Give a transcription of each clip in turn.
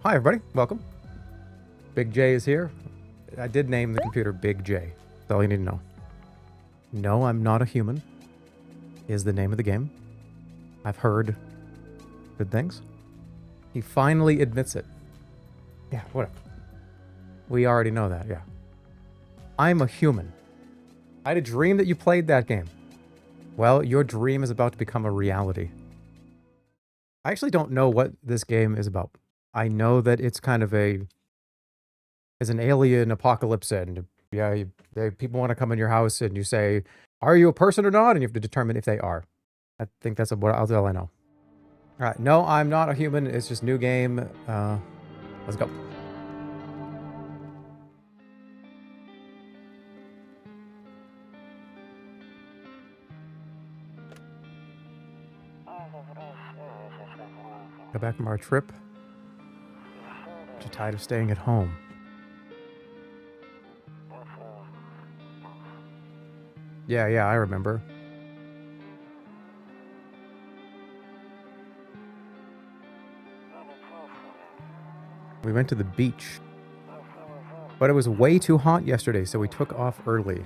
Hi everybody, welcome. Big J is here. I did name the computer Big J. That's all you need to know. No, I'm not a human is the name of the game. I've heard good things. He finally admits it. Yeah, whatever. We already know that, yeah. I'm a human. I had a dream that you played that game. Well, your dream is about to become a reality. I actually don't know what this game is about. I know that it's kind of as an alien apocalypse, and yeah, people want to come in your house and you say, are you a person or not? And you have to determine if they are. I think that's what all I know. All right, no, I'm not a human. It's just new game. Let's go. Got back from our trip. Just tired of staying at home. Yeah, I remember. We went to the beach. But it was way too hot yesterday, so we took off early.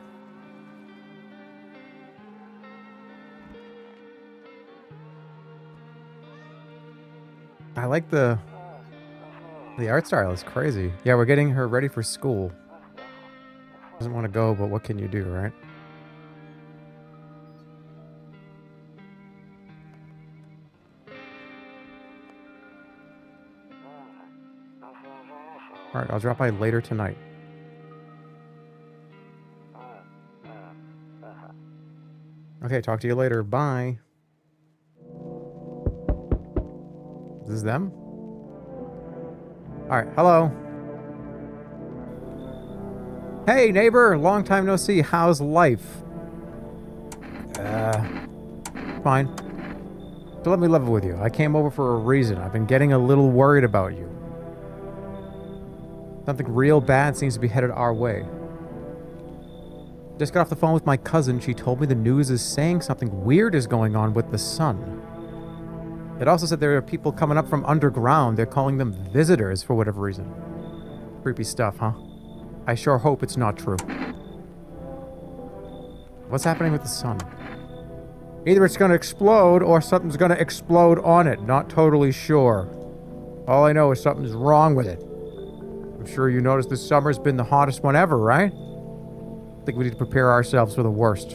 I like the art style is crazy. Yeah, we're getting her ready for school. Doesn't want to go, but what can you do, right? Alright, I'll drop by later tonight. Okay, talk to you later. Bye. Is this them? Alright, hello. Hey, neighbor! Long time no see. How's life? Fine. So let me level with you. I came over for a reason. I've been getting a little worried about you. Something real bad seems to be headed our way. Just got off the phone with my cousin. She told me the news is saying something weird is going on with the sun. It also said there are people coming up from underground. They're calling them visitors for whatever reason. Creepy stuff, huh? I sure hope it's not true. What's happening with the sun? Either it's gonna explode or something's gonna explode on it. Not totally sure. All I know is something's wrong with it. I'm sure you noticed this summer's been the hottest one ever, right? I think we need to prepare ourselves for the worst.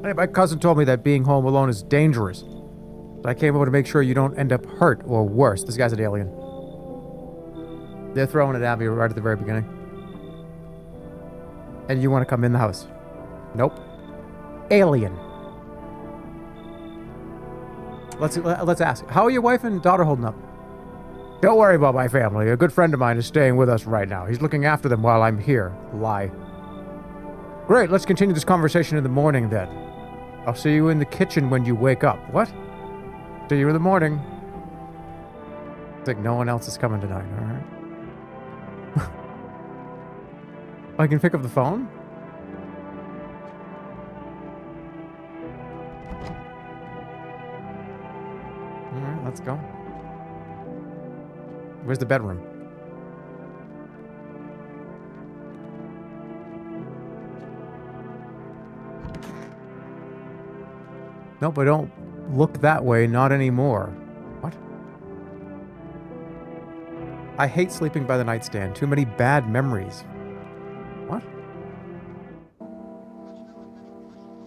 Hey, my cousin told me that being home alone is dangerous. So I came over to make sure you don't end up hurt or worse. This guy's an alien. They're throwing it at me right at the very beginning. And you want to come in the house? Nope. Alien. Let's ask. How are your wife and daughter holding up? Don't worry about my family. A good friend of mine is staying with us right now. He's looking after them while I'm here. Lie. Great, let's continue this conversation in the morning then. I'll see you in the kitchen when you wake up. What? See you in the morning. It's like no one else is coming tonight, alright? I can pick up the phone? Alright, let's go. Where's the bedroom? Nope, I don't look that way, not anymore. What? I hate sleeping by the nightstand. Too many bad memories. What?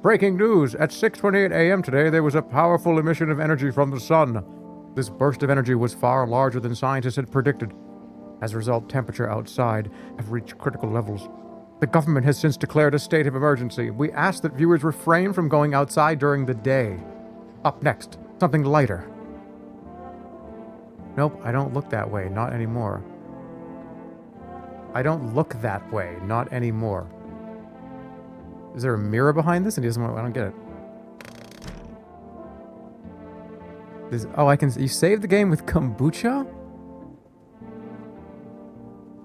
Breaking news! At 6:28 a.m. today, there was a powerful emission of energy from the sun. This burst of energy was far larger than scientists had predicted. As a result, temperature outside have reached critical levels. The government has since declared a state of emergency. We ask that viewers refrain from going outside during the day. Up next, something lighter. Nope, I don't look that way, not anymore. I don't look that way, not anymore. Is there a mirror behind this? And he doesn't want, I don't get it. You saved the game with kombucha?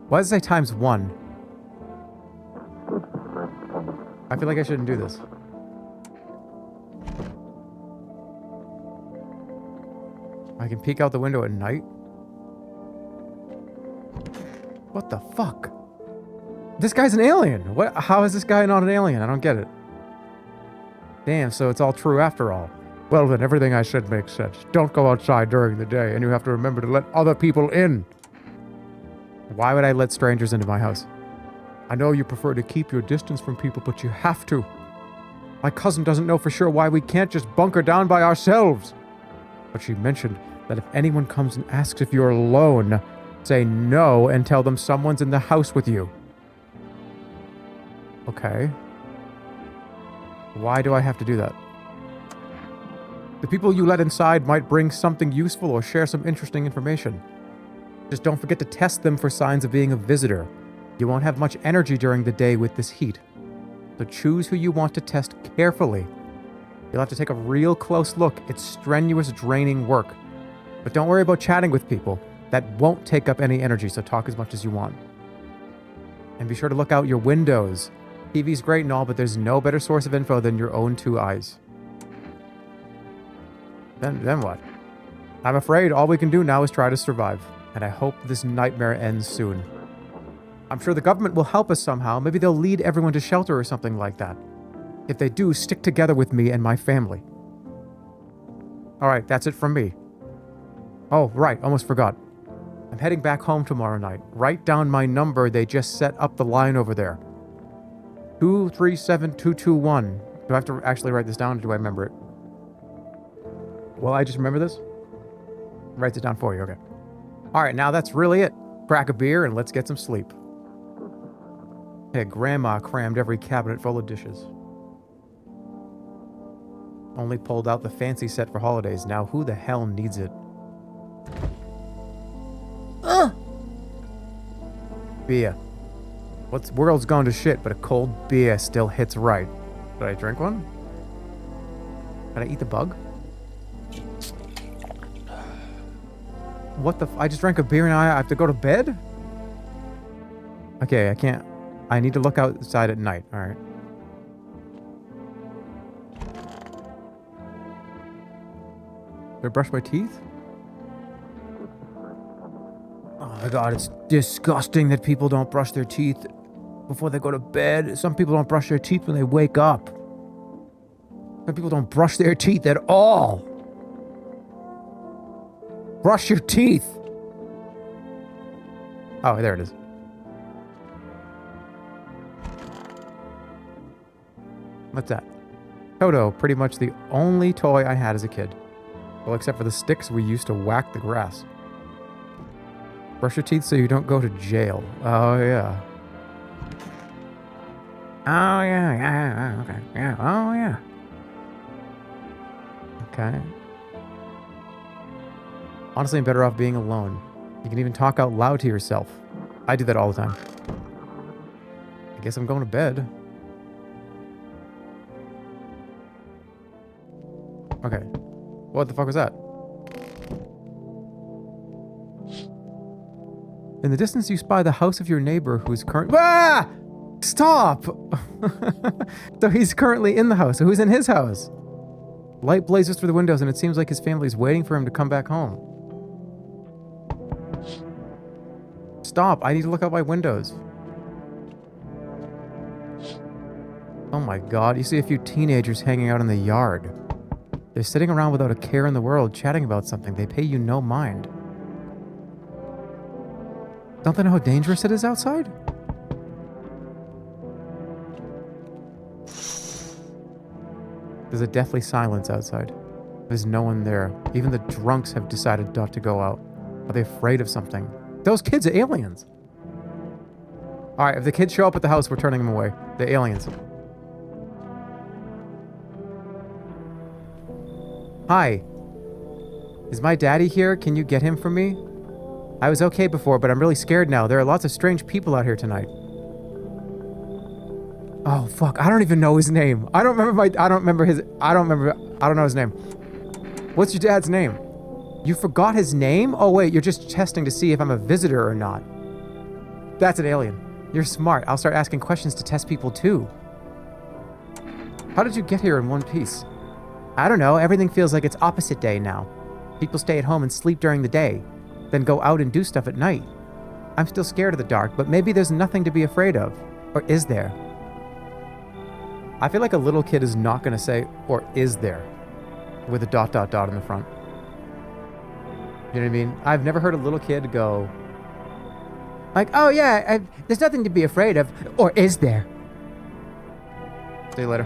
Why does it say ×1? I feel like I shouldn't do this. I can peek out the window at night? What the fuck? This guy's an alien. What? How is this guy not an alien? I don't get it. Damn, so it's all true after all. Well then, everything I said makes sense. Don't go outside during the day, and you have to remember to let other people in. Why would I let strangers into my house? I know you prefer to keep your distance from people, but you have to. My cousin doesn't know for sure why we can't just bunker down by ourselves. But she mentioned that if anyone comes and asks if you're alone, say no and tell them someone's in the house with you. Okay. Why do I have to do that? The people you let inside might bring something useful or share some interesting information. Just don't forget to test them for signs of being a visitor. You won't have much energy during the day with this heat. So choose who you want to test carefully. You'll have to take a real close look. It's strenuous, draining work. But don't worry about chatting with people. That won't take up any energy, so talk as much as you want. And be sure to look out your windows. TV's great and all, but there's no better source of info than your own two eyes. Then what? I'm afraid all we can do now is try to survive. And I hope this nightmare ends soon. I'm sure the government will help us somehow. Maybe they'll lead everyone to shelter or something like that. If they do, stick together with me and my family. Alright, that's it from me. Oh, right, almost forgot. I'm heading back home tomorrow night. Write down my number. They just set up the line over there. 237221. Do I have to actually write this down or do I remember it? Well, I just remember this? Write it down for you, okay. Alright, now that's really it. Crack a beer and let's get some sleep. Hey, Grandma crammed every cabinet full of dishes. Only pulled out the fancy set for holidays. Now who the hell needs it? Beer. World's gone to shit, but a cold beer still hits right. Did I drink one? Did I eat the bug? What the I just drank a beer and I have to go to bed? Okay, I can't. I need to look outside at night. Alright. Did I brush my teeth? Oh my god, it's disgusting that people don't brush their teeth before they go to bed. Some people don't brush their teeth when they wake up. Some people don't brush their teeth at all. Brush your teeth. Oh, there it is. What's that? Toto, pretty much the only toy I had as a kid. Well, except for the sticks we used to whack the grass. Brush your teeth so you don't go to jail. Oh, yeah. Oh, yeah, okay. Yeah, oh, yeah. Okay. Honestly, I'm better off being alone. You can even talk out loud to yourself. I do that all the time. I guess I'm going to bed. Okay. What the fuck was that? In the distance, you spy the house of your neighbor who's currently... Ah! Stop! So he's currently in the house. So who's in his house? Light blazes through the windows, and it seems like his family is waiting for him to come back home. Stop! I need to look out my windows. Oh my god, you see a few teenagers hanging out in the yard. They're sitting around without a care in the world, chatting about something. They pay you no mind. Don't they know how dangerous it is outside? There's a deathly silence outside. There's no one there. Even the drunks have decided not to go out. Are they afraid of something? Those kids are aliens. Alright, if the kids show up at the house, we're turning them away. They're aliens. Hi. Is my daddy here? Can you get him for me? I was okay before, but I'm really scared now. There are lots of strange people out here tonight. Oh, fuck. I don't even know his name. I don't know his name. What's your dad's name? You forgot his name? Oh, wait, you're just testing to see if I'm a visitor or not. That's an alien. You're smart. I'll start asking questions to test people, too. How did you get here in one piece? I don't know. Everything feels like it's opposite day now. People stay at home and sleep during the day, then go out and do stuff at night. I'm still scared of the dark, but maybe there's nothing to be afraid of. Or is there? I feel like a little kid is not going to say, or is there? With a ... in the front. You know what I mean? I've never heard a little kid go, like, oh yeah, there's nothing to be afraid of, or is there? See you later.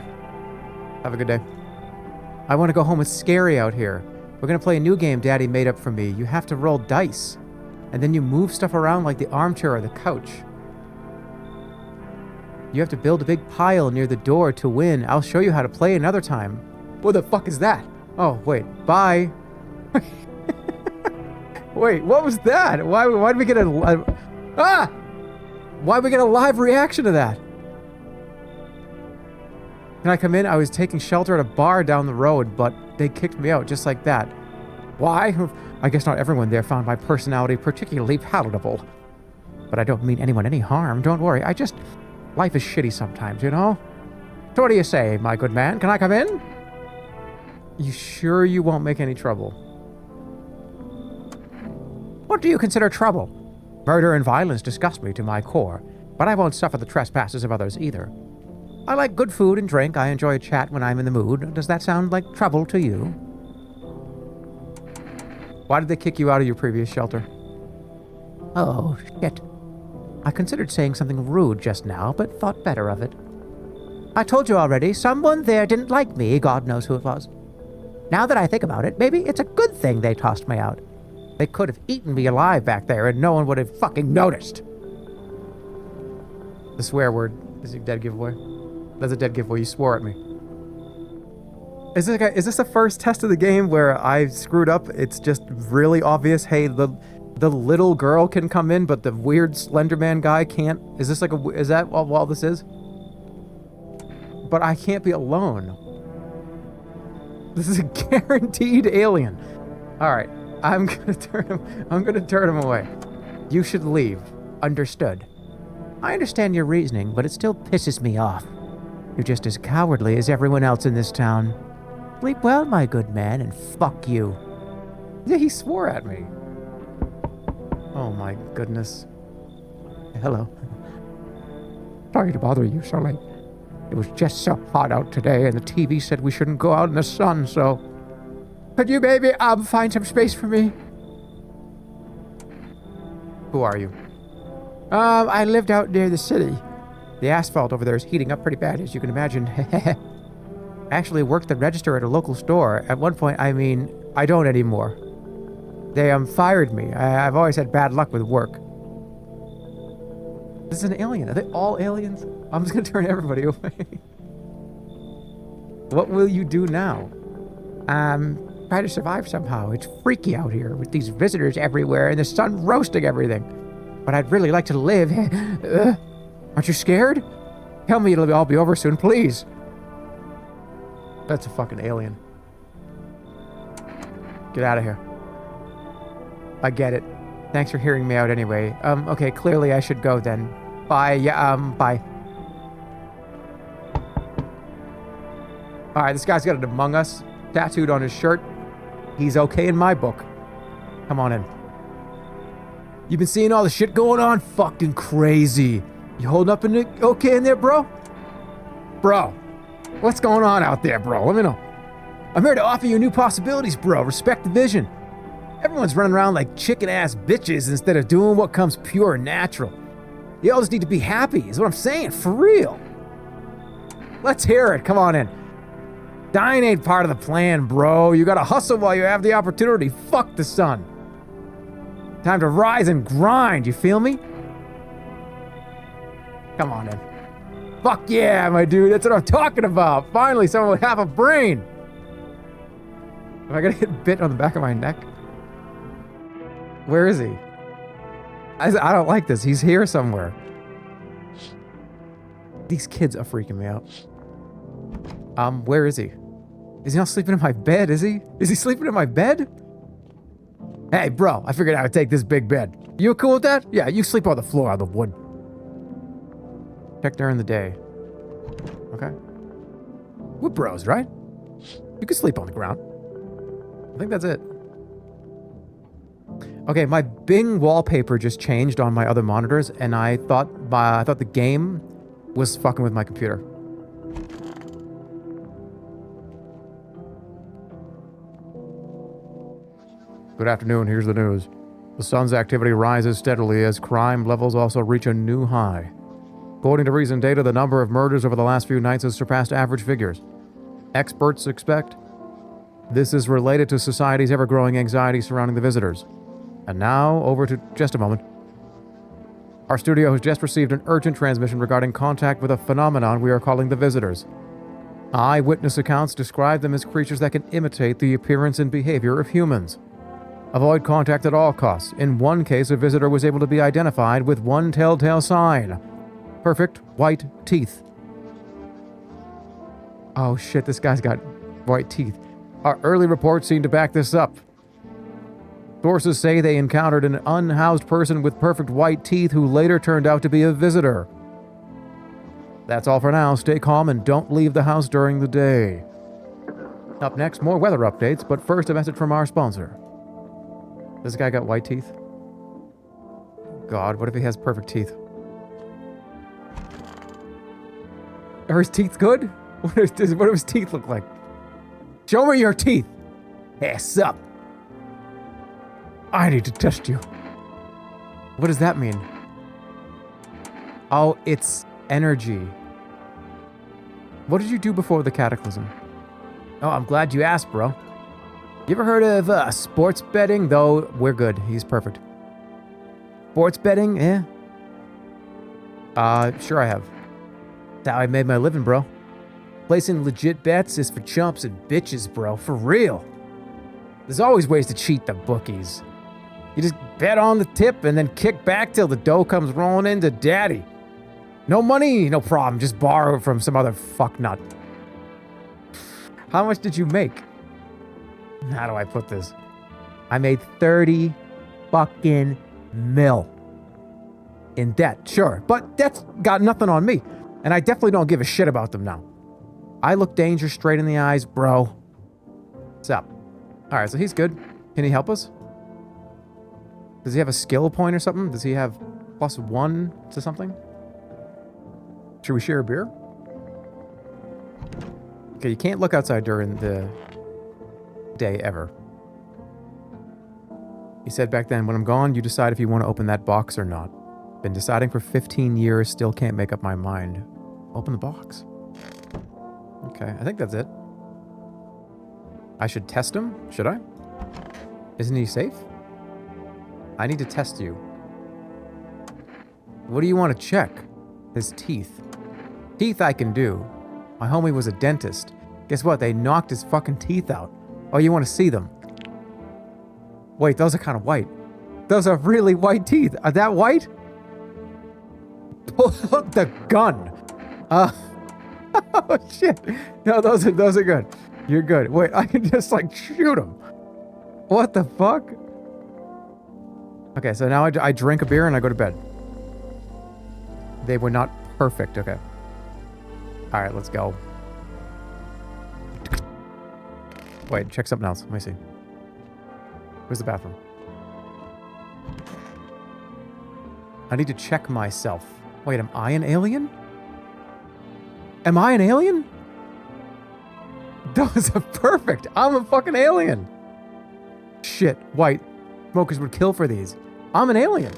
Have a good day. I want to go home. It's scary out here. We're going to play a new game Daddy made up for me. You have to roll dice. And then you move stuff around like the armchair or the couch. You have to build a big pile near the door to win. I'll show you how to play another time. What the fuck is that? Oh, wait. Bye. Wait, what was that? Why did we get why did we get a live reaction to that? Can I come in? I was taking shelter at a bar down the road, but they kicked me out just like that. Why? I guess not everyone there found my personality particularly palatable. But I don't mean anyone any harm. Don't worry. Life is shitty sometimes, you know? So what do you say, my good man? Can I come in? You sure you won't make any trouble? What do you consider trouble? Murder and violence disgust me to my core, but I won't suffer the trespasses of others either. I like good food and drink. I enjoy a chat when I'm in the mood. Does that sound like trouble to you? Why did they kick you out of your previous shelter? Oh, shit. I considered saying something rude just now, but thought better of it. I told you already, someone there didn't like me. God knows who it was. Now that I think about it, maybe it's a good thing they tossed me out. They could have eaten me alive back there and no one would have fucking noticed. The swear word is a dead giveaway. That's a dead giveaway. You swore at me. Is this the first test of the game where I screwed up? It's just really obvious. Hey, the little girl can come in, but the weird Slenderman guy can't. Is this is that all this is? But I can't be alone. This is a guaranteed alien. All right. I'm gonna turn him away. You should leave. Understood. I understand your reasoning, but it still pisses me off. You're just as cowardly as everyone else in this town. Sleep well, my good man, and fuck you. Yeah, he swore at me. Oh my goodness. Hello. Sorry to bother you so late. It was just so hot out today, and the TV said we shouldn't go out in the sun, so... Could you maybe find some space for me? Who are you? I lived out near the city. The asphalt over there is heating up pretty bad, as you can imagine. I actually worked the register at a local store. At one point, I don't anymore. They fired me. I've always had bad luck with work. This is an alien. Are they all aliens? I'm just gonna turn everybody away. What will you do now? Try to survive somehow. It's freaky out here with these visitors everywhere and the sun roasting everything. But I'd really like to live. Aren't you scared? Tell me it'll all be over soon, please. That's a fucking alien. Get out of here. I get it. Thanks for hearing me out anyway. Okay, clearly I should go then. Bye. Yeah, bye. Alright, this guy's got an Among Us tattooed on his shirt. He's okay in my book. Come on in. You been seeing all the shit going on? Fucking crazy. You holding up okay in there, bro? Bro, what's going on out there, bro? Let me know. I'm here to offer you new possibilities, bro. Respect the vision. Everyone's running around like chicken-ass bitches instead of doing what comes pure and natural. You all just need to be happy, is what I'm saying, for real. Let's hear it. Come on in. Dying ain't part of the plan, bro. You gotta hustle while you have the opportunity. Fuck the sun. Time to rise and grind, you feel me? Come on in. Fuck yeah, my dude. That's what I'm talking about. Finally, someone with half a brain. Am I gonna get bit on the back of my neck? Where is he? I don't like this. He's here somewhere. These kids are freaking me out. Where is he? Is he not sleeping in my bed, is he? Is he sleeping in my bed? Hey, bro, I figured I would take this big bed. You cool with that? Yeah, you sleep on the floor on the wood. Check during the day. Okay. We're bros, right? You can sleep on the ground. I think that's it. Okay, my Bing wallpaper just changed on my other monitors, and I thought the game was fucking with my computer. Good afternoon, here's the news. The sun's activity rises steadily as crime levels also reach a new high. According to recent data, the number of murders over the last few nights has surpassed average figures. Experts expect this is related to society's ever-growing anxiety surrounding the visitors. And now, over to just a moment. Our studio has just received an urgent transmission regarding contact with a phenomenon we are calling the visitors. Eyewitness accounts describe them as creatures that can imitate the appearance and behavior of humans. Avoid contact at all costs. In one case, a visitor was able to be identified with one telltale sign. Perfect white teeth. Oh shit, this guy's got white teeth. Our early reports seem to back this up. Sources say they encountered an unhoused person with perfect white teeth who later turned out to be a visitor. That's all for now. Stay calm and don't leave the house during the day. Up next, more weather updates, but first a message from our sponsor. This guy got white teeth? God, what if he has perfect teeth? Are his teeth good? What do his teeth look like? Show me your teeth! Ass up! I need to test you. What does that mean? Oh, it's energy. What did you do before the cataclysm? Oh, I'm glad you asked, bro. You ever heard of sports betting? Though, we're good. He's perfect. Sports betting? Eh? Sure I have. That's how I made my living, bro. Placing legit bets is for chumps and bitches, bro. For real. There's always ways to cheat the bookies. You just bet on the tip and then kick back till the dough comes rolling into daddy. No money, no problem. Just borrow from some other fucknut. How much did you make? How do I put this? I made 30 fucking mil in debt, sure, but that's got nothing on me, and I definitely don't give a shit about them now. I look danger straight in the eyes, bro. What's up? All right, so he's good. Can he help us? Does he have a skill point or something? Does he have +1 to something? Should we share a beer? Okay, you can't look outside during the day ever. He said back then, when I'm gone, you decide if you want to open that box or not. Been deciding for 15 years, still can't make up my mind. Open the box. Okay, I think that's it. I should test him? Should I? Isn't he safe? I need to test you. What do you want to check? His teeth. Teeth I can do. My homie was a dentist. Guess what? They knocked his fucking teeth out. Oh, you want to see them? Wait, those are kind of white. Those are really white teeth. Are that white? Pull out the gun. Oh shit. No, those are good. You're good. Wait, I can just like shoot them. What the fuck? Okay, so now I drink a beer and I go to bed. They were not perfect. Okay. All right, let's go. Wait, check something else. Let me see. Where's the bathroom? I need to check myself. Wait, am I an alien? Am I an alien? Those are perfect. I'm a fucking alien. Shit, white. Smokers would kill for these. I'm an alien.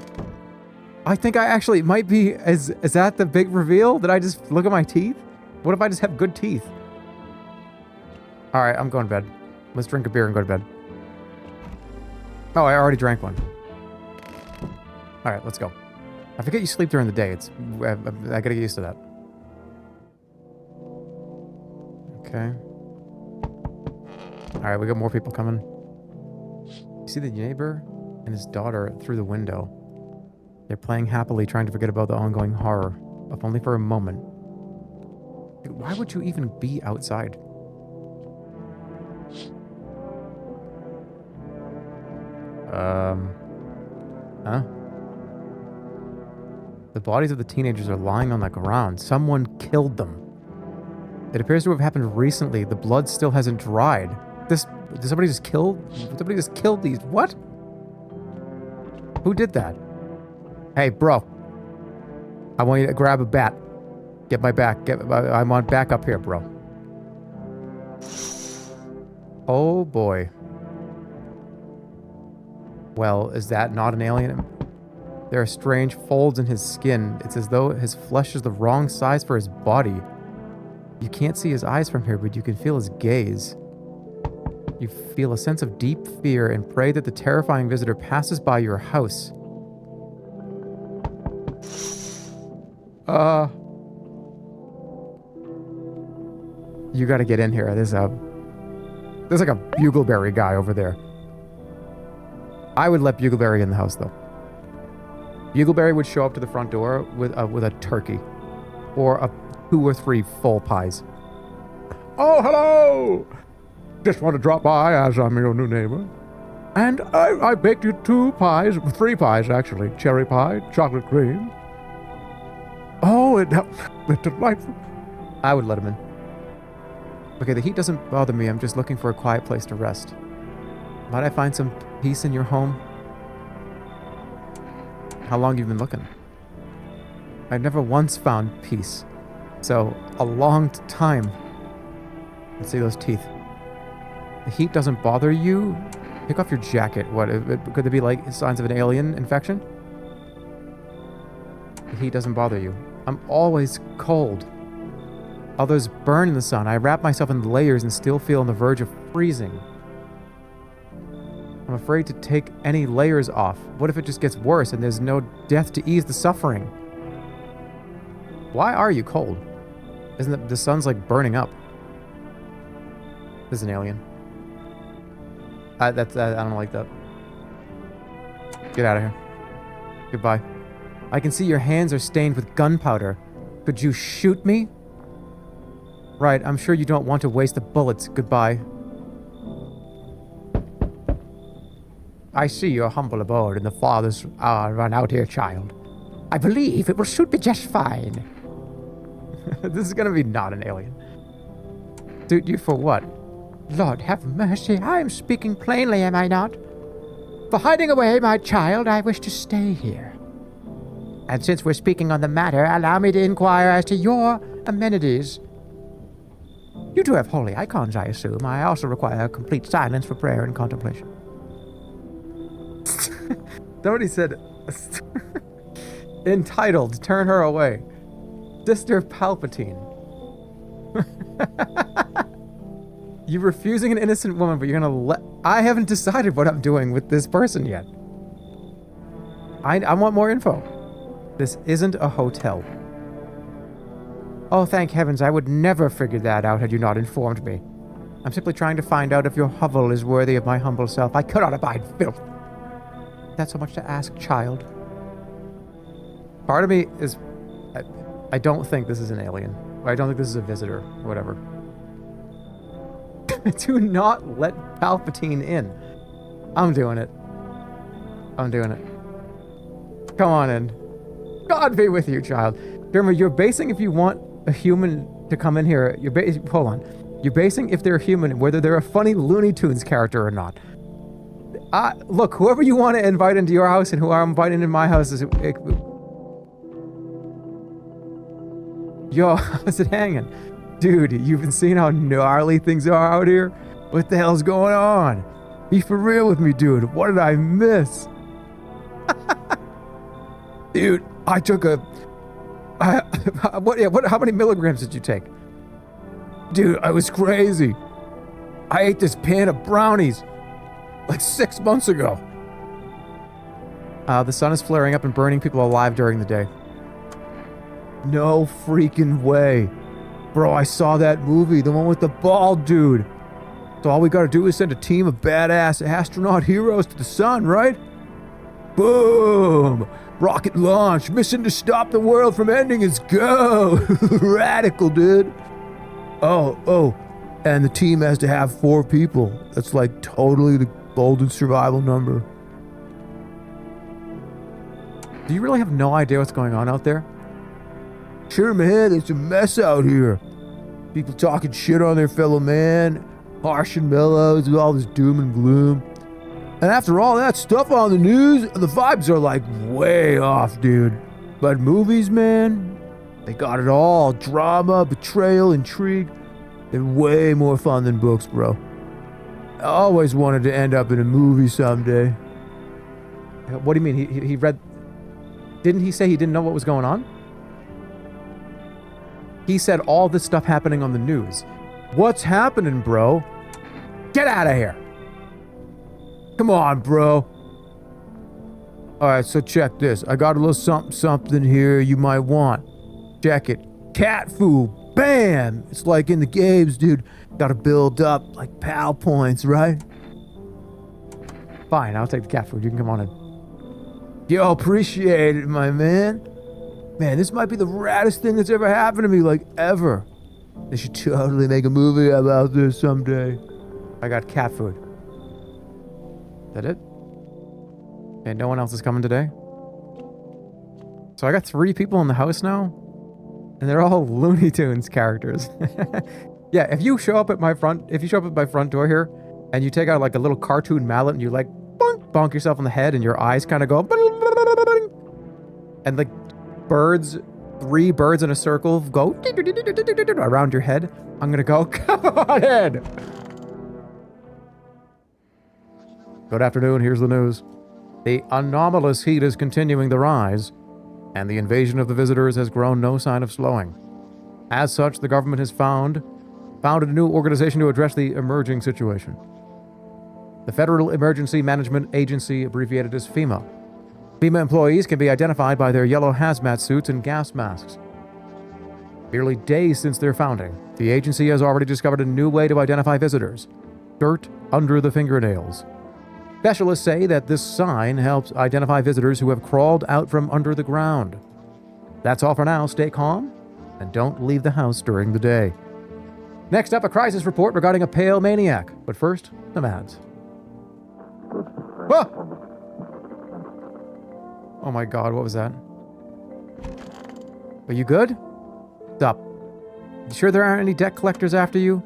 I think I actually might be. Is that the big reveal? Did I just look at my teeth? What if I just have good teeth? All right, I'm going to bed. Let's drink a beer and go to bed. Oh, I already drank one. All right, let's go. I forget you sleep during the day. I gotta get used to that. Okay. All right, we got more people coming. You see the neighbor and his daughter through the window. They're playing happily, trying to forget about the ongoing horror, if only for a moment. Dude, why would you even be outside? Huh? The bodies of the teenagers are lying on the ground. Someone killed them. It appears to have happened recently. The blood still hasn't dried. Did somebody just kill these? What? Who did that? Hey, bro. I want you to grab a bat. Get my back. I want back up here, bro. Oh, boy. Well, is that not an alien? There are strange folds in his skin. It's as though his flesh is the wrong size for his body. You can't see his eyes from here, but you can feel his gaze. You feel a sense of deep fear and pray that the terrifying visitor passes by your house. You gotta get in here. There's like a Bugleberry guy over there. I would let Bugleberry in the house, though. Bugleberry would show up to the front door with a turkey. Or 2 or 3 full pies. Oh, hello! Just want to drop by as I'm your new neighbor. And I baked you 2 pies, 3 pies actually. Cherry pie, chocolate cream. Oh, it's delightful. I would let him in. Okay, the heat doesn't bother me. I'm just looking for a quiet place to rest. Might I find some peace in your home? How long have you been looking? I've never once found peace. So, a long time. Let's see those teeth. The heat doesn't bother you? Take off your jacket. What? Could there be, like, signs of an alien infection? The heat doesn't bother you. I'm always cold. Others burn in the sun. I wrap myself in layers and still feel on the verge of freezing. I'm afraid to take any layers off. What if it just gets worse and there's no death to ease the suffering? Why are you cold? Isn't it the sun's like burning up? This is an alien. I don't like that. Get out of here. Goodbye. I can see your hands are stained with gunpowder. Could you shoot me? Right, I'm sure you don't want to waste the bullets. Goodbye. I see your humble abode in the father's run out here, child. I believe it will suit me just fine. This is gonna be not an alien. Suit you for what? Lord have mercy, I am speaking plainly, am I not? For hiding away my child, I wish to stay here. And since we're speaking on the matter, allow me to inquire as to your amenities. You do have holy icons, I assume. I also require complete silence for prayer and contemplation. Somebody said, entitled, turn her away. Sister Palpatine. You're refusing an innocent woman, but you're gonna I haven't decided what I'm doing with this person yet. I want more info. This isn't a hotel. Oh, thank heavens, I would never figure that out had you not informed me. I'm simply trying to find out if your hovel is worthy of my humble self. I cannot abide filth. That's so much to ask, child. Part of me is... I don't think this is an alien. I don't think this is a visitor, or whatever. Do not let Palpatine in. I'm doing it. I'm doing it. Come on in. God be with you, child. Jerma, you're basing if you want a human to come in here. Hold on. You're basing if they're human, whether they're a funny Looney Tunes character or not. Look, whoever you want to invite into your house and who I'm inviting into my house is... Yo, how's it hanging? Dude, you've been seeing how gnarly things are out here? What the hell's going on? Be for real with me, dude. What did I miss? Dude, I took a... how many milligrams did you take? Dude, I was crazy. I ate this pan of brownies like 6 months ago. The sun is flaring up and burning people alive during the day. No freaking way. Bro, I saw that movie, the one with the bald dude. So all we gotta do is send a team of badass astronaut heroes to the sun, right? Boom! Rocket launch, mission to stop the world from ending is go! Radical, dude. Oh, and the team has to have 4 people. That's like totally the golden survival number. Do you really have no idea what's going on out there? Sure, man, it's a mess out here. People talking shit on their fellow man, harsh and mellows with all this doom and gloom. And after all that stuff on the news, the vibes are like way off, dude. But movies, man, they got it all. Drama, betrayal, intrigue. They're way more fun than books, bro. I always wanted to end up in a movie someday. What do you mean? He read... Didn't he say he didn't know what was going on? He said all this stuff happening on the news. What's happening, bro? Get out of here. Come on, bro. Alright, so check this. I got a little something here you might want. Check it. Cat food. Bam! It's like in the games, dude. Gotta build up like PAL points, right? Fine, I'll take the cat food. You can come on in. Yo, appreciate it, my man. Man, this might be the raddest thing that's ever happened to me, like ever. They should totally make a movie about this someday. I got cat food. Is that it? And no one else is coming today? So I got 3 people in the house now? And they're all Looney Tunes characters. Yeah, if you show up at my front door here, and you take out like a little cartoon mallet and you like bonk yourself on the head and your eyes kind of go and like birds, 3 birds in a circle go around your head, I'm gonna go, come on in. Good afternoon, here's the news. The anomalous heat is continuing the rise, and the invasion of the visitors has grown no sign of slowing. As such, the government has founded a new organization to address the emerging situation. The Federal Emergency Management Agency, abbreviated as FEMA. FEMA employees can be identified by their yellow hazmat suits and gas masks. Merely days since their founding, the agency has already discovered a new way to identify visitors: dirt under the fingernails. Specialists say that this sign helps identify visitors who have crawled out from under the ground. That's all for now. Stay calm and don't leave the house during the day. Next up, a crisis report regarding a pale maniac. But first, some ads. Whoa! Oh my god, what was that? Are you good? Stop. You sure there aren't any debt collectors after you?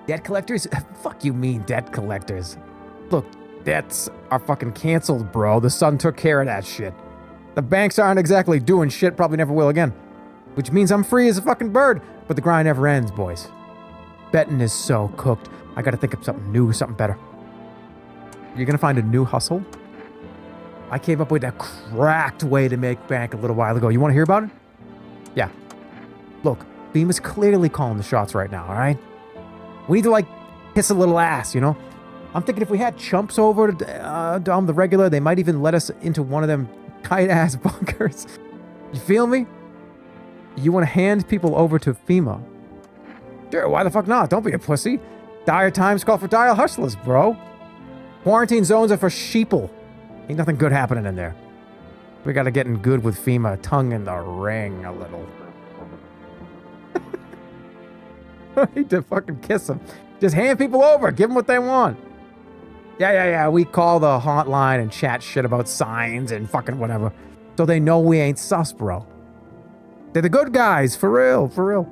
Debt collectors? Fuck you mean debt collectors. Look, debts are fucking canceled, bro. The sun took care of that shit. The banks aren't exactly doing shit, probably never will again. Which means I'm free as a fucking bird, but the grind never ends, boys. Betting is so cooked. I gotta think of something new, something better. You're gonna find a new hustle? I came up with a cracked way to make bank a little while ago. You wanna hear about it? Yeah. Look, FEMA's clearly calling the shots right now, alright? We need to, like, kiss a little ass, you know? I'm thinking if we had chumps over on the regular, they might even let us into one of them tight-ass bunkers. You feel me? You want to hand people over to FEMA? Sure, why the fuck not? Don't be a pussy. Dire times call for dire hustlers, bro. Quarantine zones are for sheeple. Ain't nothing good happening in there. We gotta get in good with FEMA. Tongue in the ring a little. I need to fucking kiss them. Just hand people over. Give them what they want. Yeah. We call the hotline and chat shit about signs and fucking whatever. So they know we ain't sus, bro. They're the good guys. For real.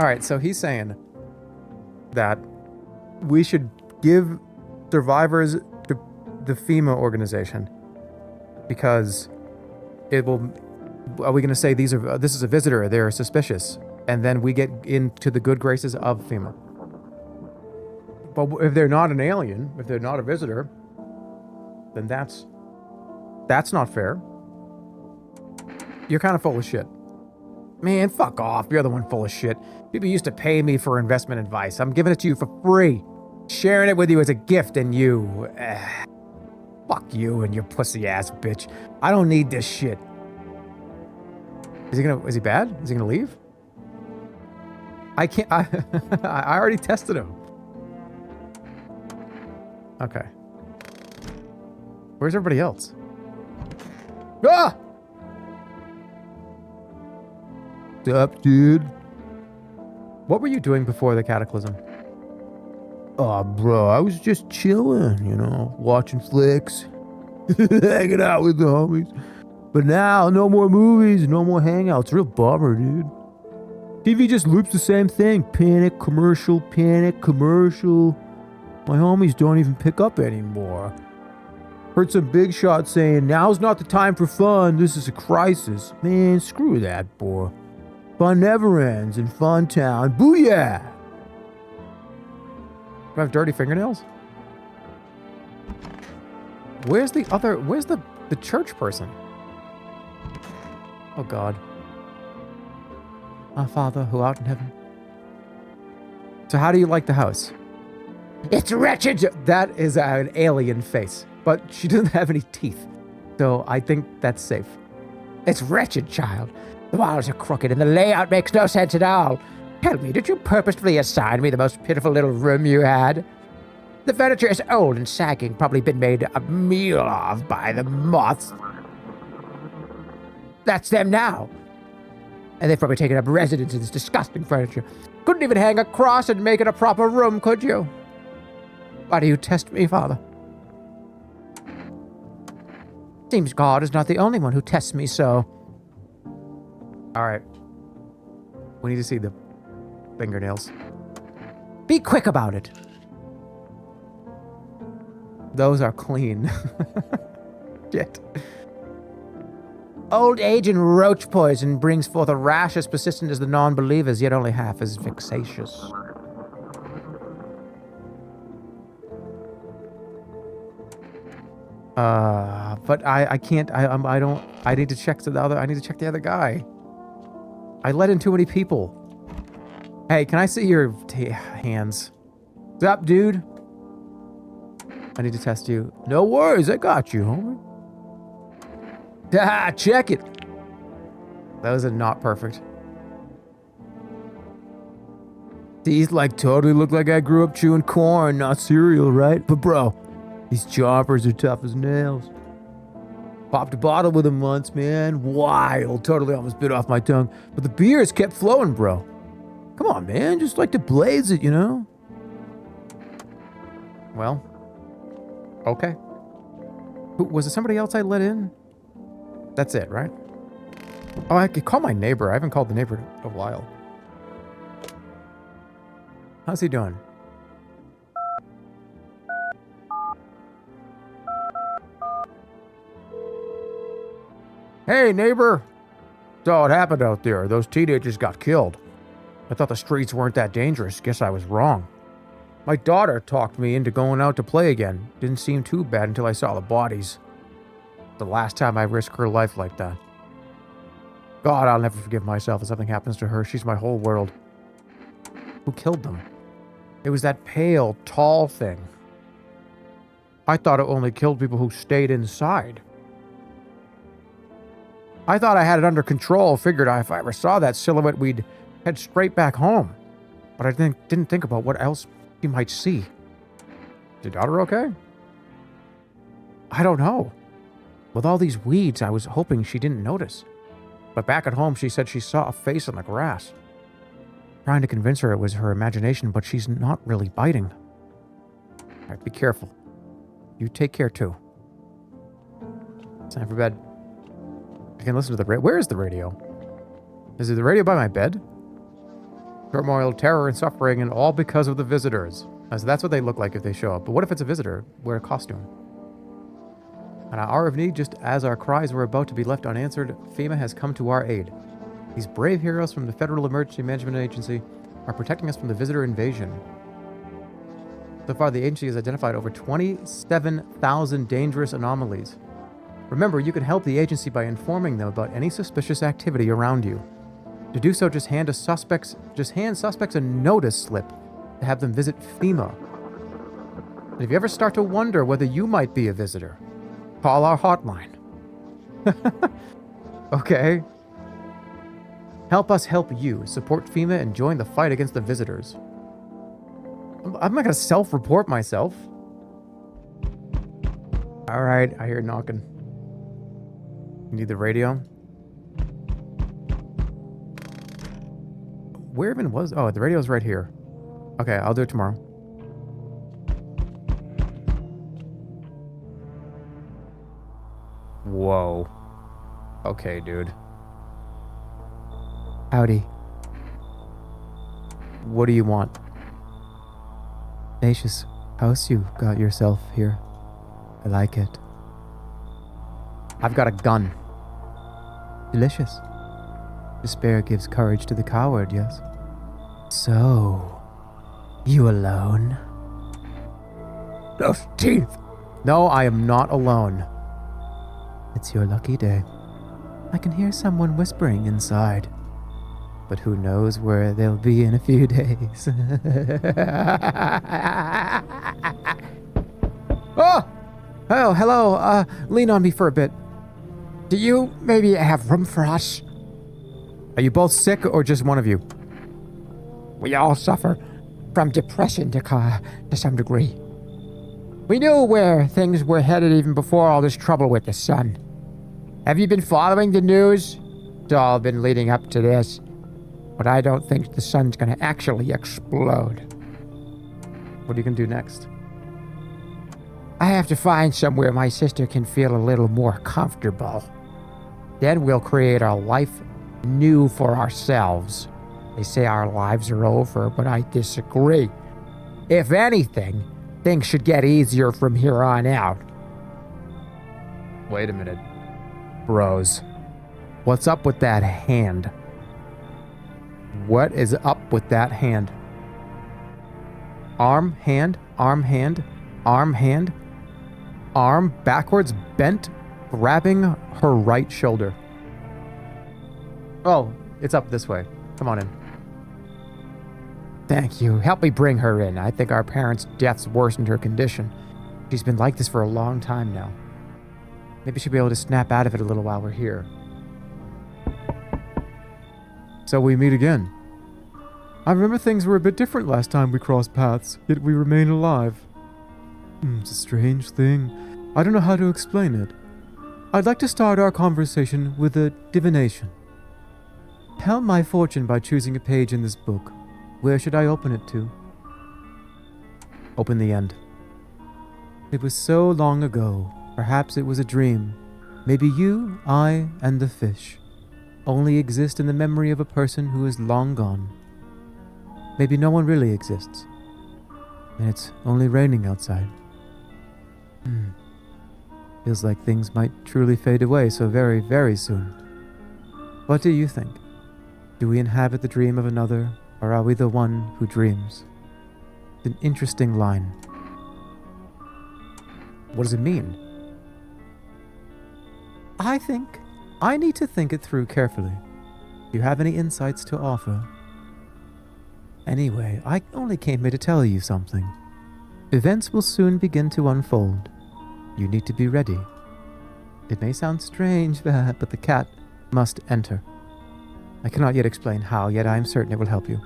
Alright, so he's saying that we should give survivors to the FEMA organization because it will... Are we going to say this is a visitor, they're suspicious, and then we get into the good graces of FEMA? But if they're not an alien, if they're not a visitor, then that's not fair. You're kind of full of shit. Man, fuck off. You're the one full of shit. People used to pay me for investment advice. I'm giving it to you for free. Sharing it with you as a gift, and you... fuck you and your pussy ass bitch. I don't need this shit. Is he bad? Is he gonna leave? I can't... I already tested him. Okay. Where's everybody else? Ah! What's up, dude? What were you doing before the cataclysm? Oh, bro, I was just chilling, you know, watching flicks, hanging out with the homies. But now, no more movies, no more hangouts. Real bummer, dude. TV just loops the same thing. Panic, commercial, panic, commercial. My homies don't even pick up anymore. Heard some big shot saying, now's not the time for fun, this is a crisis. Man, screw that, boy. Fun never ends in Fun Town. Booyah! Do I have dirty fingernails? Where's the church person? Oh God. Our Father who art in heaven. So how do you like the house? It's wretched! That is an alien face, but she doesn't have any teeth. So I think that's safe. It's wretched, child. The walls are crooked and the layout makes no sense at all. Tell me, did you purposefully assign me the most pitiful little room you had? The furniture is old and sagging, probably been made a meal of by the moths. That's them now. And they've probably taken up residence in this disgusting furniture. Couldn't even hang a cross and make it a proper room, could you? Why do you test me, Father? Seems God is not the only one who tests me so. Alright. We need to see the fingernails. Be quick about it. Those are clean. Shit. Old age and roach poison brings forth a rash as persistent as the non-believers, yet only half as vexatious. But I can't, I don't, I need to check I need to check the other guy. I let in too many people. Hey, can I see your hands? What's up, dude? I need to test you. No worries, I got you, homie. Ah, check it. Those are not perfect. These totally look like I grew up chewing corn, not cereal, right? But bro, these chompers are tough as nails. Popped a bottle with them once, man. Wild. Totally almost bit off my tongue. But the beers kept flowing, bro. Come on, man. Just like to blaze it, you know? Well. Okay. Was it somebody else I let in? That's it, right? Oh, I could call my neighbor. I haven't called the neighbor in a while. How's he doing? Hey, neighbor. Saw what happened out there. Those teenagers got killed. I thought the streets weren't that dangerous. Guess I was wrong. My daughter talked me into going out to play again. Didn't seem too bad until I saw the bodies. The last time I risked her life like that. God, I'll never forgive myself if something happens to her. She's my whole world. Who killed them? It was that pale, tall thing. I thought it only killed people who stayed inside. I thought I had it under control. Figured if I ever saw that silhouette, we'd head straight back home. But I didn't think about what else you might see. Is your daughter okay? I don't know. With all these weeds, I was hoping she didn't notice. But back at home, she said she saw a face in the grass. Trying to convince her it was her imagination, but she's not really biting. All right, be careful. You take care, too. It's time for bed. I can listen to the radio. Where is the radio? Is it the radio by my bed? Turmoil, terror, and suffering, and all because of the visitors. So that's what they look like if they show up. But what if it's a visitor? Wear a costume. At our hour of need, just as our cries were about to be left unanswered, FEMA has come to our aid. These brave heroes from the Federal Emergency Management Agency are protecting us from the visitor invasion. So far, the agency has identified over 27,000 dangerous anomalies. Remember, you can help the agency by informing them about any suspicious activity around you. To do so, just hand suspects a notice slip to have them visit FEMA. And if you ever start to wonder whether you might be a visitor, call our hotline. Okay. Help us help you. Support FEMA and join the fight against the visitors. I'm not going to self-report myself. All right, I hear knocking. You need the radio? Where even was... Oh, the radio's right here. Okay, I'll do it tomorrow. Whoa. Okay, dude. Howdy. What do you want? Spacious house you got yourself here. I like it. I've got a gun. Delicious. Despair gives courage to the coward, yes? So, you alone? Those teeth! No, I am not alone. It's your lucky day. I can hear someone whispering inside. But who knows where they'll be in a few days. Oh! Oh, hello. Lean on me for a bit. Do you maybe have room for us? Are you both sick or just one of you? We all suffer from depression to some degree. We knew where things were headed even before all this trouble with the sun. Have you been following the news? It's all been leading up to this. But I don't think the sun's gonna actually explode. What are you gonna do next? I have to find somewhere my sister can feel a little more comfortable. Then we'll create a life new for ourselves. They say our lives are over, but I disagree. If anything, things should get easier from here on out. Wait a minute. Bros. What's up with that hand? What is up with that hand? Arm, hand, arm, hand, arm, hand. Arm backwards, bent, grabbing her right shoulder. Oh, it's up this way. Come on in. Thank you. Help me bring her in. I think our parents' deaths worsened her condition. She's been like this for a long time now. Maybe she'll be able to snap out of it a little while we're here. So we meet again. I remember things were a bit different last time we crossed paths, yet we remain alive. It's a strange thing. I don't know how to explain it. I'd like to start our conversation with a divination. Tell my fortune by choosing a page in this book. Where should I open it to? Open the end. It was so long ago. Perhaps it was a dream. Maybe you, I, and the fish only exist in the memory of a person who is long gone. Maybe no one really exists. And it's only raining outside. Feels like things might truly fade away so very, very soon. What do you think? Do we inhabit the dream of another, or are we the one who dreams? It's an interesting line. What does it mean? I need to think it through carefully. Do you have any insights to offer? Anyway, I only came here to tell you something. Events will soon begin to unfold. You need to be ready. It may sound strange, but the cat must enter. I cannot yet explain how, yet I am certain it will help you.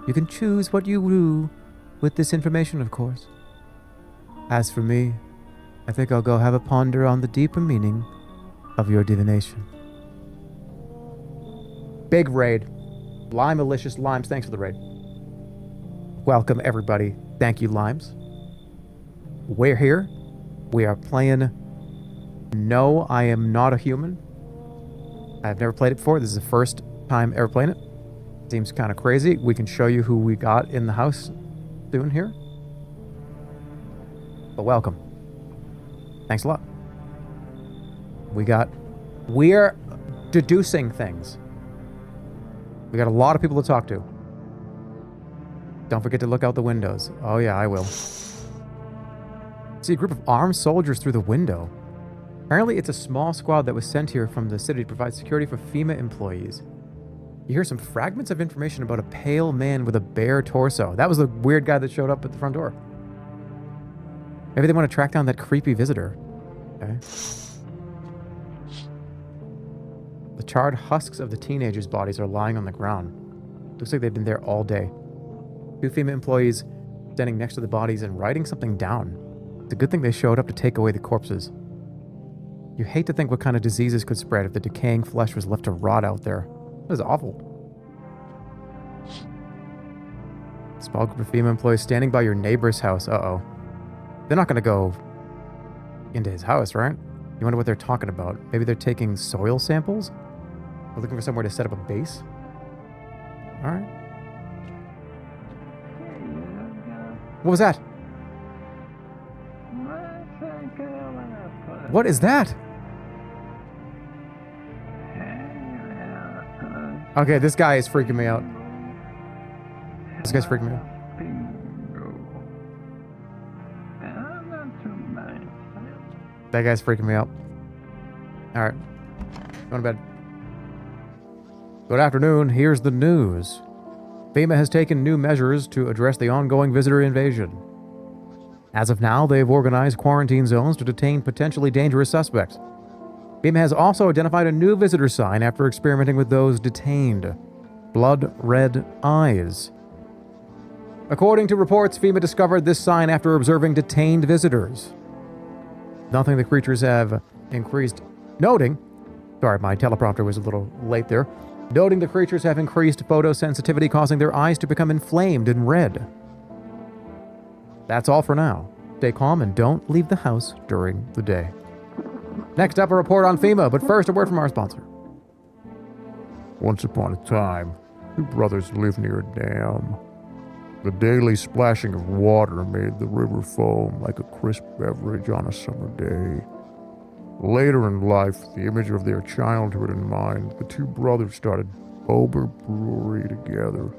You can choose what you do with this information, of course. As for me, I think I'll go have a ponder on the deeper meaning of your divination. Big raid. Lime Malicious Limes, thanks for the raid. Welcome, everybody. Thank you, Limes. We're here. We are playing No, I Am Not a Human. I've never played it before. This is the first time ever playing it. Seems kind of crazy. We can show you who we got in the house doing here. But welcome. Thanks a lot. We're deducing things. We got a lot of people to talk to. Don't forget to look out the windows. Oh yeah, I will. See a group of armed soldiers through the window. Apparently it's a small squad that was sent here from the city to provide security for FEMA employees. You hear some fragments of information about a pale man with a bare torso. That was the weird guy that showed up at the front door. Maybe they want to track down that creepy visitor. Okay. The charred husks of the teenagers' bodies are lying on the ground. Looks like they've been there all day. Two FEMA employees standing next to the bodies and writing something down. It's a good thing they showed up to take away the corpses. You hate to think what kind of diseases could spread if the decaying flesh was left to rot out there. That is awful. Small group of FEMA employees standing by your neighbor's house. Uh-oh. They're not going to go into his house, right? You wonder what they're talking about. Maybe they're taking soil samples? We're looking for somewhere to set up a base? Alright. What was that? What is that? Okay, this guy is freaking me out. This guy's freaking me out. That guy's freaking me out. Alright. Going to bed. Good afternoon. Here's the news. FEMA has taken new measures to address the ongoing visitor invasion. As of now, they've organized quarantine zones to detain potentially dangerous suspects. FEMA has also identified a new visitor sign after experimenting with those detained. Blood red eyes. According to reports, FEMA discovered this sign after observing detained visitors. Noting the creatures have increased... Sorry, my teleprompter was a little late there. Noting the creatures have increased photosensitivity, causing their eyes to become inflamed and red. That's all for now. Stay calm and don't leave the house during the day. Next up, a report on FEMA, but first, a word from our sponsor. Once upon a time, two brothers lived near a dam. The daily splashing of water made the river foam like a crisp beverage on a summer day. Later in life, the image of their childhood in mind, the two brothers started Bober Brewery together.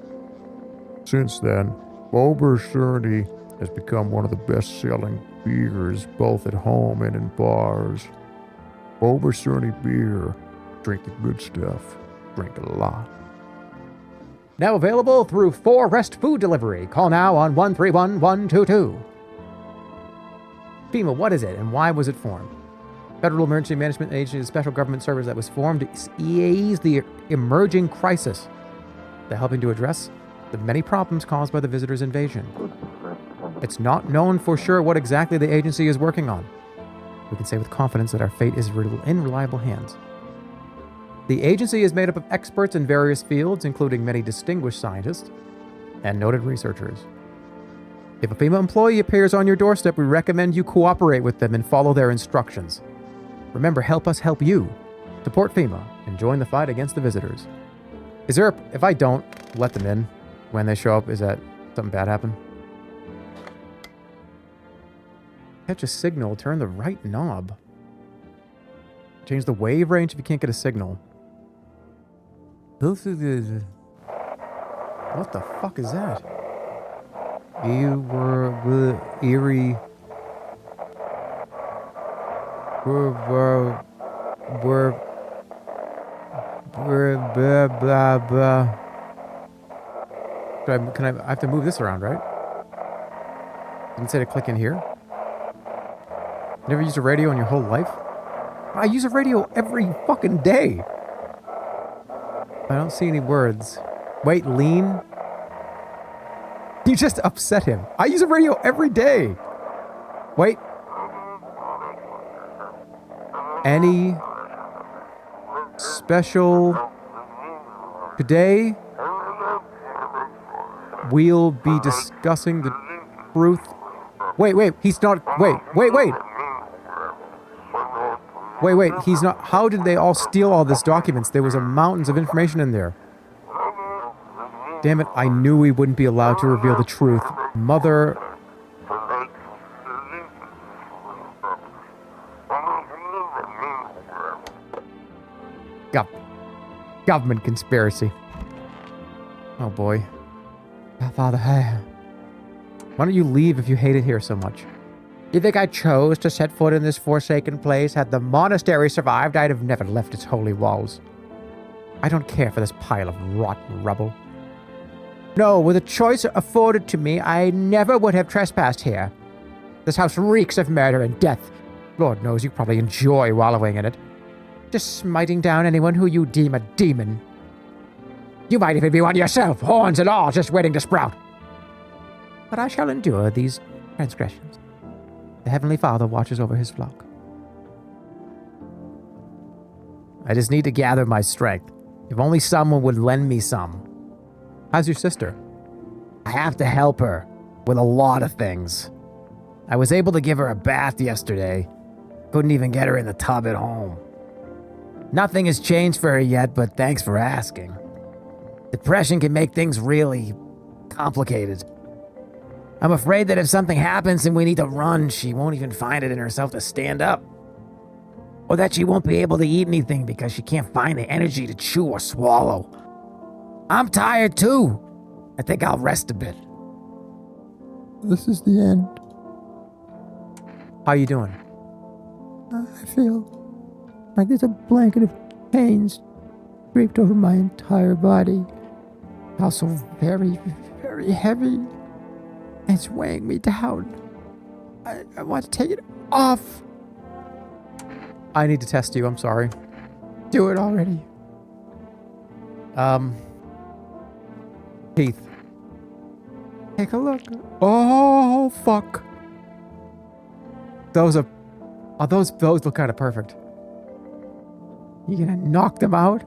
Since then, Bober Cerny has become one of the best-selling beers both at home and in bars. Bober Cerny beer. Drink the good stuff. Drink a lot. Now available through 4 Rest Food Delivery. Call now on 131-122. FEMA, what is it and why was it formed? Federal Emergency Management Agency is a special government service that was formed to ease the emerging crisis. They're helping to address the many problems caused by the visitors' invasion. It's not known for sure what exactly the agency is working on. We can say with confidence that our fate is in reliable hands. The agency is made up of experts in various fields, including many distinguished scientists and noted researchers. If a FEMA employee appears on your doorstep, we recommend you cooperate with them and follow their instructions. Remember, help us help you. Support FEMA and join the fight against the visitors. If I don't let them in when they show up, is that something bad happen? Catch a signal, turn the right knob. Change the wave range if you can't get a signal. What the fuck is that? You were eerie. We're blah blah blah. I have to move this around, right? Instead of click in here. Never used a radio in your whole life? I use a radio every fucking day. I don't see any words. Wait, lean? You just upset him. I use a radio every day. Wait. Any special... Today, we'll be discussing the truth. Wait, he's not... Wait, he's not... How did they all steal all these documents? There was a mountains of information in there. Damn it, I knew we wouldn't be allowed to reveal the truth. Mother... Government conspiracy. Oh boy. Father, hey. Why don't you leave if you hate it here so much? You think I chose to set foot in this forsaken place? Had the monastery survived, I'd have never left its holy walls. I don't care for this pile of rotten rubble. No, with a choice afforded to me, I never would have trespassed here. This house reeks of murder and death. Lord knows you probably enjoy wallowing in it. Just smiting down anyone who you deem a demon. You might even be one yourself, horns and all, just waiting to sprout. But I shall endure these transgressions. The Heavenly Father watches over his flock. I just need to gather my strength. If only someone would lend me some. How's your sister? I have to help her with a lot of things. I was able to give her a bath yesterday. Couldn't even get her in the tub at home. Nothing has changed for her yet, but thanks for asking. Depression can make things really complicated. I'm afraid that if something happens and we need to run, she won't even find it in herself to stand up. or that she won't be able to eat anything because she can't find the energy to chew or swallow. I'm tired too. I think I'll rest a bit. This is the end. How you doing? I feel like there's a blanket of chains draped over my entire body. Also very, very heavy. It's weighing me down. I want to take it off. I need to test you. I'm sorry. Do it already. Teeth. Take a look. Oh, fuck. Those look kind of perfect. You gonna knock them out?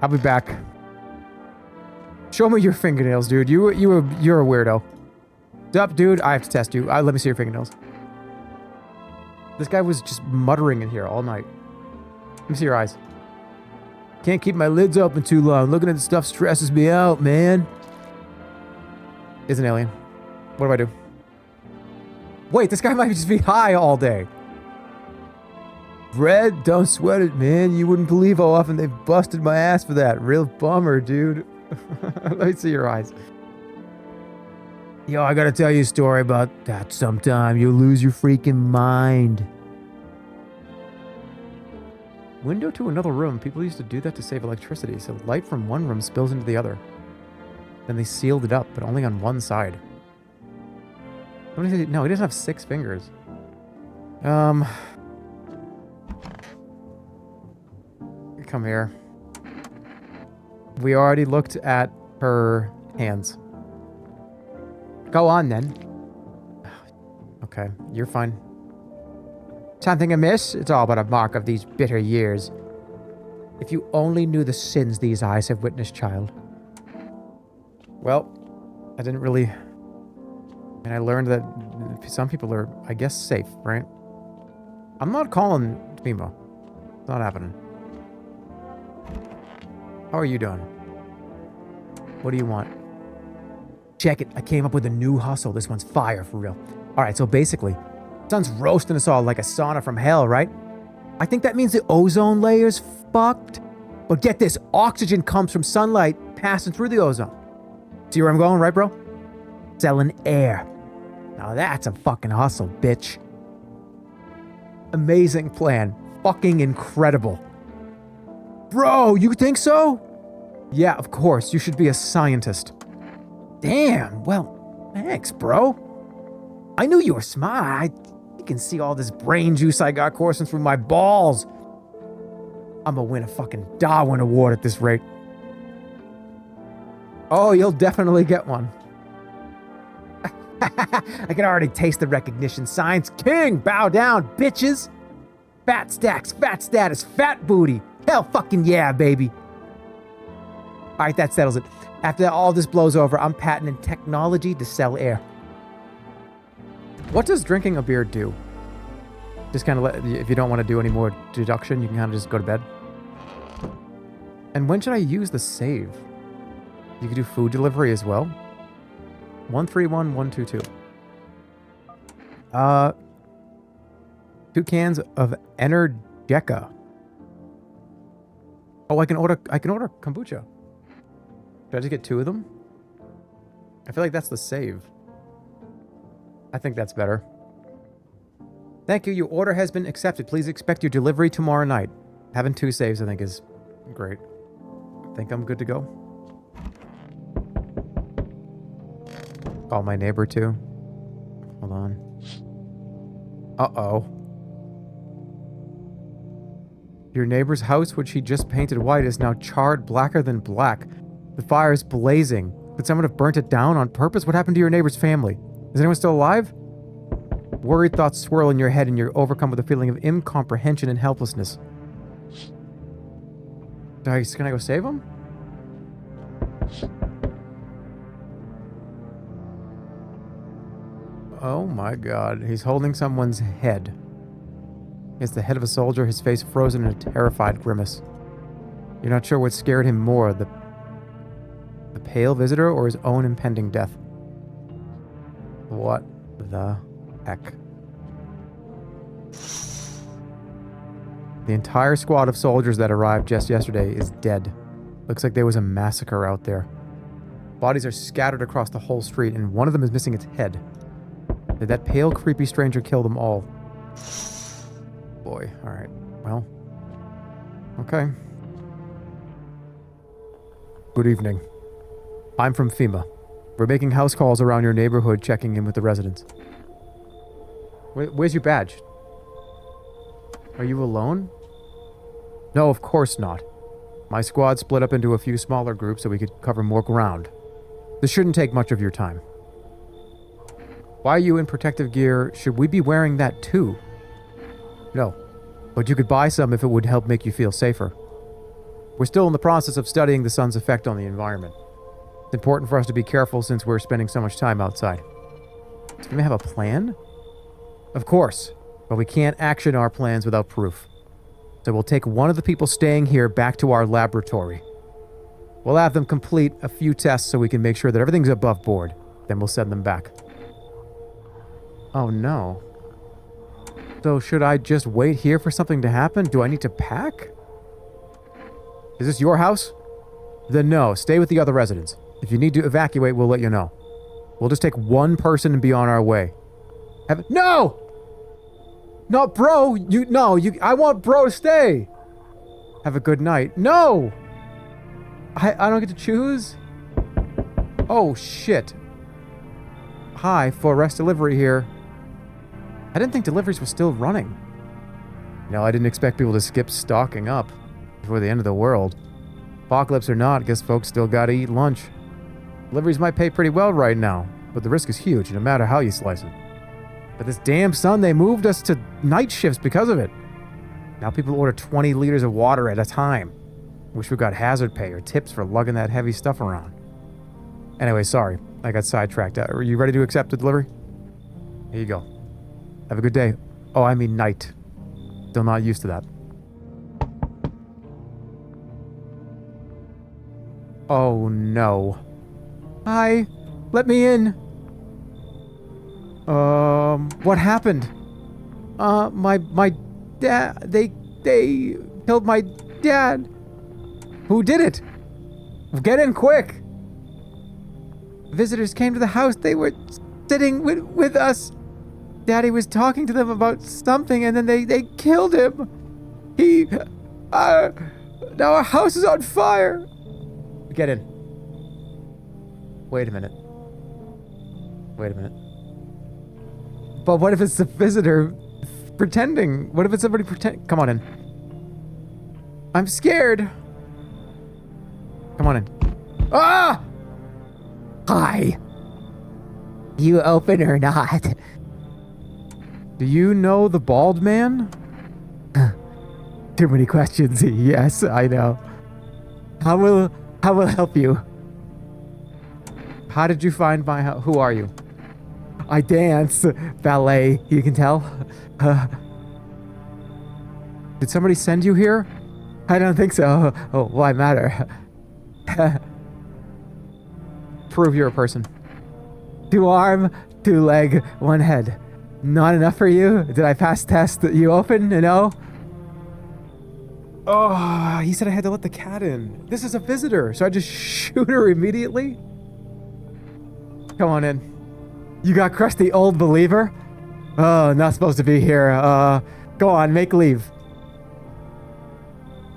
I'll be back. Show me your fingernails, dude. You're a weirdo. Sup, dude? I have to test you. Let me see your fingernails. This guy was just muttering in here all night. Let me see your eyes. Can't keep my lids open too long. Looking at the stuff stresses me out, man. Is an alien. What do I do? Wait, this guy might just be high all day. Brett, don't sweat it, man. You wouldn't believe how often they've busted my ass for that. Real bummer, dude. Let me see your eyes. Yo, I gotta tell you a story about that sometime. You'll lose your freaking mind. Window to another room. People used to do that to save electricity, so light from one room spills into the other. Then they sealed it up, but only on one side. No, he doesn't have 6 fingers. Come here. We already looked at her hands. Go on, then. Okay, you're fine. Something amiss? It's all but a mark of these bitter years. If you only knew the sins these eyes have witnessed, child. Well, I didn't really... And I learned that some people are, I guess, safe, right? I'm not calling FEMA. It's not happening. How are you doing? What do you want? Check it. I came up with a new hustle. This one's fire for real. All right, so basically, sun's roasting us all like a sauna from hell, right? I think that means the ozone layer's fucked. But get this, oxygen comes from sunlight passing through the ozone. See where I'm going, right, bro? Selling air. Now that's a fucking hustle, bitch. Amazing plan. Fucking incredible. Bro, you think so? Yeah, of course. You should be a scientist. Damn, well, thanks, bro. I knew you were smart. You can see all this brain juice I got coursing through my balls. I'm gonna win a fucking Darwin Award at this rate. Oh, you'll definitely get one. I can already taste the recognition. Science king, bow down, bitches. Fat stacks, fat status, fat booty. Hell fucking yeah, baby. All right, that settles it. After all this blows over, I'm patenting technology to sell air. What does drinking a beer do? Just kind of if you don't want to do any more deduction, you can kind of just go to bed. And when should I use the save? You can do food delivery as well. 131122. 2 cans of Energeca. Oh, I can order kombucha. Should I just get 2 of them? I feel like that's the save. I think that's better. Thank you. Your order has been accepted. Please expect your delivery tomorrow night. Having 2 saves, I think, is great. I think I'm good to go. Call my neighbor, too. Hold on. Uh-oh. Your neighbor's house, which he just painted white, is now charred blacker than black. The fire is blazing. Could someone have burnt it down on purpose? What happened to your neighbor's family? Is anyone still alive? Worried thoughts swirl in your head and you're overcome with a feeling of incomprehension and helplessness. Can I go save him? Oh my god. He's holding someone's head. It's the head of a soldier, his face frozen in a terrified grimace. You're not sure what scared him more, the pale visitor or his own impending death. What the heck? The entire squad of soldiers that arrived just yesterday is dead. Looks like there was a massacre out there. Bodies are scattered across the whole street, and one of them is missing its head. Did that pale, creepy stranger kill them all? Boy, alright. Well. Okay. Good evening. I'm from FEMA. We're making house calls around your neighborhood, checking in with the residents. Where's your badge? Are you alone? No, of course not. My squad split up into a few smaller groups so we could cover more ground. This shouldn't take much of your time. Why are you in protective gear? Should we be wearing that too? No, but you could buy some if it would help make you feel safer. We're still in the process of studying the sun's effect on the environment. It's important for us to be careful since we're spending so much time outside. Do we have a plan? Of course, but we can't action our plans without proof. So we'll take one of the people staying here back to our laboratory. We'll have them complete a few tests so we can make sure that everything's above board. Then we'll send them back. Oh no. So should I just wait here for something to happen? Do I need to pack? Is this your house? Then no, stay with the other residents. If you need to evacuate, we'll let you know. We'll just take one person and be on our way. No! Not bro! I want bro to stay! Have a good night. No! I don't get to choose? Oh, shit. Hi, for rest delivery here. I didn't think deliveries were still running. No, I didn't expect people to skip stocking up before the end of the world. Apocalypse or not, guess folks still gotta eat lunch. Deliveries might pay pretty well right now, but the risk is huge no matter how you slice it. But this damn sun, they moved us to night shifts because of it. Now people order 20 liters of water at a time. Wish we got hazard pay or tips for lugging that heavy stuff around. Anyway, sorry, I got sidetracked. Are you ready to accept the delivery? Here you go. Have a good day. Oh, I mean night. Still not used to that. Oh no. Hi, let me in. What happened? My dad, they killed my dad. Who did it? Get in quick. Visitors came to the house. They were sitting with us. Daddy was talking to them about something and then they killed him. Now our house is on fire. Get in. Wait a minute. But what if it's the visitor pretending? What if it's somebody pretend? Come on in. I'm scared. Come on in. Ah! Hi. You open or not? Do you know the bald man? Too many questions. Yes, I know. How will I help you? How did you find my house? Who are you? I dance. Ballet, you can tell. Did somebody send you here? I don't think so. Oh, why matter? Prove you're a person. 2 arm, 2 leg, 1 head. Not enough for you? Did I pass test that you open? No? Oh, he said I had to let the cat in. This is a visitor, so I just shoot her immediately? Come on in. You got crusty old believer? Oh, not supposed to be here. Go on, make leave.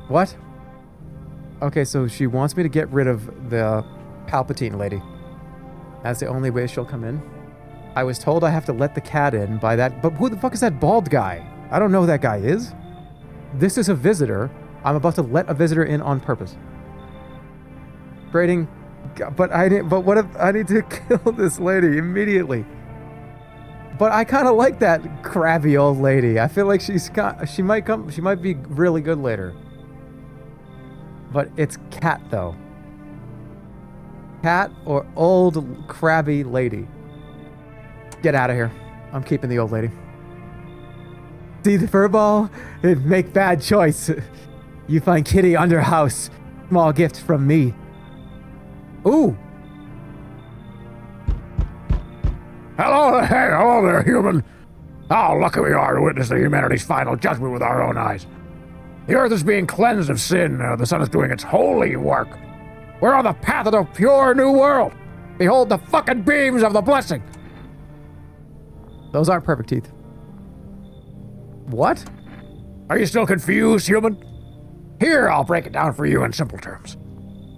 What? Okay, so she wants me to get rid of the Palpatine lady. That's the only way she'll come in. I was told I have to let the cat in by that, but who the fuck is that bald guy? I don't know who that guy is. This is a visitor. I'm about to let a visitor in on purpose. Grading, but what if I need to kill this lady immediately? But I kind of like that crabby old lady. I feel like she might be really good later. But it's cat though. Cat or old crabby lady. Get out of here. I'm keeping the old lady. See the furball? Make bad choice. You find kitty under house. Small gift from me. Ooh. Hello? Oh, hey, hello there, human. How lucky we are to witness the humanity's final judgment with our own eyes. The earth is being cleansed of sin. The sun is doing its holy work. We're on the path of the pure new world. Behold the fucking beams of the blessing. Those aren't perfect teeth. What? Are you still confused, human? Here, I'll break it down for you in simple terms.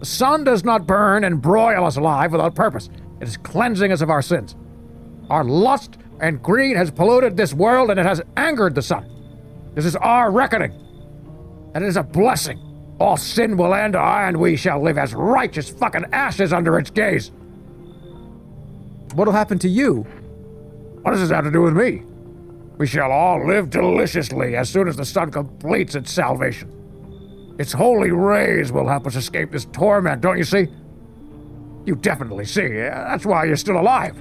The sun does not burn and broil us alive without purpose. It is cleansing us of our sins. Our lust and greed has polluted this world, and it has angered the sun. This is our reckoning, and it is a blessing. All sin will end, and we shall live as righteous fucking ashes under its gaze. What'll happen to you? What does this have to do with me? We shall all live deliciously as soon as the sun completes its salvation. Its holy rays will help us escape this torment, don't you see? You definitely see. That's why you're still alive.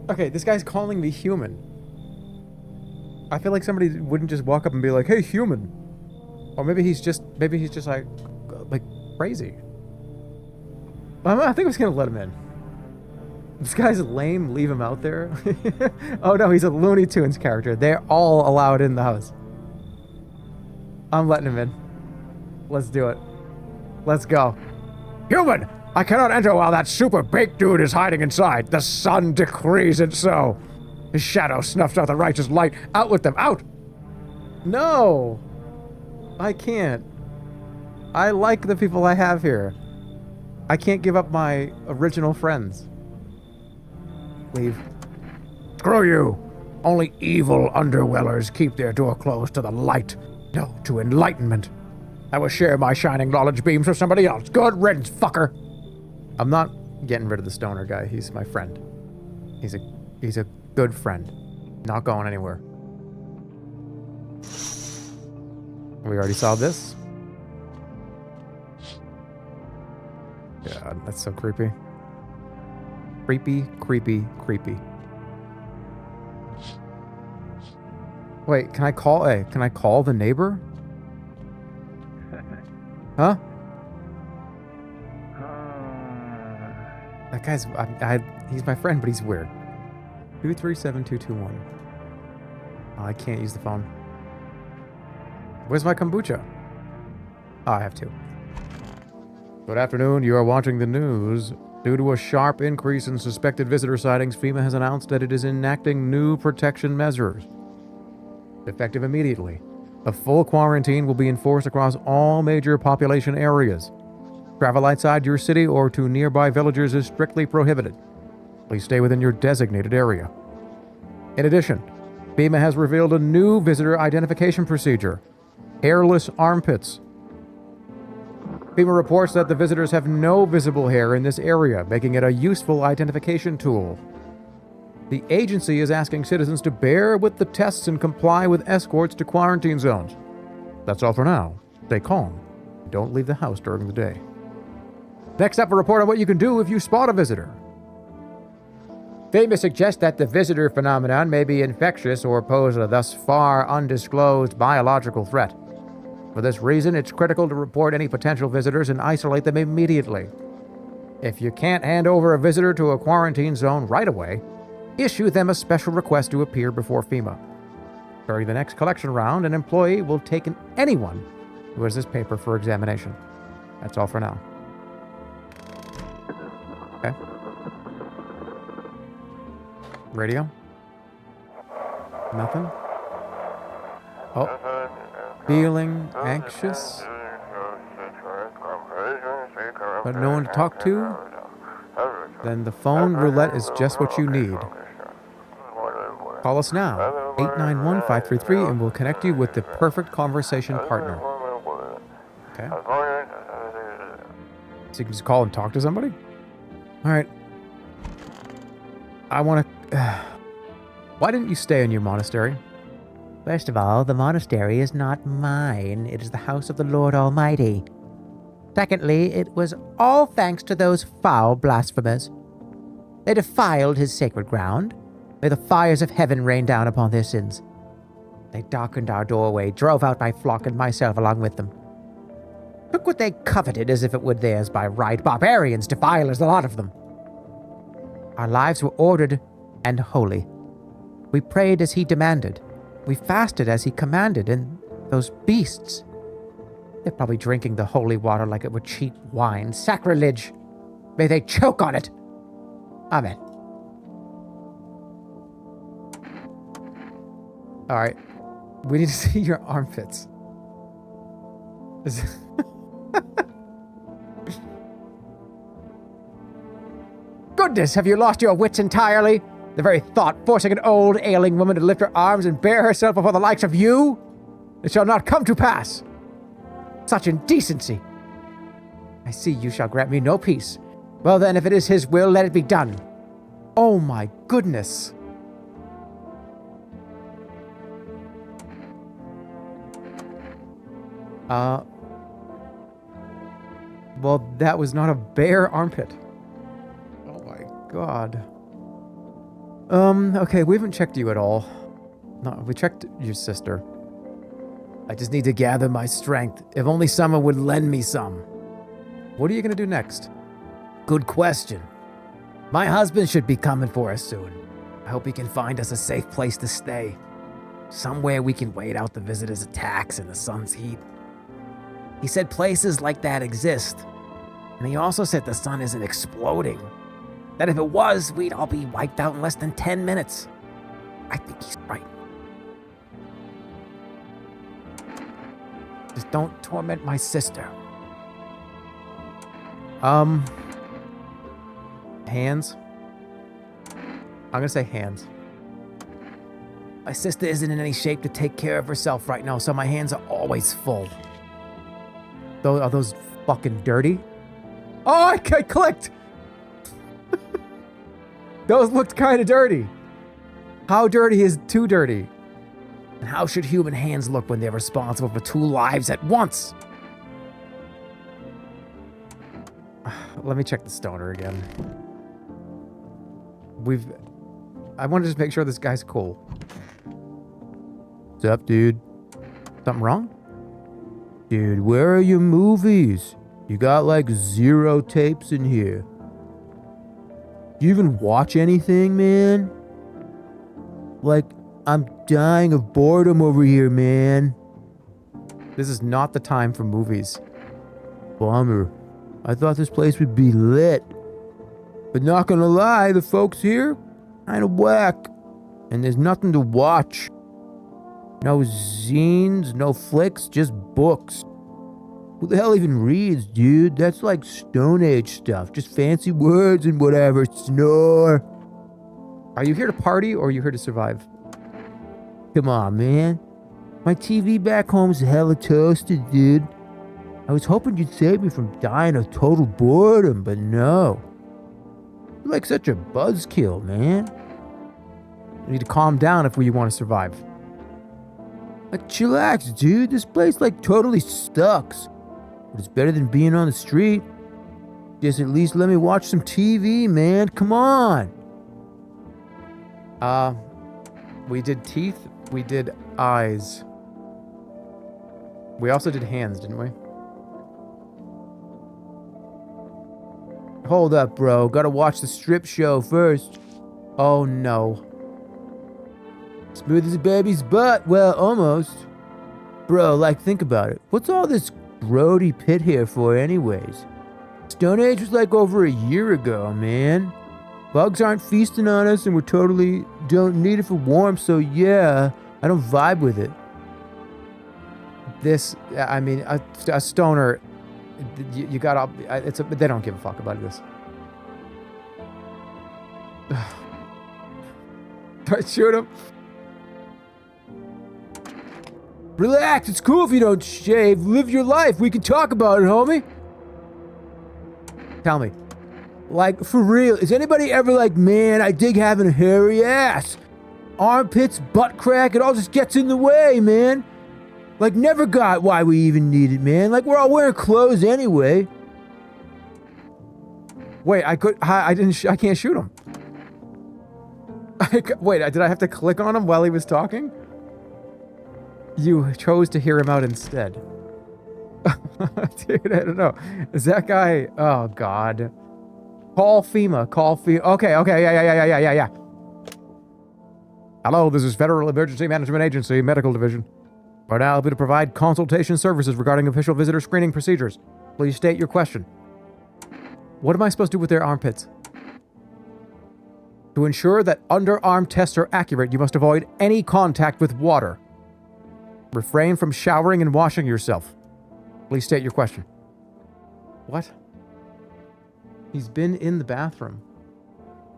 Okay, this guy's calling me human. I feel like somebody wouldn't just walk up and be like, "Hey, human." Or maybe he's just like crazy. I think I'm just gonna let him in. This guy's lame, leave him out there. Oh no, he's a Looney Tunes character. They're all allowed in the house. I'm letting him in. Let's do it. Let's go. Human, I cannot enter while that super baked dude is hiding inside. The sun decrees it so. His shadow snuffs out the righteous light. Out with them, out! No! I can't. I like the people I have here. I can't give up my original friends. Leave. Screw you. Only evil underwellers keep their door closed to the light. No, to enlightenment. I will share my shining knowledge beams with somebody else. Good riddance, fucker. I'm not getting rid of the stoner guy. He's my friend. He's a good friend. Not going anywhere. We already saw this. God, that's so creepy. Creepy, creepy, creepy. Wait, can I call the neighbor? Huh? That guy's, he's my friend, but he's weird. 237221. Oh, I can't use the phone. Where's my kombucha? Oh, I have two. Good afternoon, you are watching the news. Due to a sharp increase in suspected visitor sightings, FEMA has announced that it is enacting new protection measures. Effective immediately, a full quarantine will be enforced across all major population areas. Travel outside your city or to nearby villages is strictly prohibited. Please stay within your designated area. In addition, FEMA has revealed a new visitor identification procedure: hairless armpits. FEMA reports that the visitors have no visible hair in this area, making it a useful identification tool. The agency is asking citizens to bear with the tests and comply with escorts to quarantine zones. That's all for now. Stay calm. Don't leave the house during the day. Next up, a report on what you can do if you spot a visitor. FEMA suggests that the visitor phenomenon may be infectious or pose a thus far undisclosed biological threat. For this reason, it's critical to report any potential visitors and isolate them immediately. If you can't hand over a visitor to a quarantine zone right away, issue them a special request to appear before FEMA. During the next collection round, an employee will take anyone who has this paper for examination. That's all for now. Okay. Radio? Nothing? Oh. Feeling anxious? But no one to talk to? Then the phone roulette is just what you need. Call us now, 891-533, and we'll connect you with the perfect conversation partner. Okay. So you can just call and talk to somebody? All right. I want to... Why didn't you stay in your monastery? First of all, the monastery is not mine. It is the house of the Lord Almighty. Secondly, it was all thanks to those foul blasphemers. They defiled his sacred ground. May the fires of heaven rain down upon their sins. They darkened our doorway, drove out my flock and myself along with them. Took what they coveted as if it were theirs by right. Barbarians, defilers, the lot of them. Our lives were ordered and holy. We prayed as he demanded. We fasted as he commanded, and those beasts, they're probably drinking the holy water like it were cheap wine. Sacrilege! May they choke on it! Amen. Alright. We need to see your armpits. Goodness, have you lost your wits entirely? The very thought forcing an old, ailing woman to lift her arms and bare herself before the likes of you? It shall not come to pass. Such indecency. I see you shall grant me no peace. Well then, if it is his will, let it be done. Oh my goodness. Well, that was not a bare armpit. Oh my god. Okay, we haven't checked you at all. No, we checked your sister. I just need to gather my strength. If only someone would lend me some. What are you gonna do next? Good question. My husband should be coming for us soon. I hope he can find us a safe place to stay. Somewhere we can wait out the visitors' attacks in the sun's heat. He said places like that exist. And he also said the sun isn't exploding. That if it was, we'd all be wiped out in less than 10 minutes. I think he's right. Just don't torment my sister. Hands? I'm gonna say hands. My sister isn't in any shape to take care of herself right now, so my hands are always full. Are those fucking dirty? Oh, I clicked! Those looked kind of dirty. How dirty is too dirty? And how should human hands look when they're responsible for 2 lives at once? Let me check the stoner again. I want to just make sure this guy's cool. What's up, dude? Something wrong? Dude, where are your movies? You got like 0 tapes in here. Do you even watch anything, man? Like, I'm dying of boredom over here, man. This is not the time for movies. Bummer. I thought this place would be lit. But not gonna lie, the folks here, kinda whack. And there's nothing to watch. No zines, no flicks, just books. Who the hell even reads, dude? That's like Stone Age stuff. Just fancy words and whatever. Snore. Are you here to party or are you here to survive? Come on, man. My TV back home's hella toasted, dude. I was hoping you'd save me from dying of total boredom, but no. You're like such a buzzkill, man. You need to calm down if you want to survive. Like, chillax, dude. This place, like, totally sucks. But it's better than being on the street. Just at least let me watch some TV, man. Come on. We did teeth. We did eyes. We also did hands, didn't we? Hold up, bro. Gotta watch the strip show first. Oh, no. Smooth as a baby's butt. Well, almost. Bro, like, think about it. What's all this grody pit here for anyways? Stone Age was like over a year ago, man. Bugs aren't feasting on us and we totally don't need it for warmth, so yeah, I don't vibe with it. This, I mean, a stoner, you gotta, they don't give a fuck about this. Do I shoot him? Relax, it's cool if you don't shave. Live your life. We can talk about it, homie. Tell me. Like, for real, is anybody ever like, man, I dig having a hairy ass. Armpits, butt crack, it all just gets in the way, man. Like, never got why we even need it, man. Like, we're all wearing clothes anyway. Wait, I can't shoot him. Wait, did I have to click on him while he was talking? You chose to hear him out instead. Dude, I don't know. Is that guy... Oh, God. Call FEMA. Call FEMA. Okay, yeah. Hello, this is Federal Emergency Management Agency, Medical Division. We're now able to provide consultation services regarding official visitor screening procedures. Please state your question. What am I supposed to do with their armpits? To ensure that underarm tests are accurate, you must avoid any contact with water. Refrain from showering and washing yourself. Please state your question. What? He's been in the bathroom.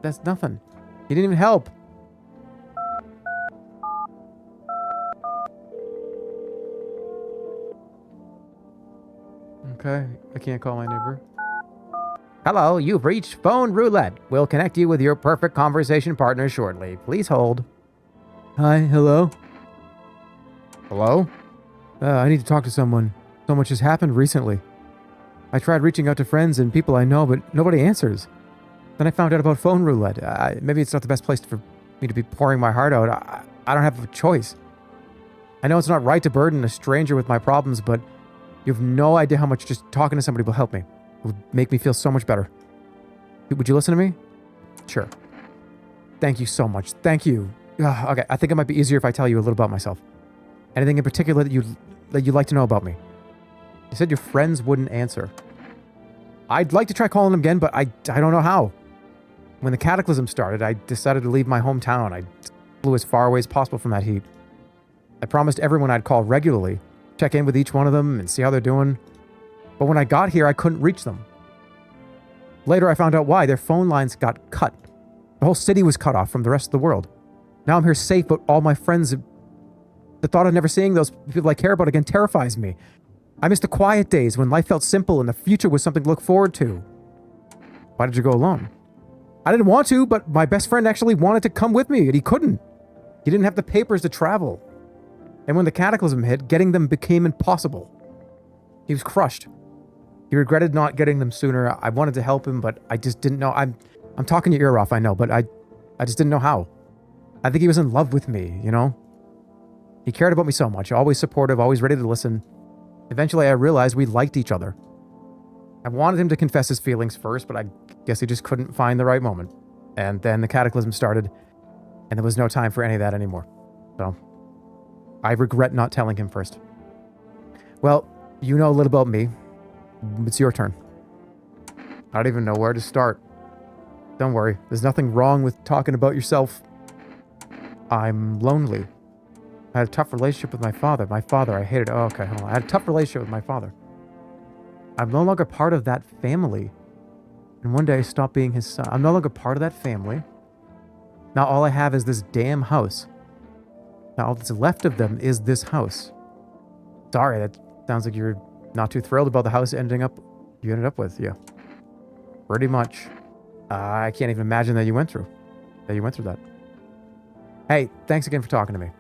That's nothing. He didn't even help. Okay, I can't call my neighbor. Hello, you've reached Phone Roulette. We'll connect you with your perfect conversation partner shortly. Please hold. Hi, hello? Hello? I need to talk to someone. So much has happened recently. I tried reaching out to friends and people I know, but nobody answers. Then I found out about Phone Roulette. Maybe it's not the best place for me to be pouring my heart out. I don't have a choice. I know it's not right to burden a stranger with my problems, but you have no idea how much just talking to somebody will help me. It would make me feel so much better. Would you listen to me? Sure. Thank you so much. Thank you. Okay, I think it might be easier if I tell you a little about myself. Anything in particular that you'd like to know about me? You said your friends wouldn't answer. I'd like to try calling them again, but I don't know how. When the cataclysm started, I decided to leave my hometown. I flew as far away as possible from that heat. I promised everyone I'd call regularly, check in with each one of them and see how they're doing. But when I got here, I couldn't reach them. Later, I found out why. Their phone lines got cut. The whole city was cut off from the rest of the world. Now I'm here safe, but all my friends... The thought of never seeing those people I care about again terrifies me. I miss the quiet days when life felt simple and the future was something to look forward to. Why did you go alone? I didn't want to, but my best friend actually wanted to come with me, and he couldn't. He didn't have the papers to travel. And when the cataclysm hit, getting them became impossible. He was crushed. He regretted not getting them sooner. I wanted to help him, but I just didn't know. I'm talking your ear off, I know, but I just didn't know how. I think he was in love with me, you know? He cared about me so much, always supportive, always ready to listen. Eventually, I realized we liked each other. I wanted him to confess his feelings first, but I guess he just couldn't find the right moment. And then the cataclysm started, and there was no time for any of that anymore. So, I regret not telling him first. Well, you know a little about me. It's your turn. I don't even know where to start. Don't worry, there's nothing wrong with talking about yourself. I'm lonely. I had a tough relationship with my father. I hated... Oh, okay, hold on. I had a tough relationship with my father. I'm no longer part of that family. And one day I stopped being his son. I'm no longer part of that family. Now all I have is this damn house. Now all that's left of them is this house. Sorry, that sounds like you're not too thrilled about the house you ended up with. Yeah. Pretty much. I can't even imagine that you went through that. Hey, thanks again for talking to me.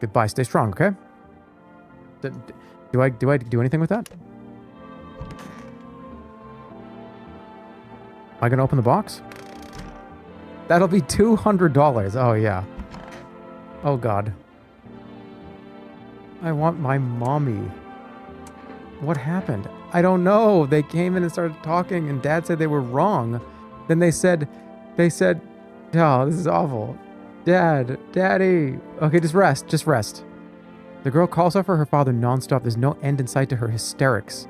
Goodbye. Stay strong, okay? Do I do anything with that? Am I gonna open the box? That'll be $200. Oh, yeah. Oh, God. I want my mommy. What happened? I don't know. They came in and started talking, and Dad said they were wrong. Then they said, oh, this is awful. Daddy. Okay, just rest. The girl calls out for her father nonstop. There's no end in sight to her hysterics.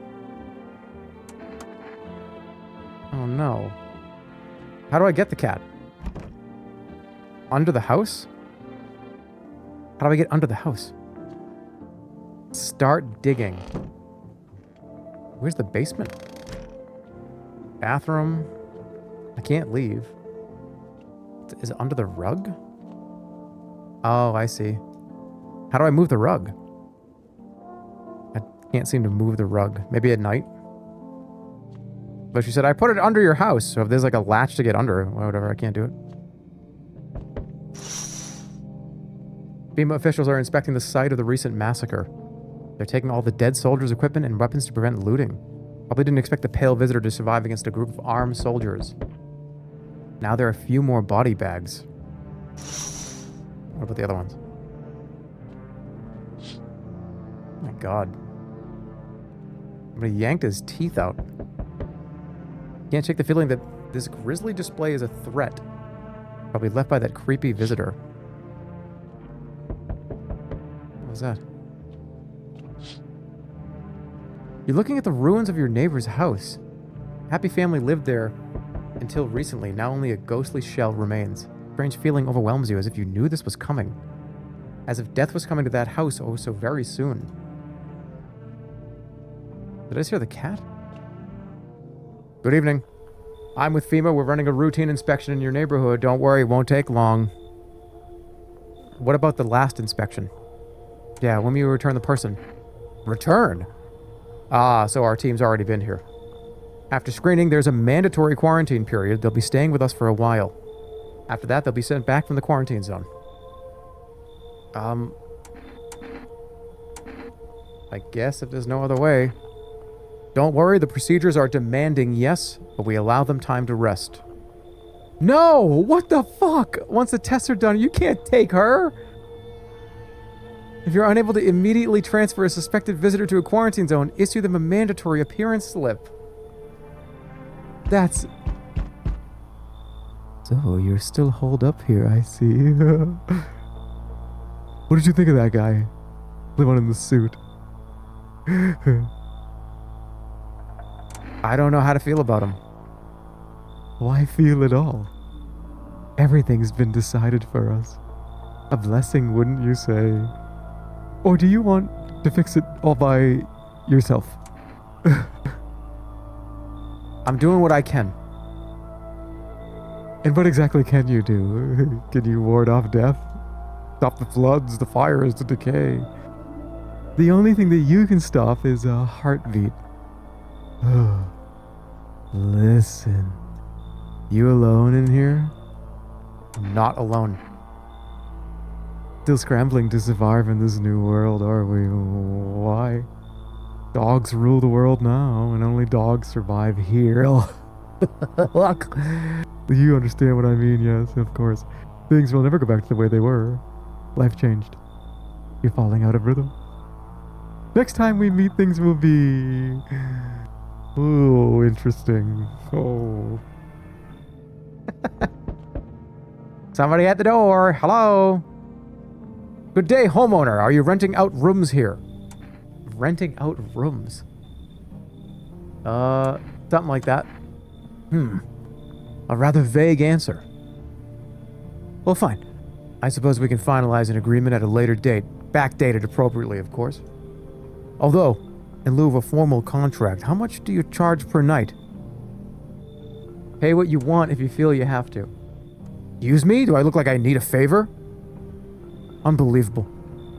Oh, no. How do I get the cat? Under the house? How do I get under the house? Start digging. Where's the basement? Bathroom. I can't leave. Is it under the rug? Oh, I see. How do I move the rug? I can't seem to move the rug. Maybe at night? But she said, I put it under your house. So if there's like a latch to get under, whatever, I can't do it. FEMA officials are inspecting the site of the recent massacre. They're taking all the dead soldiers' equipment and weapons to prevent looting. Probably didn't expect the pale visitor to survive against a group of armed soldiers. Now there are a few more body bags. What about the other ones? Oh my God. Somebody yanked his teeth out. Can't shake the feeling that This grisly display is a threat. Probably left by that creepy visitor. What was that? You're looking at the ruins of your neighbor's house. Happy family lived there until recently. Now only a ghostly shell remains. Strange feeling overwhelms you as if you knew this was coming. As if death was coming to that house oh so very soon. Did I just hear the cat? Good evening. I'm with FEMA. We're running a routine inspection in your neighborhood. Don't worry, it won't take long. What about the last inspection? Yeah, when will you return the person? Return? Ah, so our team's already been here. After screening, there's a mandatory quarantine period. They'll be staying with us for a while. After that, they'll be sent back from the quarantine zone. I guess if there's no other way. Don't worry, the procedures are demanding, yes, but we allow them time to rest. No! What the fuck? Once the tests are done, you can't take her! If you're unable to immediately transfer a suspected visitor to a quarantine zone, issue them a mandatory appearance slip. That's... So, you're still holed up here, I see. What did you think of that guy? The one in the suit. I don't know how to feel about him. Why feel at all? Everything's been decided for us. A blessing, wouldn't you say? Or do you want to fix it all by yourself? I'm doing what I can. And what exactly can you do? Can you ward off death? Stop the floods, the fires, the decay? The only thing that you can stop is a heartbeat. Listen. You alone in here? I'm not alone. Still scrambling to survive in this new world, are we? Why? Dogs rule the world now, and only dogs survive here. Look. You understand what I mean, yes, of course. Things will never go back to the way they were. Life changed. You're falling out of rhythm. Next time we meet, things will be... Ooh, interesting. Oh. Somebody at the door. Hello. Good day, homeowner. Are you renting out rooms here? Renting out rooms? Something like that. A rather vague answer. Well, fine. I suppose we can finalize an agreement at a later date. Backdated appropriately, of course. Although, in lieu of a formal contract, how much do you charge per night? Pay what you want if you feel you have to. Use me? Do I look like I need a favor? Unbelievable.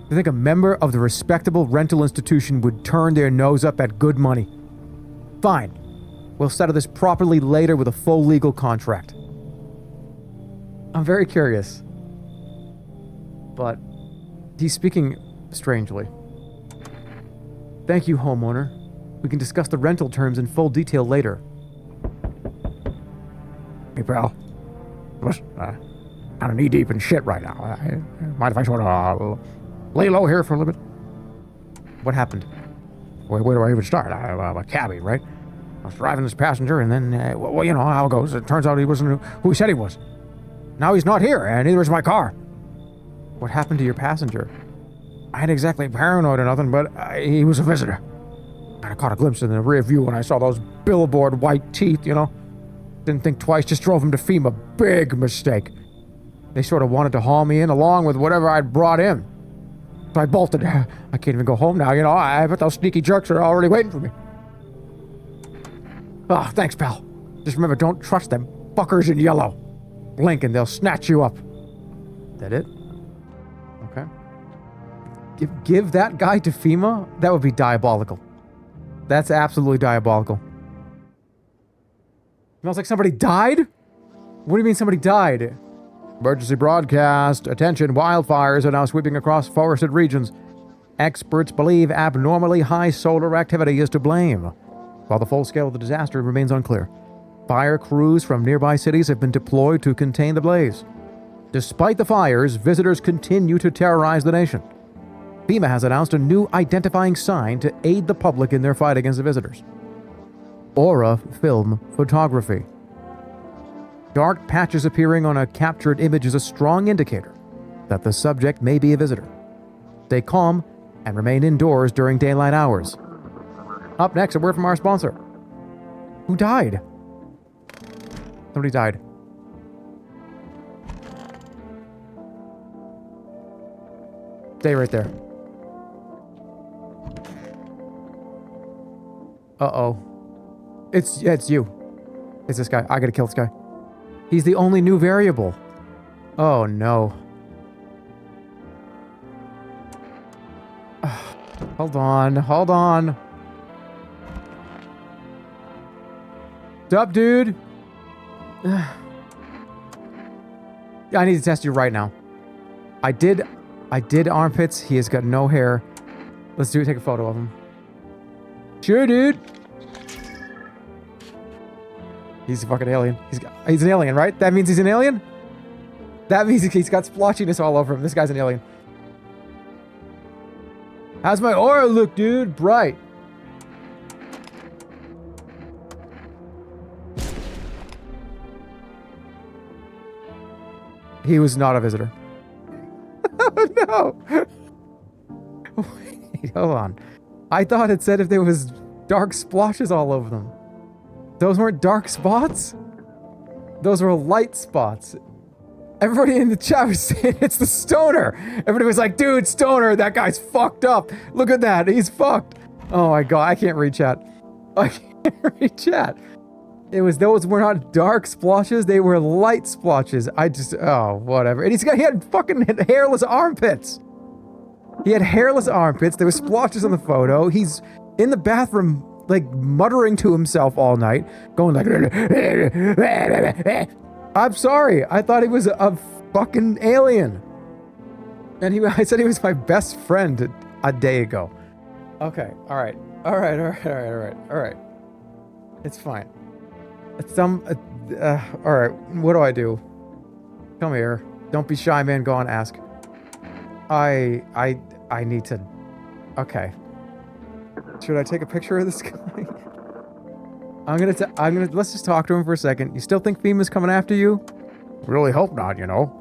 You think a member of the respectable rental institution would turn their nose up at good money? Fine. We'll settle this properly later with a full legal contract. I'm very curious. But he's speaking strangely. Thank you, homeowner. We can discuss the rental terms in full detail later. Hey, pal. Listen, kind of knee-deep in shit right now. Mind if I sort of lay low here for a little bit? What happened? Where do I even start? I'm a cabbie, right? I was driving this passenger, and then, well, you know how it goes. It turns out he wasn't who he said he was. Now he's not here, and neither is my car. What happened to your passenger? I ain't exactly paranoid or nothing, but he was a visitor. I caught a glimpse in the rear view when I saw those billboard white teeth, you know? Didn't think twice, just drove him to FEMA. Big mistake. They sort of wanted to haul me in along with whatever I'd brought in. So I bolted. I can't even go home now, you know? I bet those sneaky jerks are already waiting for me. Oh, thanks, pal. Just remember, don't trust them fuckers in yellow. Blink and they'll snatch you up. That it? Okay. Give that guy to FEMA? That would be diabolical. That's absolutely diabolical. Smells like somebody died? What do you mean somebody died? Emergency broadcast. Attention, wildfires are now sweeping across forested regions. Experts believe abnormally high solar activity is to blame. While the full scale of the disaster remains unclear, fire crews from nearby cities have been deployed to contain the blaze. Despite the fires, visitors continue to terrorize the nation. FEMA has announced a new identifying sign to aid the public in their fight against the visitors. Aura Film Photography. Dark patches appearing on a captured image is a strong indicator that the subject may be a visitor. Stay calm and remain indoors during daylight hours. Up next, a word from our sponsor. Who died? Somebody died. Stay right there. Uh-oh. It's you. It's this guy. I gotta kill this guy. He's the only new variable. Oh, no. Hold on. Hold on. What's up, dude? I need to test you right now. I did armpits. He has got no hair. Let's take a photo of him. Sure, dude. He's a fucking alien. He's an alien, right? That means he's an alien? That means he's got splotchiness all over him. This guy's an alien. How's my aura look, dude? Bright. He was not a visitor. Oh, no. Wait, hold on. I thought it said if there was dark splotches all over them. Those weren't dark spots? Those were light spots. Everybody in the chat was saying it's the stoner. Everybody was like, dude, stoner, that guy's fucked up. Look at that, he's fucked. Oh my god, I can't read chat. I can't read chat. Those were not dark splotches, they were light splotches. Whatever. And he had fucking hairless armpits. He had hairless armpits. There were splotches on the photo. He's in the bathroom, like, muttering to himself all night, going like, I'm sorry, I thought he was a fucking alien. And I said he was my best friend a day ago. Okay, all right. It's fine. All right, what do? Come here. Don't be shy, man. Go on, ask. I need to... Okay. Should I take a picture of this guy? Let's just talk to him for a second. You still think FEMA's coming after you? Really hope not, you know.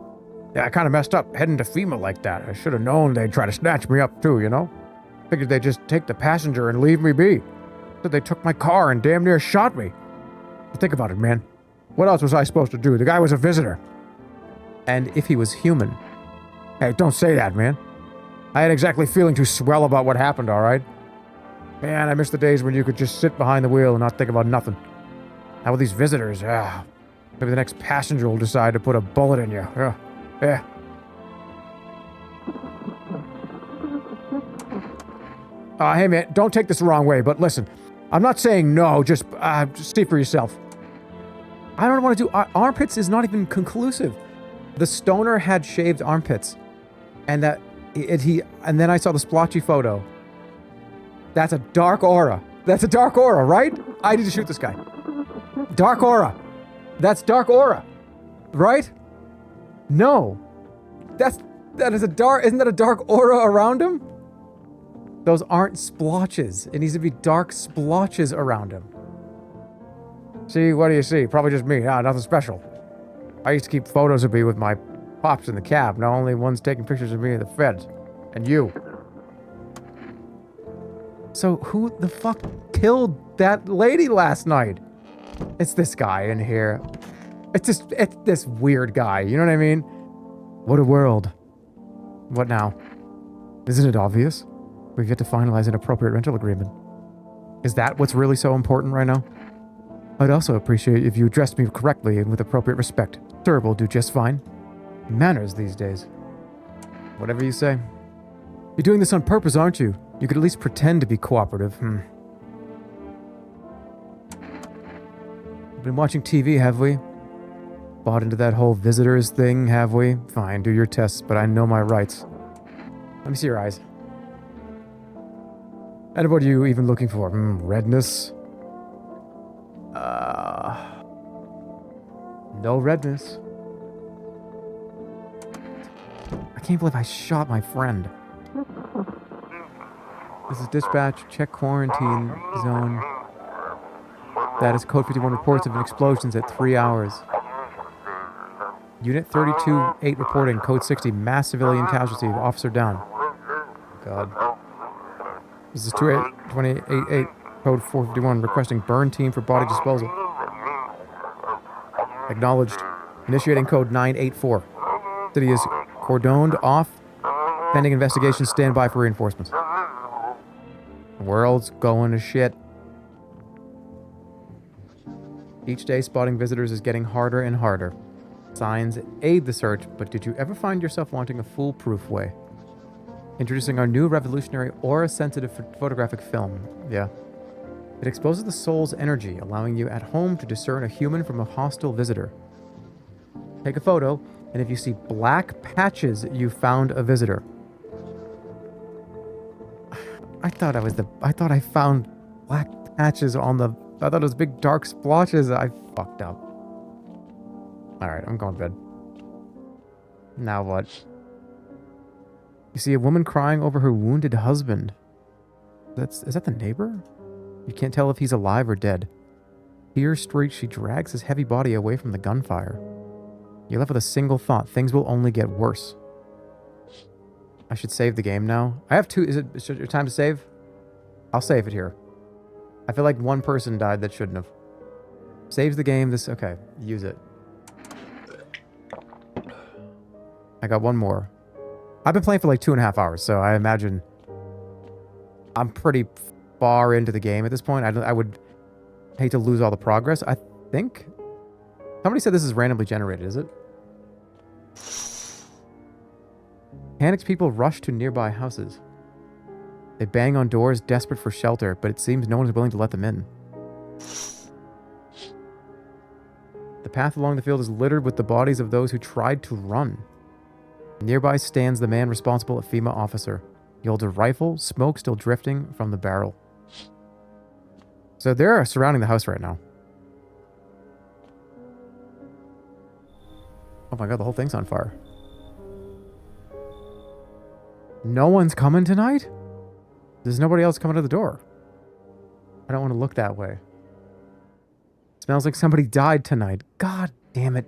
Yeah, I kind of messed up heading to FEMA like that. I should have known they'd try to snatch me up too, you know. Figured they'd just take the passenger and leave me be. But they took my car and damn near shot me. But think about it, man. What else was I supposed to do? The guy was a visitor. And if he was human? Hey, don't say that, man. I ain't exactly feeling too swell about what happened, all right? Man, I miss the days when you could just sit behind the wheel and not think about nothing. Now with these visitors, maybe the next passenger will decide to put a bullet in you. Yeah. Hey man, don't take this the wrong way, but listen. I'm not saying no, just see for yourself. I don't want to do... armpits is not even conclusive. The stoner had shaved armpits. And and then I saw the splotchy photo. That's a dark aura. That's a dark aura, right? I need to shoot this guy. Dark aura. That's dark aura. Right? No. That is a dark... Isn't that a dark aura around him? Those aren't splotches. It needs to be dark splotches around him. See, what do you see? Probably just me. Nothing special. I used to keep photos of me with my pops in the cab. Now only one's taking pictures of me in the feds. And you. So who the fuck killed that lady last night? It's this guy in here. It's this weird guy. You know what I mean? What a world. What now? Isn't it obvious? We've yet to finalize an appropriate rental agreement. Is that what's really so important right now? I'd also appreciate if you addressed me correctly and with appropriate respect. Sir will do just fine. Manners these days. Whatever you say. You're doing this on purpose, aren't you? You could at least pretend to be cooperative. We've been watching TV, have we? Bought into that whole visitors thing, have we? Fine, do your tests, but I know my rights. Let me see your eyes. And what are you even looking for? Redness? No redness. I can't believe I shot my friend. This is dispatch. Check quarantine zone. That is code 51 reports of an explosions at 3 hours. Unit 32-8 reporting. Code 60. Mass civilian casualty. Officer down. God. This is 2888. Code 451. Requesting burn team for body disposal. Acknowledged. Initiating code 984. City is cordoned off. Pending investigation. Stand by for reinforcements. The world's going to shit. Each day, spotting visitors is getting harder and harder. Signs aid the search, but did you ever find yourself wanting a foolproof way? Introducing our new revolutionary aura-sensitive photographic film. Yeah. It exposes the soul's energy, allowing you at home to discern a human from a hostile visitor. Take a photo, and if you see black patches, you found a visitor. I thought I found black patches on the... I thought it was big dark splotches. I fucked up. Alright, I'm going to bed. Now what? You see a woman crying over her wounded husband. Is that the neighbor? You can't tell if he's alive or dead. Tear-streaked, she drags his heavy body away from the gunfire. You're left with a single thought. Things will only get worse. I should save the game now. I have two... Is it time to save? I'll save it here. I feel like one person died that shouldn't have. Saves the game. Okay, use it. I got one more. I've been playing for like 2.5 hours, so I imagine I'm pretty far into the game at this point. I would hate to lose all the progress. I think somebody said this is randomly generated. Is it? Panicked people rush to nearby houses. They bang on doors, desperate for shelter, but it seems no one is willing to let them in. The path along the field is littered with the bodies of those who tried to run. Nearby stands the man responsible, a FEMA officer. He holds a rifle, smoke still drifting from the barrel. So they're surrounding the house right now. Oh my god, the whole thing's on fire. No one's coming tonight? There's nobody else coming to the door. I don't want to look that way. Smells like somebody died tonight. God damn it.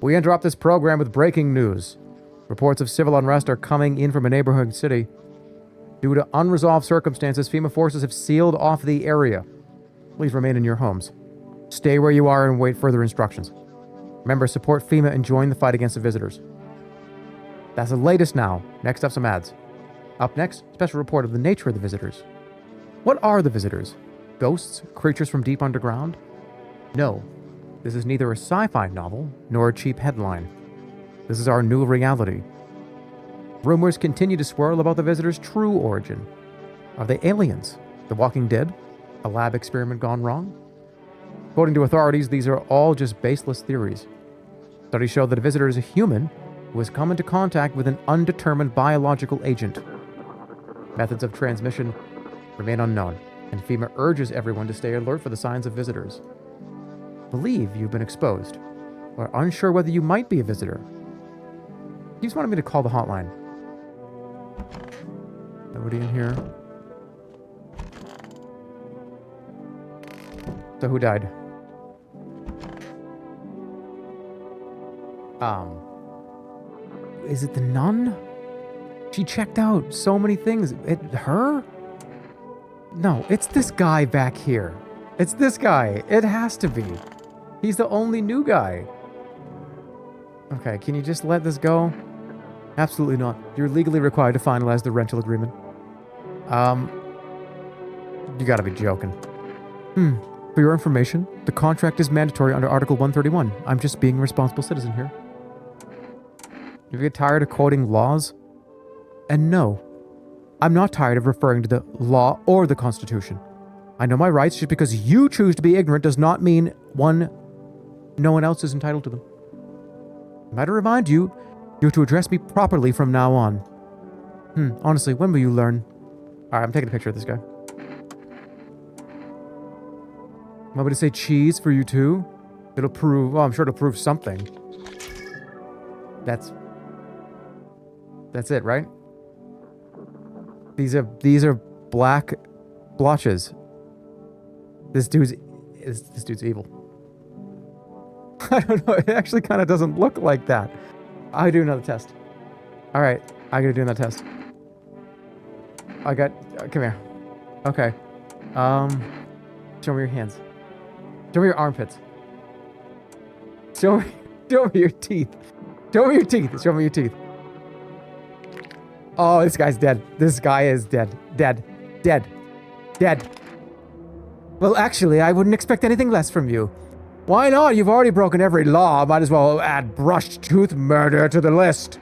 We interrupt this program with breaking news. Reports of civil unrest are coming in from a neighboring city. Due to unresolved circumstances, FEMA forces have sealed off the area. Please remain in your homes. Stay where you are and wait further instructions. Remember, support FEMA and join the fight against the visitors. That's the latest now. Next up, some ads. Up next, special report of the nature of the visitors. What are the visitors? Ghosts? Creatures from deep underground? No. This is neither a sci-fi novel nor a cheap headline. This is our new reality. Rumors continue to swirl about the visitors' true origin. Are they aliens? The Walking Dead? A lab experiment gone wrong? According to authorities, these are all just baseless theories. Studies show that a visitor is a human who has come into contact with an undetermined biological agent. Methods of transmission remain unknown, and FEMA urges everyone to stay alert for the signs of visitors. Believe you've been exposed, or unsure whether you might be a visitor. He just wanted me to call the hotline. Nobody in here. So who died? Is it the nun? She checked out so many things. Her? No, it's this guy back here. It's this guy. It has to be. He's the only new guy. Okay, can you just let this go? Absolutely not. You're legally required to finalize the rental agreement. You gotta be joking. For your information, the contract is mandatory under Article 131. I'm just being a responsible citizen here. You get tired of quoting laws? And no, I'm not tired of referring to the law or the Constitution. I know my rights. Just because you choose to be ignorant does not mean, no one else is entitled to them. I might remind you, you're to address me properly from now on. Honestly, when will you learn? Alright, I'm taking a picture of this guy. Want me to say cheese for you too? It'll prove, well, I'm sure it'll prove something. That's it, right? These are black blotches. This dude's evil. I don't know. It actually kind of doesn't look like that. I do another test. All right. I gotta do another test. I got... come here. Okay. Show me your hands. Show me your armpits. Show me your teeth. Show me your teeth. Show me your teeth. Oh, this guy's dead. This guy is dead. Dead. Dead. Dead. Well, actually, I wouldn't expect anything less from you. Why not? You've already broken every law. Might as well add brushed tooth murder to the list.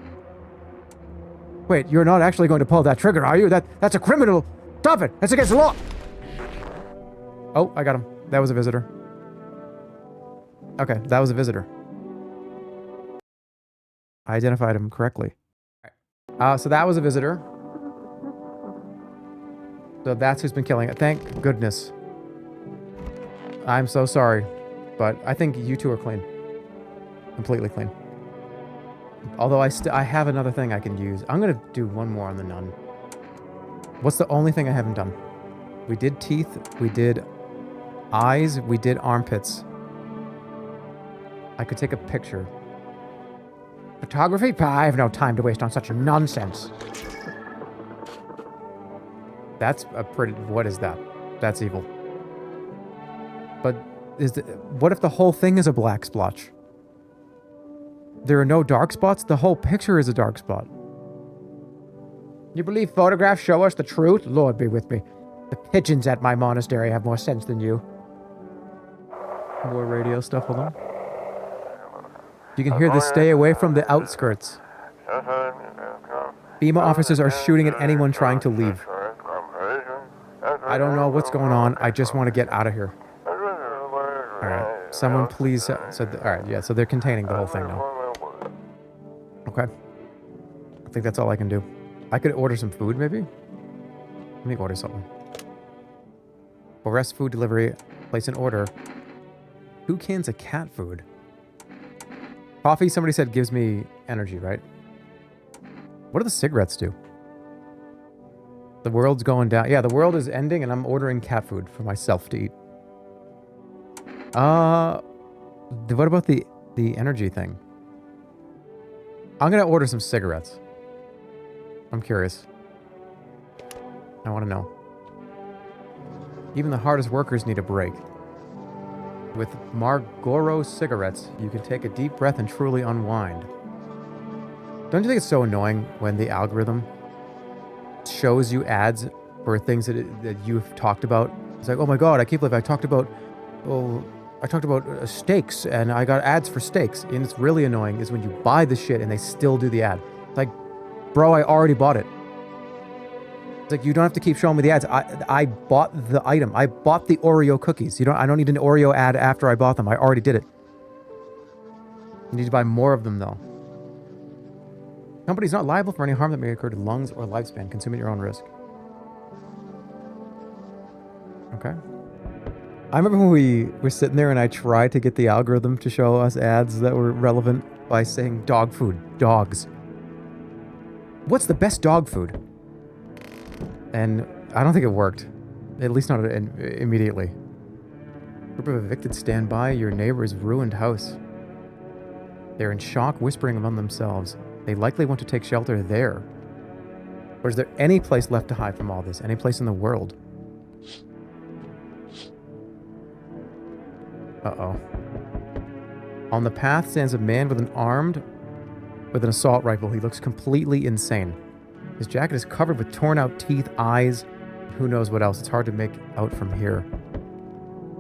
Wait, you're not actually going to pull that trigger, are you? That's a criminal. Stop it. That's against the law. Oh, I got him. That was a visitor. Okay, that was a visitor. I identified him correctly. So that was a visitor. So that's who's been killing it. Thank goodness. I'm so sorry, but I think you two are clean. Completely clean. Although I have another thing I can use. I'm gonna do one more on the nun. What's the only thing I haven't done? We did teeth, we did eyes, we did armpits. I could take a picture. Photography? I have no time to waste on such nonsense. That's a pretty... what is that? That's evil. But what if the whole thing is a black splotch? There are no dark spots? The whole picture is a dark spot. You believe photographs show us the truth? Lord be with me. The pigeons at my monastery have more sense than you. More radio stuff, hold on. You can hear this, stay away from the outskirts. FEMA officers are shooting at anyone trying to leave. I don't know what's going on. I just want to get out of here. Alright, someone please... alright, yeah, so they're containing the whole thing now. Okay. I think that's all I can do. I could order some food, maybe? Let me order something. Arrest food delivery. Place an order. 2 cans of cat food. Coffee, somebody said, gives me energy, right? What do the cigarettes do? The world's going down. Yeah, the world is ending and I'm ordering cat food for myself to eat. What about the energy thing? I'm gonna order some cigarettes. I'm curious. I want to know. Even the hardest workers need a break. With Marlboro cigarettes, you can take a deep breath and truly unwind. Don't you think it's so annoying when the algorithm shows you ads for things that you've talked about? It's like, oh my god, I can't believe I talked about steaks and I got ads for steaks. And it's really annoying is when you buy the shit and they still do the ad. It's like, bro, I already bought it. It's like, you don't have to keep showing me the ads. I bought the item. I bought the Oreo cookies. I don't need an Oreo ad after I bought them. I already did it. You need to buy more of them, though. Company's not liable for any harm that may occur to lungs or lifespan. Consume at your own risk. Okay. I remember when we were sitting there and I tried to get the algorithm to show us ads that were relevant by saying dog food. Dogs. What's the best dog food? And I don't think it worked. At least not immediately. Group of evicted stand by your neighbor's ruined house. They're in shock, whispering among themselves. They likely want to take shelter there. Or is there any place left to hide from all this? Any place in the world? Uh-oh. On the path stands a man with an assault rifle. He looks completely insane. His jacket is covered with torn out teeth, eyes, who knows what else. It's hard to make out from here.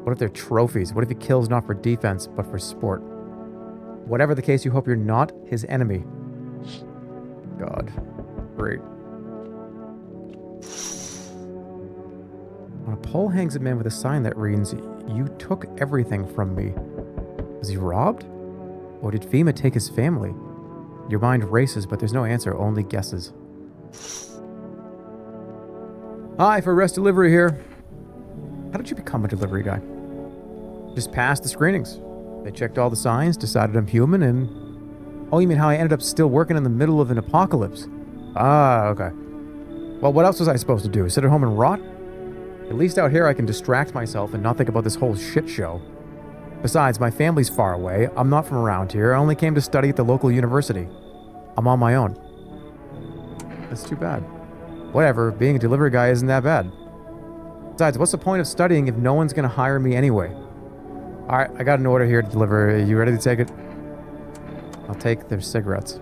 What if they're trophies? What if he kills not for defense, but for sport? Whatever the case, you hope you're not his enemy. God. Great. On a pole hangs a man with a sign that reads, "You took everything from me." Was he robbed? Or did FEMA take his family? Your mind races, but there's no answer, only guesses. Hi, for arrest delivery here. How did you become a delivery guy? Just passed the screenings. They checked all the signs, decided I'm human, and... Oh, you mean how I ended up still working in the middle of an apocalypse? Ah, okay. Well, what else was I supposed to do? Sit at home and rot? At least out here I can distract myself and not think about this whole shit show. Besides, my family's far away. I'm not from around here. I only came to study at the local university. I'm on my own. That's too bad. Whatever, being a delivery guy isn't that bad. Besides, what's the point of studying if no one's gonna hire me anyway? Alright, I got an order here to deliver. Are you ready to take it? I'll take their cigarettes.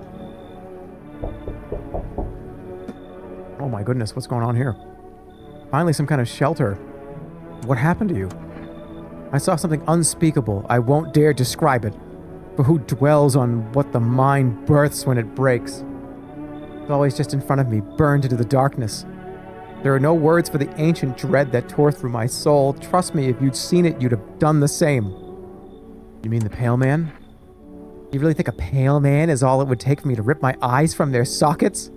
Oh my goodness, what's going on here? Finally some kind of shelter. What happened to you? I saw something unspeakable. I won't dare describe it. For who dwells on what the mind births when it breaks? It's always just in front of me, burned into the darkness. There are no words for the ancient dread that tore through my soul. Trust me, if you'd seen it, you'd have done the same. You mean the Pale Man? You really think a Pale Man is all it would take for me to rip my eyes from their sockets?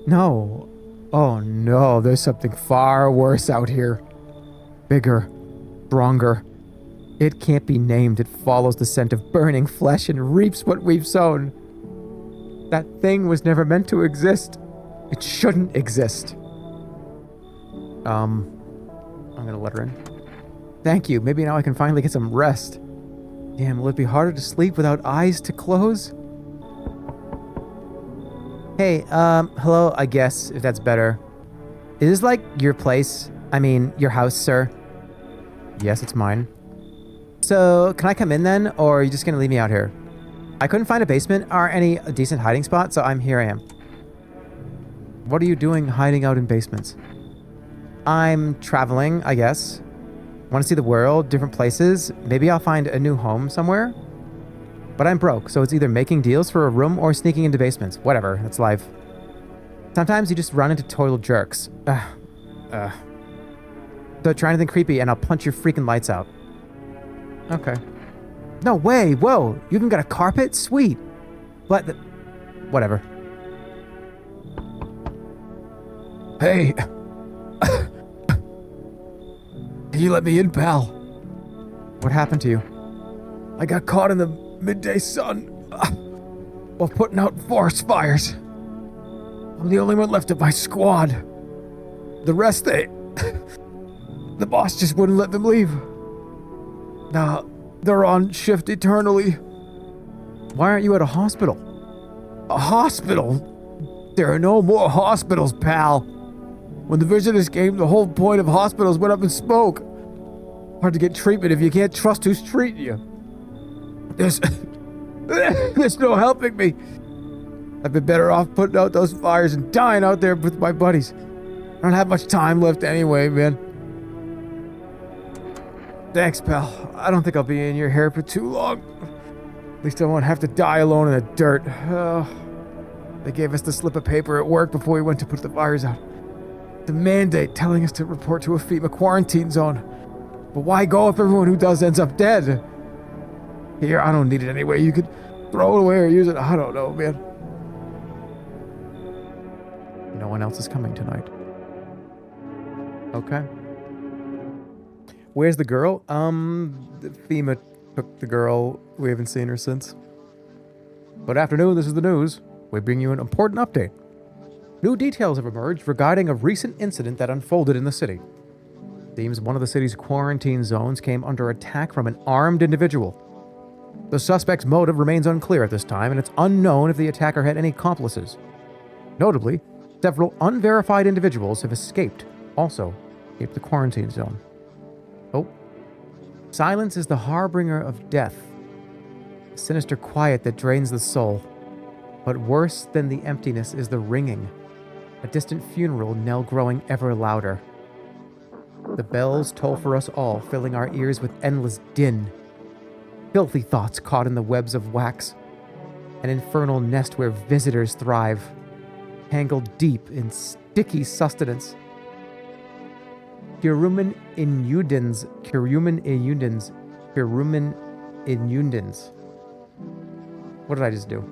No. Oh no, there's something far worse out here. Bigger. Stronger. It can't be named. It follows the scent of burning flesh and reaps what we've sown. That thing was never meant to exist. It shouldn't exist. I'm gonna let her in. Thank you. Maybe now I can finally get some rest. Damn, will it be harder to sleep without eyes to close? Hey, hello, I guess, if that's better. Is this like your place? I mean, your house, sir? Yes, it's mine. So, can I come in then, or are you just gonna leave me out here? I couldn't find a basement or any decent hiding spot, so here I am. What are you doing hiding out in basements? I'm traveling, I guess. Want to see the world, different places. Maybe I'll find a new home somewhere. But I'm broke, so it's either making deals for a room or sneaking into basements. Whatever, that's life. Sometimes you just run into total jerks. So try anything creepy and I'll punch your freaking lights out. Okay. No way, whoa, you even got a carpet? Sweet. What the... Whatever. Hey! Can you let me in, pal? What happened to you? I got caught in the midday sun while putting out forest fires. I'm the only one left of my squad. The rest, the boss just wouldn't let them leave. Now, they're on shift eternally. Why aren't you at a hospital? A hospital? There are no more hospitals, pal. When the visitors came, the whole point of hospitals went up in smoke. Hard to get treatment if you can't trust who's treating you. There's no helping me. I've been better off putting out those fires and dying out there with my buddies. I don't have much time left anyway, man. Thanks, pal. I don't think I'll be in your hair for too long. At least I won't have to die alone in the dirt. They gave us the slip of paper at work before we went to put the fires out. The mandate telling us to report to a FEMA quarantine zone. But why go if everyone who does ends up dead? Here, I don't need it anyway. You could throw it away or use it. I don't know, man. No one else is coming tonight. Okay. Where's the girl? The FEMA took the girl. We haven't seen her since. Good afternoon, this is the news. We bring you an important update. New details have emerged regarding a recent incident that unfolded in the city. Seems one of the city's quarantine zones came under attack from an armed individual. The suspect's motive remains unclear at this time, and it's unknown if the attacker had any accomplices. Notably, several unverified individuals have escaped the quarantine zone. Oh. Silence is the harbinger of death. A sinister quiet that drains the soul. But worse than the emptiness is the ringing. A distant funeral knell growing ever louder. The bells toll for us all, filling our ears with endless din. Filthy thoughts caught in the webs of wax. An infernal nest where visitors thrive. Tangled deep in sticky sustenance. Curumin inundans. What did I just do?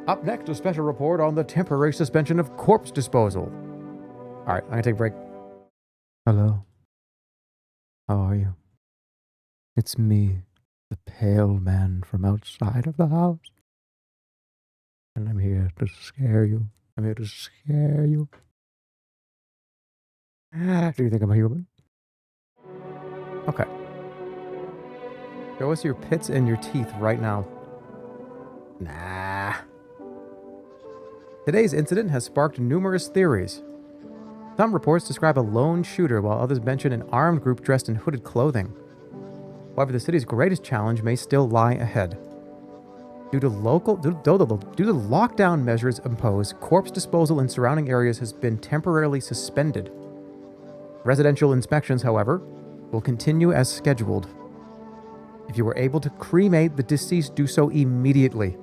Up next, a special report on the temporary suspension of corpse disposal. Alright, I'm gonna take a break. Hello. How are you? It's me, the pale man from outside of the house. And I'm here to scare you. I'm here to scare you. Do you think I'm a human? Okay. Show us your pits and your teeth right now. Nah. Today's incident has sparked numerous theories. Some reports describe a lone shooter, while others mention an armed group dressed in hooded clothing. However, the city's greatest challenge may still lie ahead. Due to lockdown measures imposed, corpse disposal in surrounding areas has been temporarily suspended. Residential inspections, however, will continue as scheduled. If you were able to cremate the deceased, do so immediately.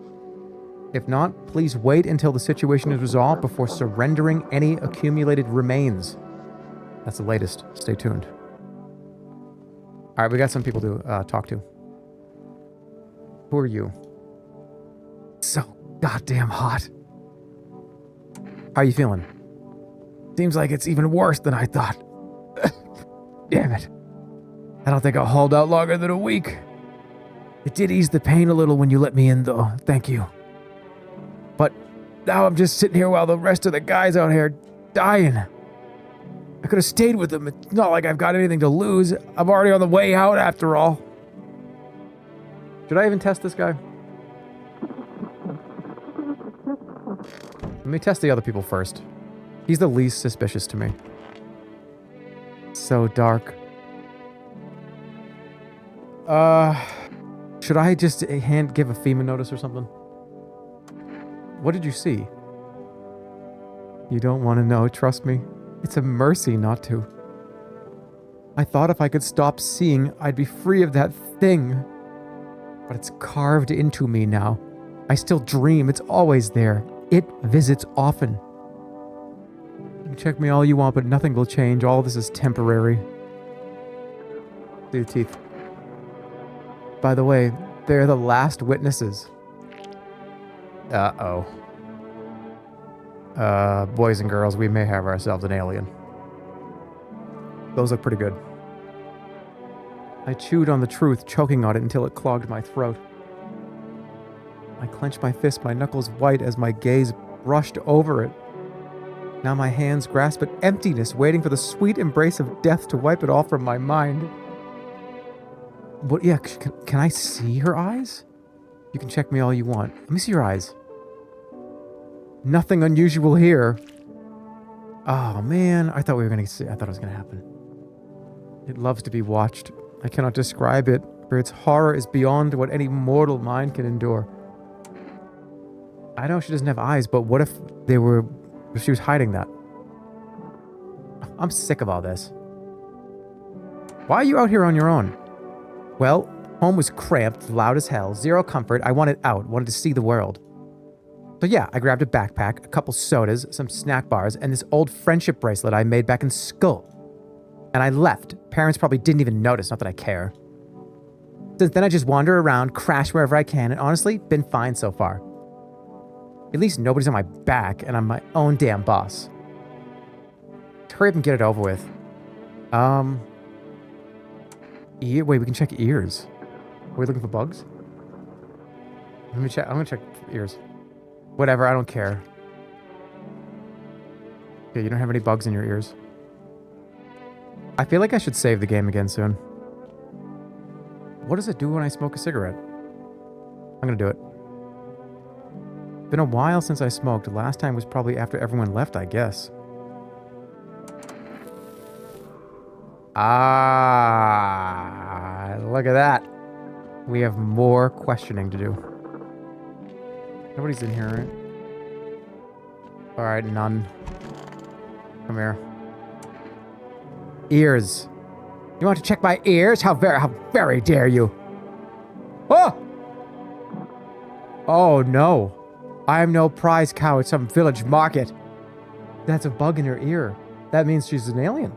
If not, please wait until the situation is resolved before surrendering any accumulated remains. That's the latest. Stay tuned. All right, we got some people to talk to. Who are you? So goddamn hot. How are you feeling? Seems like it's even worse than I thought. Damn it. I don't think I'll hold out longer than a week. It did ease the pain a little when you let me in, though. Thank you. But now I'm just sitting here while the rest of the guys out here dying. I could have stayed with them. It's not like I've got anything to lose. I'm already on the way out after all. Should I even test this guy? Let me test the other people first. He's the least suspicious to me. So dark. Should I just give a FEMA notice or something? What did you see? You don't want to know, trust me. It's a mercy not to. I thought if I could stop seeing, I'd be free of that thing. But it's carved into me now. I still dream, it's always there. It visits often. You can check me all you want, but nothing will change. All this is temporary. See the teeth. By the way, they're the last witnesses. Uh-oh. Boys and girls, we may have ourselves an alien. Those look pretty good. I chewed on the truth, choking on it until it clogged my throat. I clenched my fist, my knuckles white as my gaze brushed over it. Now my hands grasp at emptiness, waiting for the sweet embrace of death to wipe it all from my mind. What? Yeah, can I see her eyes? You can check me all you want. Let me see your eyes. Nothing unusual here. Oh man, I thought it was gonna happen. It loves to be watched. I cannot describe it, for its horror is beyond what any mortal mind can endure. I know she doesn't have eyes, but what if she was hiding that? I'm sick of all this. Why are you out here on your own? Well, home was cramped, loud as hell, zero comfort. I wanted out, wanted to see the world. So yeah, I grabbed a backpack, a couple sodas, some snack bars, and this old friendship bracelet I made back in school. And I left. Parents probably didn't even notice, not that I care. Since then, I just wander around, crash wherever I can, and honestly, been fine so far. At least nobody's on my back, and I'm my own damn boss. Hurry up and get it over with. Wait, we can check ears. Are we looking for bugs? Let me check. I'm gonna check ears. Whatever, I don't care. Okay, you don't have any bugs in your ears. I feel like I should save the game again soon. What does it do when I smoke a cigarette? I'm gonna do it. Been a while since I smoked. Last time was probably after everyone left, I guess. Ah, look at that. We have more questioning to do. Nobody's in here, right? Alright, none. Come here. Ears. You want to check my ears? How very dare you? Oh! Oh no. I am no prize cow at some village market. That's a bug in her ear. That means she's an alien.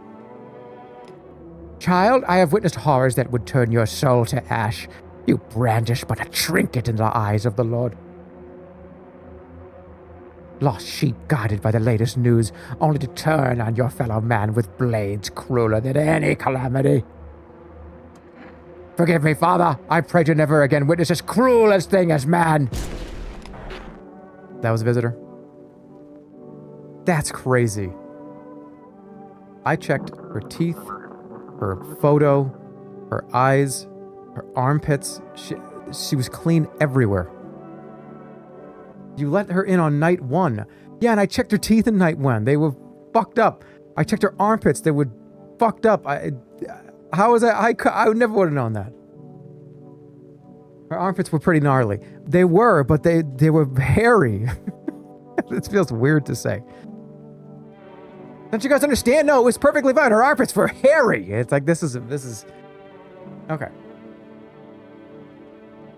Child, I have witnessed horrors that would turn your soul to ash. You brandish but a trinket in the eyes of the Lord. Lost sheep guided by the latest news, only to turn on your fellow man with blades crueler than any calamity. Forgive me, Father. I pray to never again witness as cruel a thing as man. That was a visitor. That's crazy. I checked her teeth, her photo, her eyes, Her armpits, she was clean everywhere. You let her in on night 1. Yeah, and I checked her teeth in night 1. They were fucked up. I checked her armpits. They were fucked up. How was that? I never would have known that. Her armpits were pretty gnarly. They were, but they were hairy. This feels weird to say. Don't you guys understand? No, it was perfectly fine. Her armpits were hairy. It's like, this is... Okay.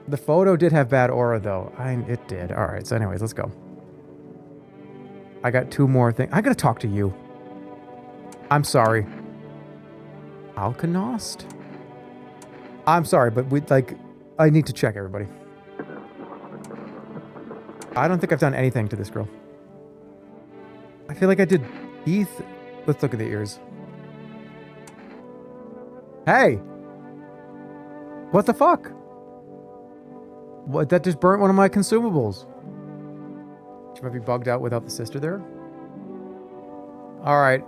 The photo did have bad aura, though. It did. All right, so anyways, let's go. I got 2 more things. I gotta talk to you. I'm sorry. Alkanost? I'm sorry, but I need to check everybody. I don't think I've done anything to this girl. I feel like I did teeth. Let's look at the ears. Hey! What the fuck? What? That just burnt one of my consumables. She might be bugged out without the sister there. Alright.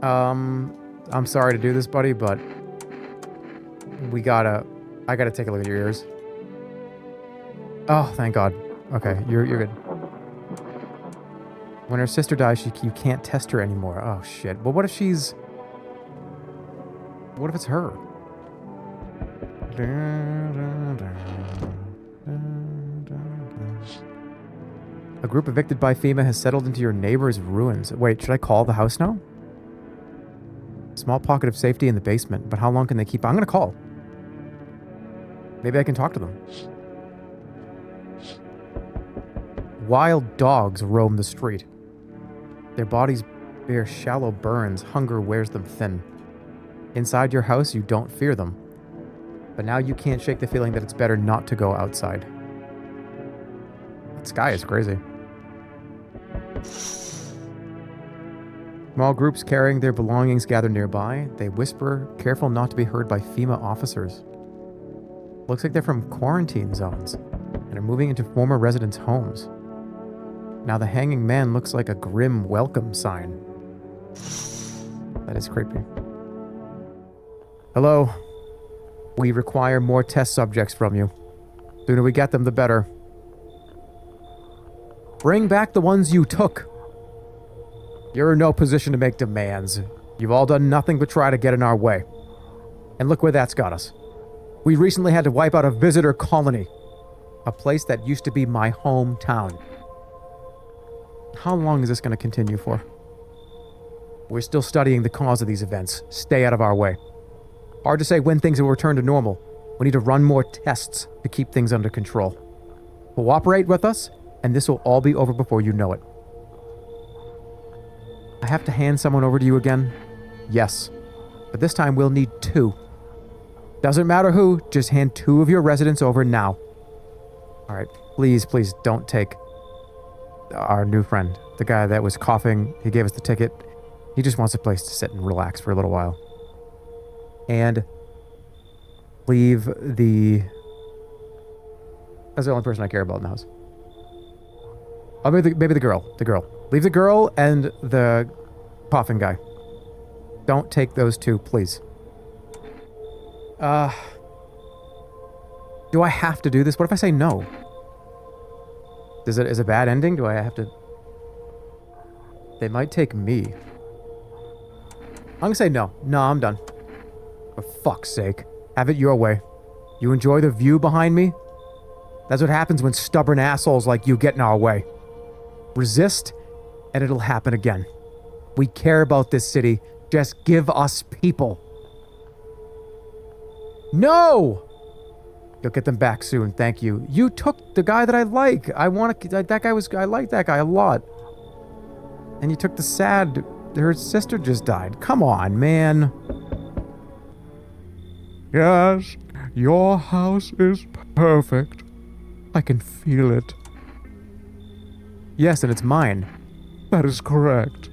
I'm sorry to do this, buddy, but I gotta take a look at your ears. Oh, thank God. Okay, you're good. When her sister dies, you can't test her anymore. Oh, shit. Well, what if it's her? A group evicted by FEMA has settled into your neighbor's ruins. Wait, should I call the house now? Small pocket of safety in the basement, but how long can they keep? I'm gonna call. Maybe I can talk to them. Wild dogs roam the street. Their bodies bear shallow burns. Hunger wears them thin. Inside your house, you don't fear them. But now you can't shake the feeling that it's better not to go outside. That sky is crazy. Small groups carrying their belongings gather nearby. They whisper, careful not to be heard by FEMA officers. Looks like they're from quarantine zones and are moving into former residents' homes. Now the hanging man looks like a grim welcome sign. That is creepy. Hello. We require more test subjects from you. Sooner we get them, the better. Bring back the ones you took. You're in no position to make demands. You've all done nothing but try to get in our way. And look where that's got us. We recently had to wipe out a visitor colony. A place that used to be my hometown. How long is this going to continue for? We're still studying the cause of these events. Stay out of our way. Hard to say when things will return to normal. We need to run more tests to keep things under control. Cooperate with us, and this will all be over before you know it. I have to hand someone over to you again? Yes. But this time we'll need 2. Doesn't matter who, just hand 2 of your residents over now. Alright, please don't take our new friend. The guy that was coughing, he gave us the ticket. He just wants a place to sit and relax for a little while. And leave the... That's the only person I care about in the house. Oh, maybe the girl. The girl. Leave the girl and the coughing guy. Don't take those 2, please. Do I have to do this? What if I say no? Is it a bad ending? Do I have to... They might take me. I'm gonna say no. No, I'm done. For fuck's sake. Have it your way. You enjoy the view behind me? That's what happens when stubborn assholes like you get in our way. Resist, and it'll happen again. We care about this city. Just give us people. No! You'll get them back soon, thank you. You took the guy that I like. I like that guy a lot. And you took the sad... Her sister just died. Come on, man. Yes, your house is perfect. I can feel it. Yes, and it's mine. That is correct.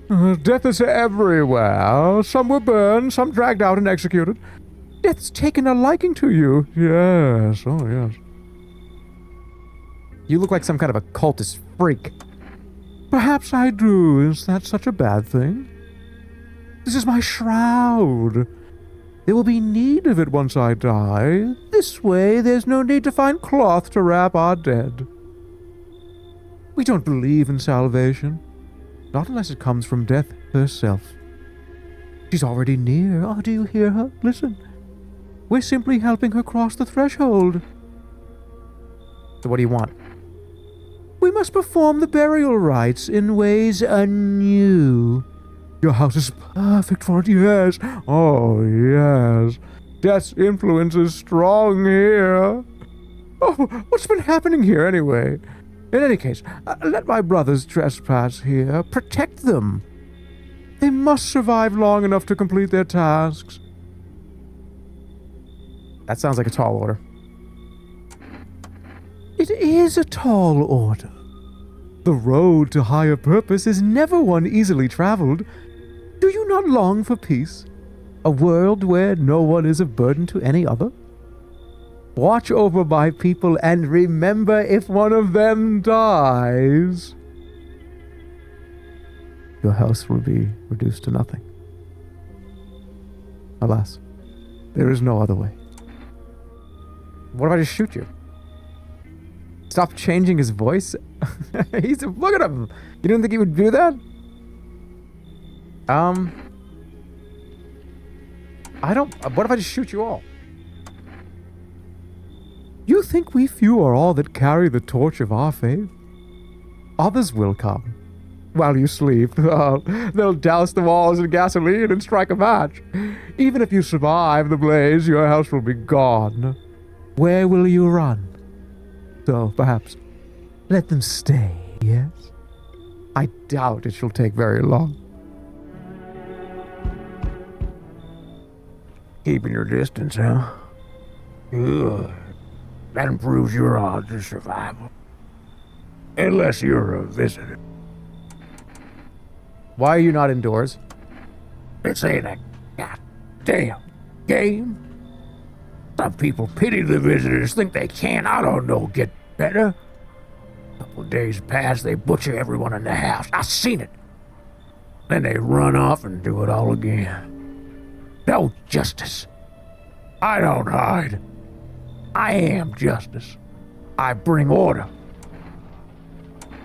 Death is everywhere. Some were burned, some dragged out and executed. Death's taken a liking to you. Yes, oh yes. You look like some kind of a cultist freak. Perhaps I do. Is that such a bad thing? This is my shroud. There will be need of it once I die. This way, there's no need to find cloth to wrap our dead. We don't believe in salvation. Not unless it comes from death herself. She's already near. Oh, do you hear her? Listen. We're simply helping her cross the threshold. So what do you want? We must perform the burial rites in ways anew. Your house is perfect for it, yes. Oh, yes. Death's influence is strong here. Oh, what's been happening here anyway? In any case, let my brothers trespass here. Protect them. They must survive long enough to complete their tasks. That sounds like a tall order. It is a tall order. The road to higher purpose is never one easily traveled. Do you not long for peace? A world where no one is a burden to any other? Watch over my people and remember if one of them dies, your house will be reduced to nothing. Alas, there is no other way. What if I just shoot you? Stop changing his voice? Look at him! You didn't think he would do that? What if I just shoot you all? You think we few are all that carry the torch of our faith? Others will come. While you sleep, they'll douse the walls in gasoline and strike a match. Even if you survive the blaze, your house will be gone. Where will you run? So, perhaps, let them stay, yes? I doubt it shall take very long. Keeping your distance, huh? Good. That improves your odds of survival. Unless you're a visitor. Why are you not indoors? This ain't a goddamn game. Some people pity the visitors, think they can, I don't know, get better. A couple of days pass, they butcher everyone in the house. I seen it. Then they run off and do it all again. No justice. I don't hide. I am justice. I bring order.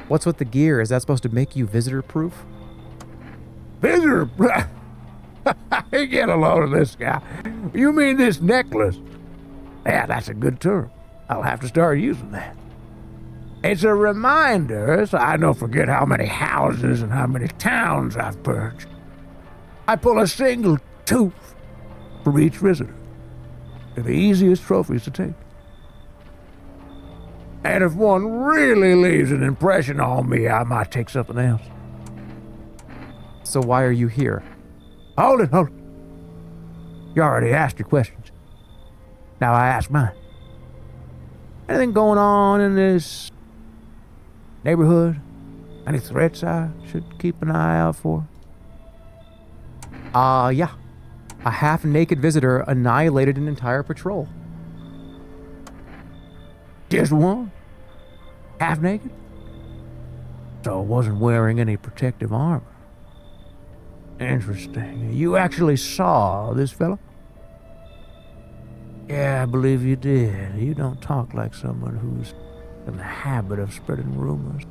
What's with the gear? Is that supposed to make you visitor-proof? Visitor? Get a load of this guy. You mean this necklace? Yeah, that's a good term. I'll have to start using that. It's a reminder so I don't forget how many houses and how many towns I've purged. I pull a single tooth from each visitor. They're the easiest trophies to take. And if one really leaves an impression on me, I might take something else. So why are you here? Hold it. You already asked your questions. Now I ask mine. Anything going on in this neighborhood? Any threats I should keep an eye out for? Yeah. A half-naked visitor annihilated an entire patrol. Just one? Half naked? So wasn't wearing any protective armor. Interesting. You actually saw this fella? Yeah, I believe you did. You don't talk like someone who's in the habit of spreading rumors.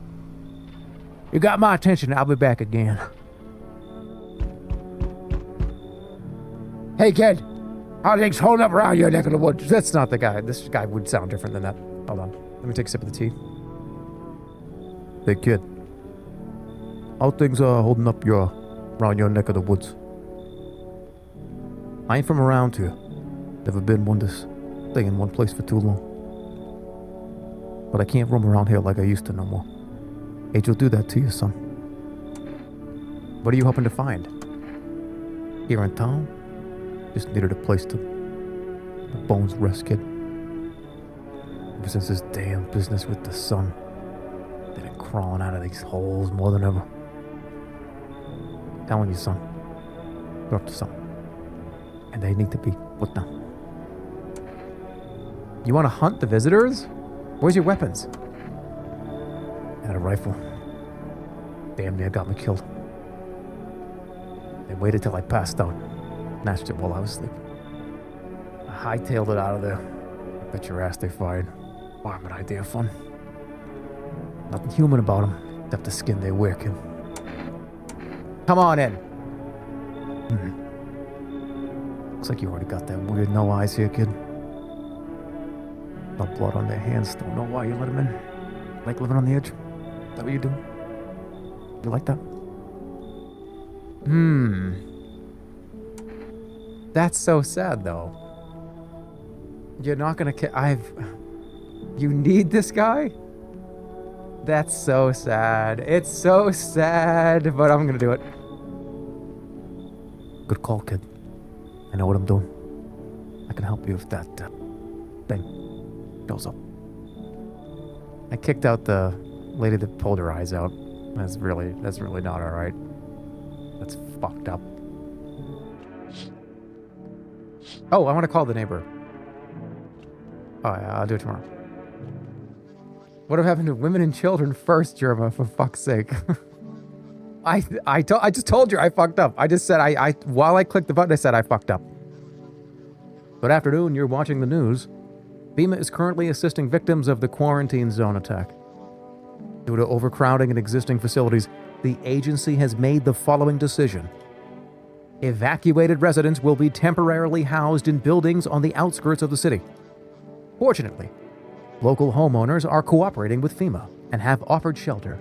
You got my attention. I'll be back again. Hey, kid. How are things holding up around your neck of the woods? That's not the guy. This guy would sound different than that. Hold on. Let me take a sip of the tea. Hey, kid. How things are holding up around your neck of the woods? I ain't from around here. Never been one to stay in one place for too long. But I can't roam around here like I used to no more. Age will do that to you, son. What are you hoping to find? Here in town? Just needed a place to the bones rest, kid. Ever since this damn business with the sun, they've been crawling out of these holes more than ever. I'm telling you, son, they're up to something. And they need to be put down. You want to hunt the visitors? Where's your weapons? I had a rifle. Damn near got me killed. They waited till I passed out. Snatched it while I was sleeping. hightailed it out of there. Bet your ass they fired. Warm an idea fun. Nothing human about them, except the skin they wear, kid. Come on in. Looks like you already got that weird no eyes here, kid. No blood on their hands. Don't know why you let them in. Like living on the edge? Is that what you do? You like that? That's so sad, though. You're not gonna You need this guy? That's so sad. It's so sad, but I'm gonna do it. Good call, kid. I know what I'm doing. I can help you if that thing goes up. I kicked out the lady that pulled her eyes out. That's really not alright. That's fucked up. Oh, I want to call the neighbor. Oh, yeah, I'll do it tomorrow. What have happened to women and children first, Jerma, for fuck's sake? I just told you I fucked up. I just said while I clicked the button, I said I fucked up. Good afternoon, you're watching the news. FEMA is currently assisting victims of the quarantine zone attack. Due to overcrowding in existing facilities, the agency has made the following decision. Evacuated residents will be temporarily housed in buildings on the outskirts of the city. Fortunately, local homeowners are cooperating with FEMA and have offered shelter.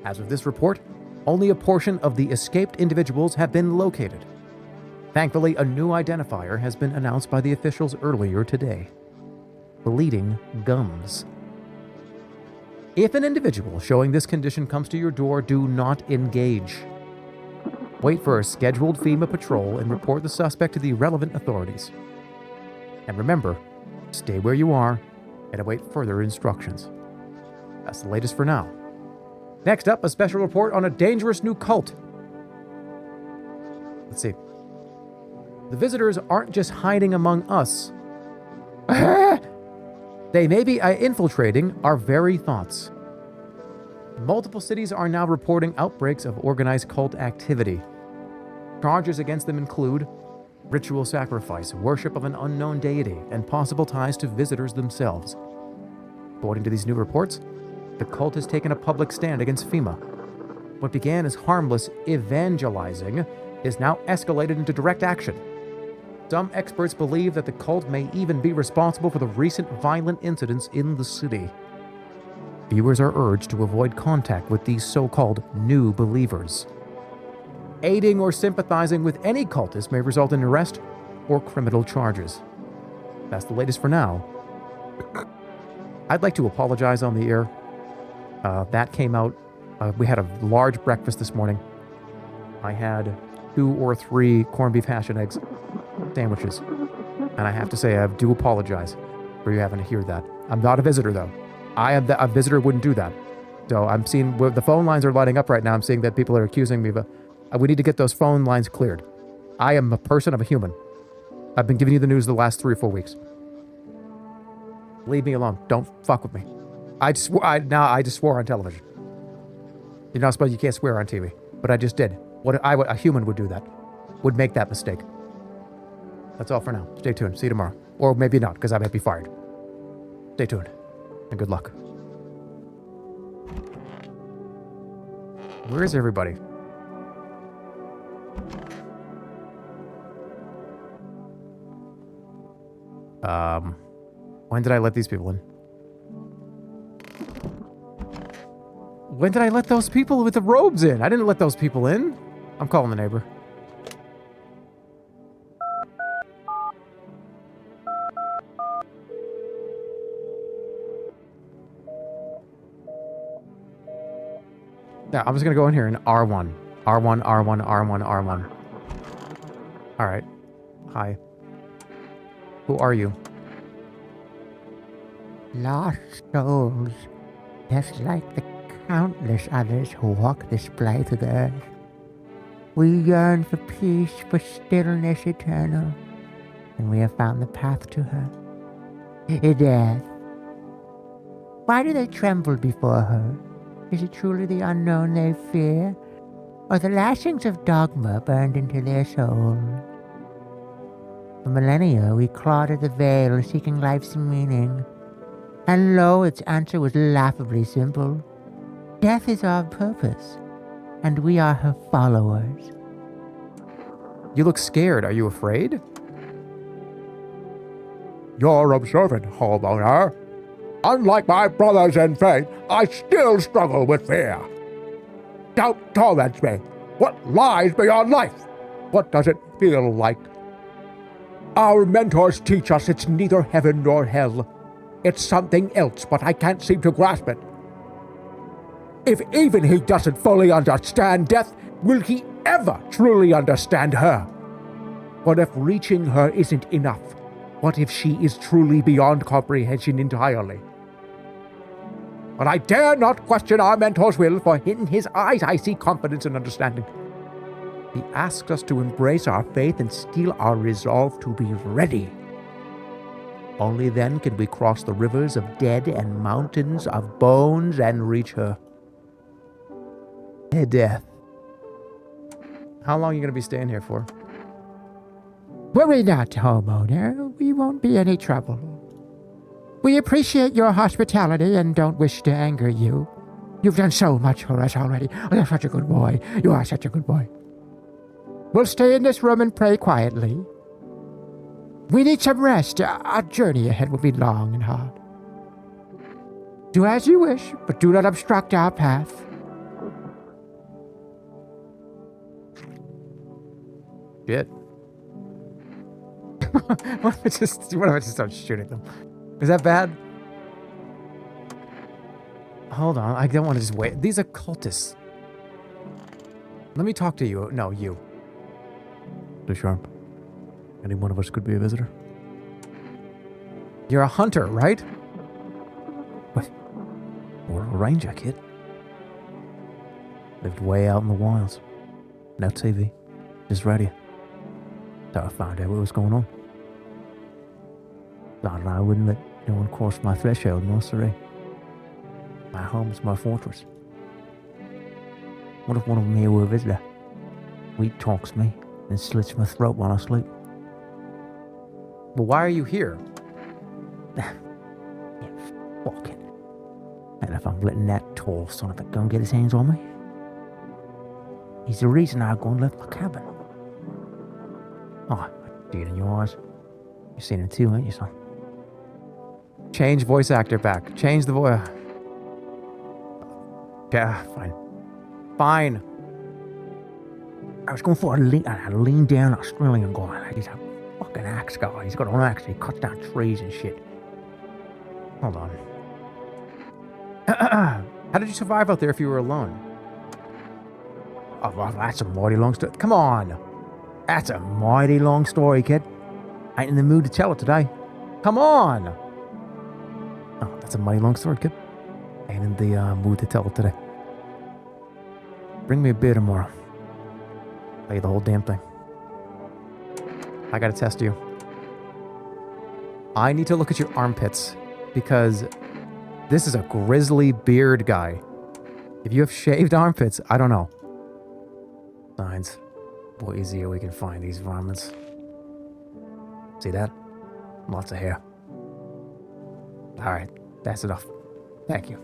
As of this report, only a portion of the escaped individuals have been located. Thankfully, a new identifier has been announced by the officials earlier today. Bleeding gums. If an individual showing this condition comes to your door, do not engage. Wait for a scheduled FEMA patrol and report the suspect to the relevant authorities. And remember, stay where you are and await further instructions. That's the latest for now. Next up, a special report on a dangerous new cult. Let's see. The visitors aren't just hiding among us. They may be infiltrating our very thoughts. Multiple cities are now reporting outbreaks of organized cult activity. Charges against them include ritual sacrifice, worship of an unknown deity, and possible ties to visitors themselves. According to these new reports, the cult has taken a public stand against FEMA. What began as harmless evangelizing is now escalated into direct action. Some experts believe that the cult may even be responsible for the recent violent incidents in the city. Viewers are urged to avoid contact with these so-called new believers. Aiding or sympathizing with any cultist may result in arrest or criminal charges. That's the latest for now. I'd like to apologize on the air. That came out. We had a large breakfast this morning. I had 2 or 3 corned beef hash and eggs sandwiches. And I have to say, I do apologize for you having to hear that. I'm not a visitor, though. A visitor wouldn't do that. So I'm seeing, the phone lines are lighting up right now. I'm seeing that people are accusing me of we need to get those phone lines cleared. I am a person, I'm a human. I've been giving you the news the last 3 or 4 weeks. Leave me alone. Don't fuck with me. I just swore on television. You're not supposed, you can't swear on TV. But I just did. A human would do that. Would make that mistake. That's all for now. Stay tuned. See you tomorrow. Or maybe not, because I might be fired. Stay tuned. And good luck. Where is everybody? When did I let these people in? When did I let those people with the robes in? I didn't let those people in. I'm calling the neighbor. Yeah, I'm just gonna go in here and R1. R1, R1, R1, R1. Alright. Hi. Who are you? Lost souls, just like the countless others who walk this blade of the earth. We yearn for peace, for stillness eternal, and we have found the path to her. Death. Why do they tremble before her? Is it truly the unknown they fear, or the lashings of dogma burned into their soul? For millennia, we clawed at the veil, seeking life's meaning. And lo, its answer was laughably simple. Death is our purpose, and we are her followers. You look scared. Are you afraid? You're observant, homeowner. Unlike my brothers in faith, I still struggle with fear. Doubt torments me. What lies beyond life? What does it feel like? Our mentors teach us it's neither heaven nor hell. It's something else, but I can't seem to grasp it. If even he doesn't fully understand death, will he ever truly understand her? What if reaching her isn't enough? What if she is truly beyond comprehension entirely? But I dare not question our mentor's will, for in his eyes I see confidence and understanding. He asks us to embrace our faith and steel our resolve to be ready. Only then can we cross the rivers of dead and mountains of bones and reach her. Hey, death. How long are you going to be staying here for? Worry not, homeowner. We won't be any trouble. We appreciate your hospitality and don't wish to anger you. You've done so much for us already. Oh, you're such a good boy. You are such a good boy. We'll stay in this room and pray quietly. We need some rest. Our journey ahead will be long and hard. Do as you wish, but do not obstruct our path. Shit. What if I just start shooting them? Is that bad? Hold on, I don't want to just wait. These are cultists. Let me talk to you. No, you. The Sharp. Any one of us could be a visitor. You're a hunter, right? What? Or a ranger, kid. Lived way out in the wilds. No TV. Just radio. So I found out what was going on. Thought I wouldn't let no one cross my threshold, no siree. My home is my fortress. What if one of them here were a visitor? Wheat talks me and slits my throat while I sleep. Well, why are you here? Yeah, fuck it. And if I'm letting that tall son of a gun get his hands on me, he's the reason I go and left my cabin. Oh, I see it in your eyes. You've seen it too, ain't you, son? Change voice actor back. Change the voice. Yeah, fine. Fine. I was going for a lean down Australian guy. Like he's a fucking axe guy. He's got an axe. He cuts down trees and shit. Hold on. How did you survive out there if you were alone? Oh, well, that's a mighty long story. Come on. That's a mighty long story, kid. I ain't in the mood to tell it today. Come on. Oh, that's a mighty long story, kid. Ain't in the mood to tell it today. Bring me a beer tomorrow. Tell you the whole damn thing. I gotta test you. I need to look at your armpits because this is a grizzly beard guy. If you have shaved armpits, I don't know. Signs. Boy, easier we can find these varmints. See that? Lots of hair. Alright, that's enough. Thank you.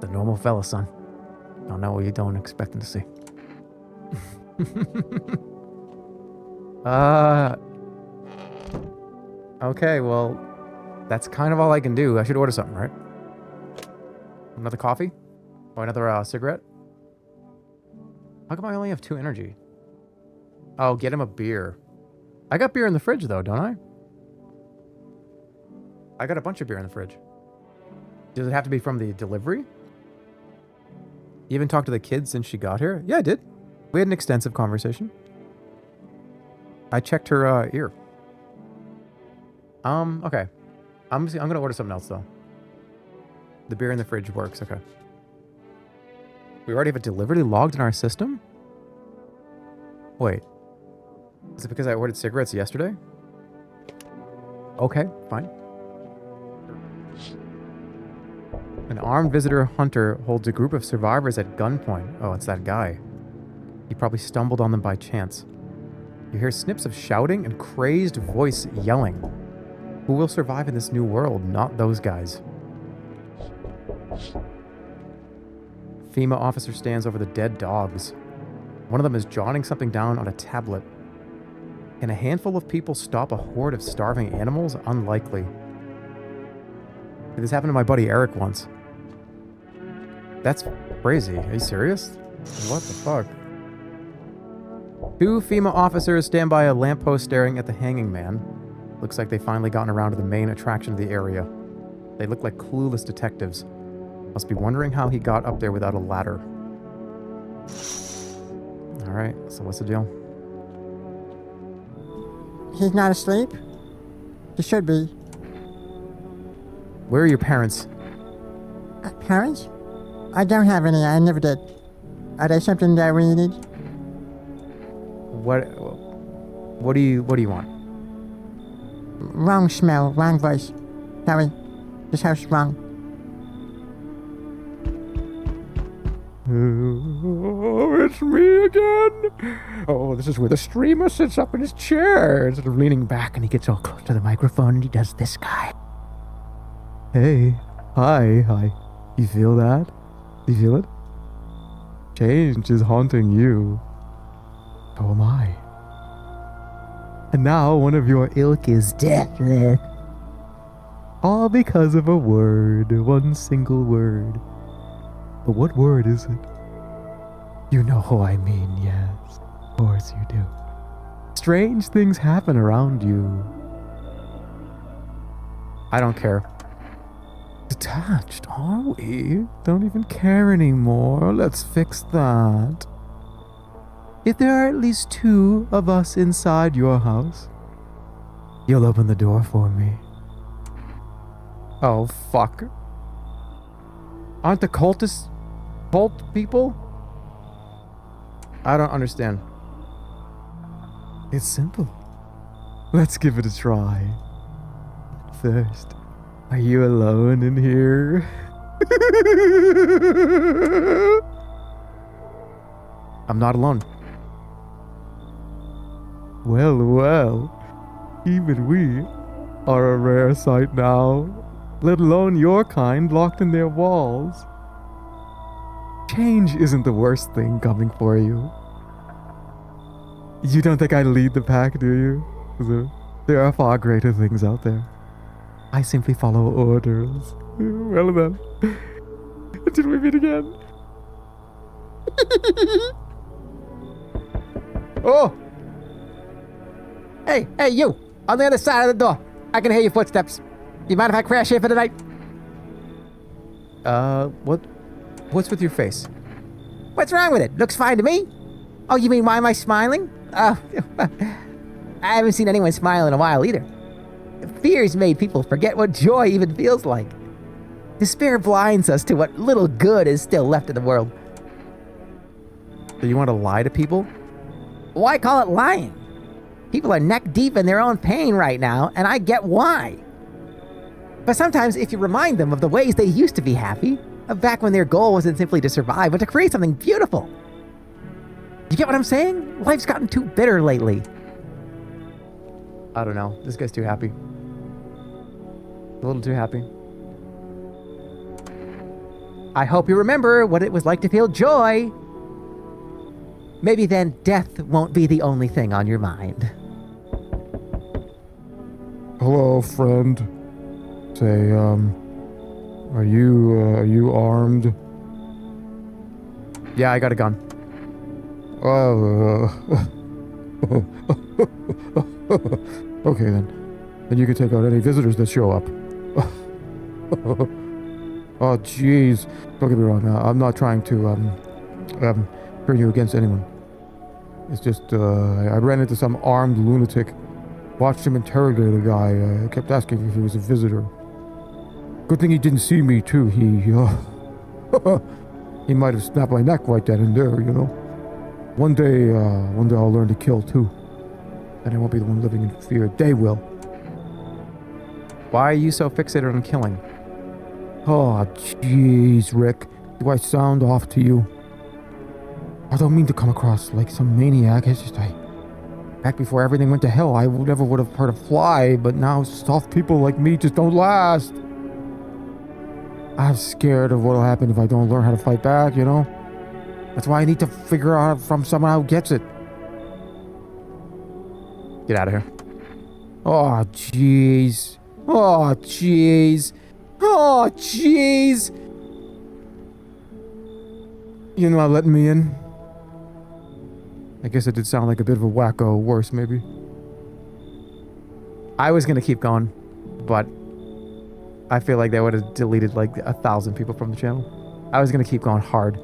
The normal fella, son. Don't know what you don't expect him to see. Okay, well, that's kind of all I can do. I should order something, right? Another coffee? Or another cigarette? How come I only have 2 energy? Oh, get him a beer. I got beer in the fridge, though, don't I? I got a bunch of beer in the fridge. Does it have to be from the delivery? You even talked to the kids since she got here? Yeah, I did. We had an extensive conversation. I checked her ear. Okay. I'm gonna order something else, though. The beer in the fridge works, okay. We already have a delivery logged in our system? Wait. Is it because I ordered cigarettes yesterday? Okay, fine. An armed visitor hunter holds a group of survivors at gunpoint. Oh, it's that guy. He probably stumbled on them by chance. You hear snips of shouting and crazed voice yelling. Who will survive in this new world? Not those guys. FEMA officer stands over the dead dogs. One of them is jotting something down on a tablet. Can a handful of people stop a horde of starving animals? Unlikely. This happened to my buddy Eric once. That's crazy. Are you serious? What the fuck? 2 FEMA officers stand by a lamppost staring at the hanging man. Looks like they've finally gotten around to the main attraction of the area. They look like clueless detectives. Must be wondering how he got up there without a ladder. Alright, so what's the deal? He's not asleep? He should be. Where are your parents? Parents? I don't have any. I never did. Are they something that we need? What do you want? Wrong smell, wrong voice. Sorry. This house is wrong. Oh, it's me again. Oh, this is where the streamer sits up in his chair instead of leaning back, and he gets all close to the microphone and he does this guy. Hey. Hi. You feel that? You feel it? Change is haunting you. So am I. And now one of your ilk is deathless. All because of a word. One single word. But what word is it? You know who I mean, yes. Of course you do. Strange things happen around you. I don't care. Detached, are we? Don't even care anymore. Let's fix that. If there are at least 2 of us inside your house, you'll open the door for me. Oh, fuck. Aren't the cultists cult people? I don't understand. It's simple. Let's give it a try. First, are you alone in here? I'm not alone. Well, even we are a rare sight now, let alone your kind locked in their walls. Change isn't the worst thing coming for you. You don't think I lead the pack, do you? There are far greater things out there. I simply follow orders. Well then, until we meet again. Oh! Hey, you! On the other side of the door. I can hear your footsteps. You mind if I crash here for the night? What's with your face? What's wrong with it? Looks fine to me. Oh, you mean why am I smiling? I haven't seen anyone smile in a while either. Fear's made people forget what joy even feels like. Despair blinds us to what little good is still left in the world. Do you want to lie to people? Why call it lying? People are neck deep in their own pain right now, and I get why. But sometimes if you remind them of the ways they used to be happy, of back when their goal wasn't simply to survive, but to create something beautiful. You get what I'm saying? Life's gotten too bitter lately. I don't know. This guy's too happy. A little too happy. I hope you remember what it was like to feel joy. Maybe then death won't be the only thing on your mind. Hello, friend. Say, are you armed? Yeah, I got a gun. Okay then. Then you can take out any visitors that show up. Oh, jeez. Don't get me wrong. I'm not trying to turn you against anyone. It's just I ran into some armed lunatic. Watched him interrogate a guy. Kept asking if he was a visitor. Good thing he didn't see me too. He might have snapped my neck right then and there, you know. One day I'll learn to kill too. And I won't be the one living in fear. They will. Why are you so fixated on killing? Oh, jeez, Rick. Do I sound off to you? I don't mean to come across like some maniac. It's just Back before everything went to hell, I never would have hurt a fly, but now soft people like me just don't last. I'm scared of what'll happen if I don't learn how to fight back, you know? That's why I need to figure out from someone who gets it. Get out of here. Oh, jeez. Oh, jeez. Oh, jeez. You're not letting me in? I guess it did sound like a bit of a wacko. Worse, maybe. I was gonna keep going, but I feel like they would have deleted like 1,000 people from the channel. I was gonna keep going hard.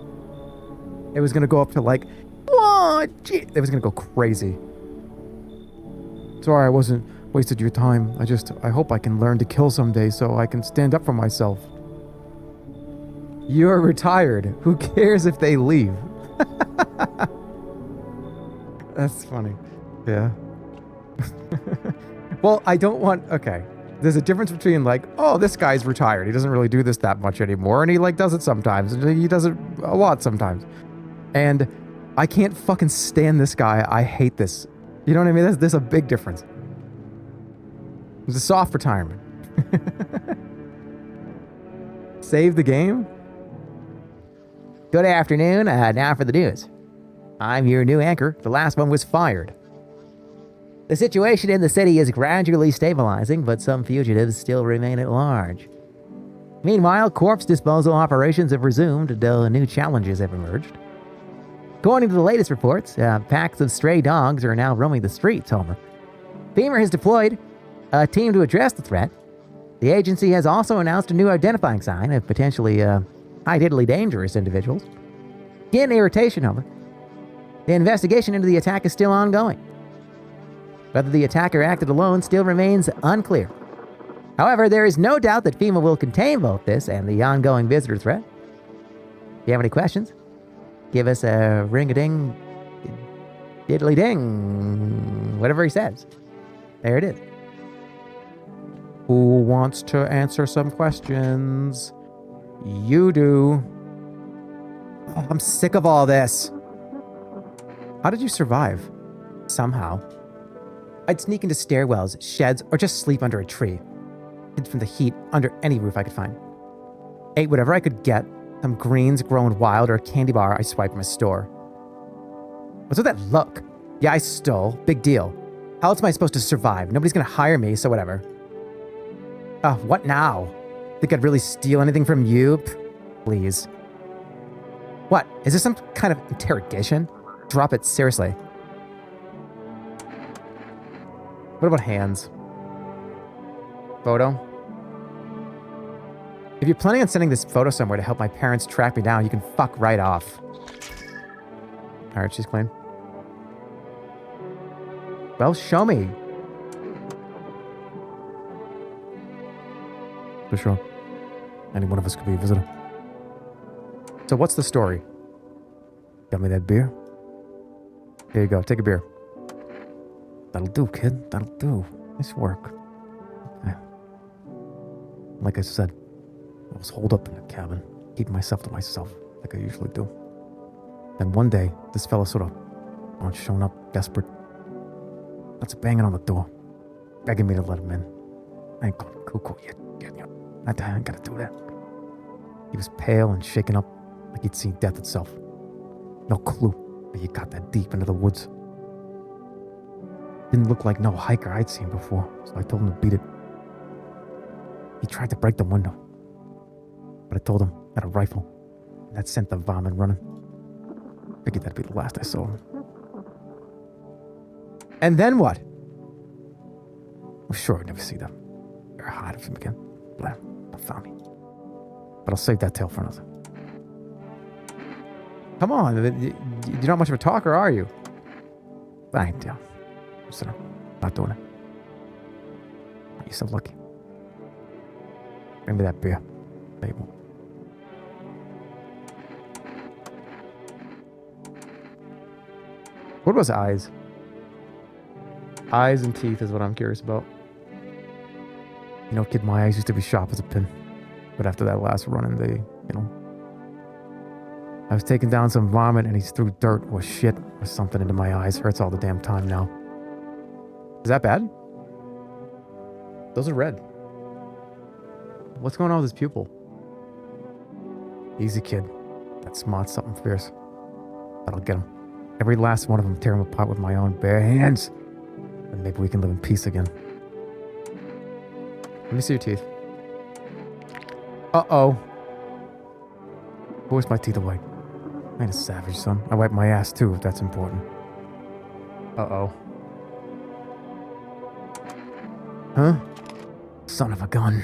It was gonna go up to like, oh, gee. It was gonna go crazy. Sorry, I wasn't wasted your time. I hope I can learn to kill someday so I can stand up for myself. You're retired. Who cares if they leave? That's funny. Yeah. Well, I don't want... Okay. There's a difference between like, oh, this guy's retired. He doesn't really do this that much anymore. And he like does it sometimes. And he does it a lot sometimes. And I can't fucking stand this guy. I hate this. You know what I mean? There's a big difference. It's a soft retirement. Save the game? Good afternoon. Now for the news. I'm your new anchor. The last one was fired. The situation in the city is gradually stabilizing, but some fugitives still remain at large. Meanwhile, corpse disposal operations have resumed, though new challenges have emerged. According to the latest reports, packs of stray dogs are now roaming the streets, Homer. FEMA has deployed a team to address the threat. The agency has also announced a new identifying sign of potentially highly dangerous individuals. Skin irritation, Homer. The investigation into the attack is still ongoing. Whether the attacker acted alone still remains unclear. However, there is no doubt that FEMA will contain both this and the ongoing visitor threat. If you have any questions, give us a ring-a-ding, diddly-ding, whatever he says. There it is. Who wants to answer some questions? You do. Oh, I'm sick of all this. How did you survive? Somehow. I'd sneak into stairwells, sheds, or just sleep under a tree. Hid from the heat under any roof I could find. Ate whatever I could get, some greens growing wild or a candy bar I swiped from a store. What's with that look? Yeah, I stole. Big deal. How else am I supposed to survive? Nobody's gonna hire me, so whatever. What now? Think I'd really steal anything from you? Please. What? Is this some kind of interrogation? Drop it, seriously. What about hands? Photo? If you're planning on sending this photo somewhere to help my parents track me down, you can fuck right off. Alright, she's clean. Well, show me. For sure. Any one of us could be a visitor. So what's the story? Got me that beer? Here you go, take a beer. That'll do, kid. That'll do. Nice work. Okay. Like I said, I was holed up in the cabin, keeping myself to myself, like I usually do. Then one day, this fella sort of shown up, desperate. Starts banging on the door, begging me to let him in. I ain't gone cuckoo yet. I ain't gotta do that. He was pale and shaken up, like he'd seen death itself. No clue that he got that deep into the woods. Didn't look like no hiker I'd seen before, so I told him to beat it. He tried to break the window, but I told him I had a rifle, and that sent the vomit running. Figured that'd be the last I saw him. And then what? I'm sure I'd never see them or hide of him again. Blam, they found me. But I'll save that tale for another. Come on, you're not much of a talker, are you? I ain't down. So, not doing it. You're so lucky. Bring me that beer, baby. What was eyes? Eyes and teeth is what I'm curious about. You know, kid, my eyes used to be sharp as a pin. But after that last run-in, I was taking down some vomit and he threw dirt or shit or something into my eyes. Hurts all the damn time now. Is that bad? Those are red. What's going on with his pupil? Easy, kid. That smart something fierce. That'll get him. Every last one of them, tear him apart with my own bare hands. And maybe we can live in peace again. Let me see your teeth. Uh-oh. Where's my teeth are white? I ain't a savage, son. I wipe my ass, too, if that's important. Uh-oh. Huh? Son of a gun.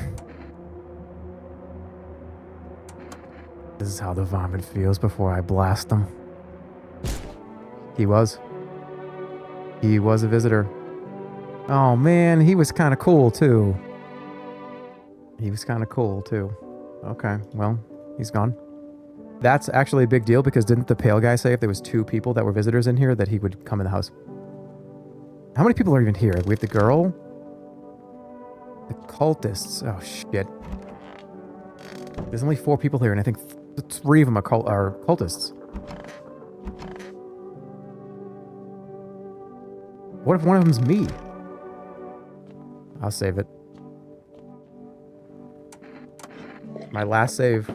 This is how the varmint feels before I blast them. He was. He was a visitor. Oh, man, he was kind of cool, too. He was kind of cool, too. Okay, well, he's gone. That's actually a big deal because didn't the pale guy say if there was 2 people that were visitors in here that he would come in the house? How many people are even here? We have the girl. The cultists. Oh, shit. There's only 4 people here and I think 3 of them are cultists. What if one of them's me? I'll save it. My last save.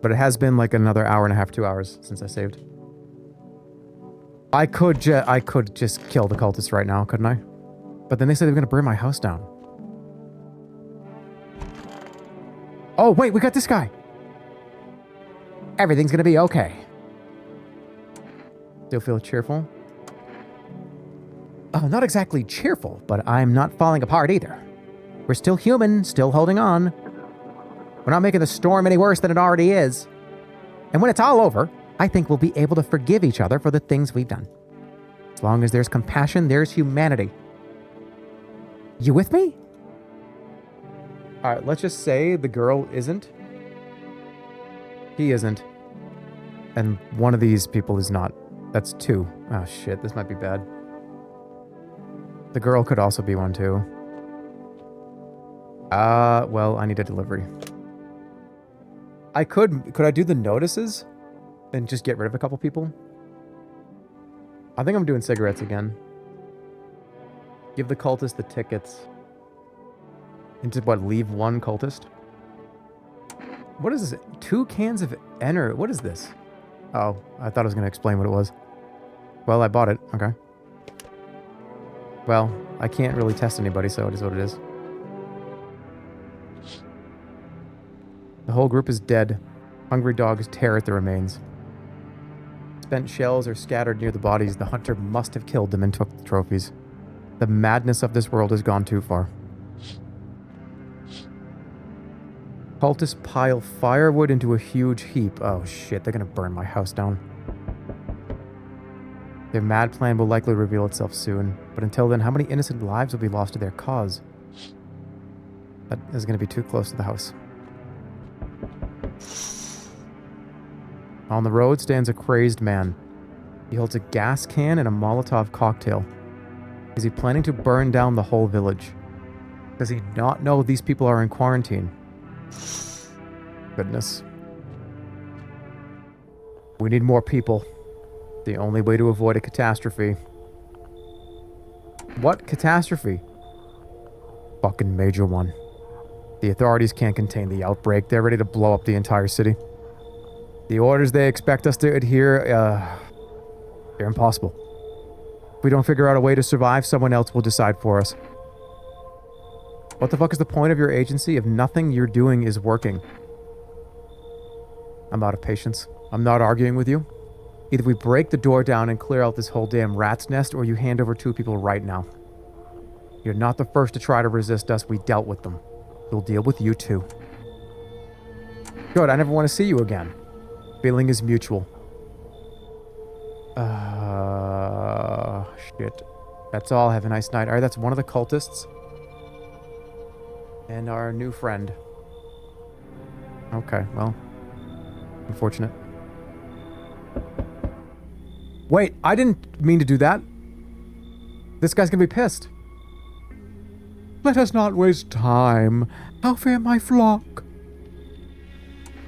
But it has been like another hour and a half, 2 hours since I saved. I could just kill the cultists right now, couldn't I? But then they said they were going to burn my house down. Oh, wait, we got this guy. Everything's going to be okay. Still feel cheerful? Oh, not exactly cheerful, but I'm not falling apart either. We're still human, still holding on. We're not making the storm any worse than it already is. And when it's all over, I think we'll be able to forgive each other for the things we've done. As long as there's compassion, there's humanity. You with me? All right, let's just say the girl isn't. He isn't. And one of these people is not. That's 2. Oh, shit, this might be bad. The girl could also be one, too. Well, I need a delivery. Could I do the notices and just get rid of a couple people? I think I'm doing cigarettes again. Give the cultist the tickets. And just what, leave 1 cultist? What is this? 2 cans of Ener. What is this? Oh, I thought I was going to explain what it was. Well, I bought it. Okay. Well, I can't really test anybody, so it is what it is. The whole group is dead. Hungry dogs tear at the remains. Spent shells are scattered near the bodies. The hunter must have killed them and took the trophies. The madness of this world has gone too far. Cultists pile firewood into a huge heap. Oh shit, they're gonna burn my house down. Their mad plan will likely reveal itself soon, but until then, how many innocent lives will be lost to their cause? That is gonna be too close to the house. On the road stands a crazed man. He holds a gas can and a Molotov cocktail. Is he planning to burn down the whole village? Does he not know these people are in quarantine? Goodness. We need more people. The only way to avoid a catastrophe. What catastrophe? Fucking major one. The authorities can't contain the outbreak. They're ready to blow up the entire city. The orders they expect us to adhere, they're impossible. If we don't figure out a way to survive, someone else will decide for us. What the fuck is the point of your agency if nothing you're doing is working? I'm out of patience. I'm not arguing with you. Either we break the door down and clear out this whole damn rat's nest, or you hand over 2 people right now. You're not the first to try to resist us. We dealt with them. We'll deal with you too. Good, I never want to see you again. Feeling is mutual. Shit. That's all. Have a nice night. Alright, that's one of the cultists. And our new friend. Okay, well. Unfortunate. Wait, I didn't mean to do that. This guy's gonna be pissed. Let us not waste time. How fare my flock?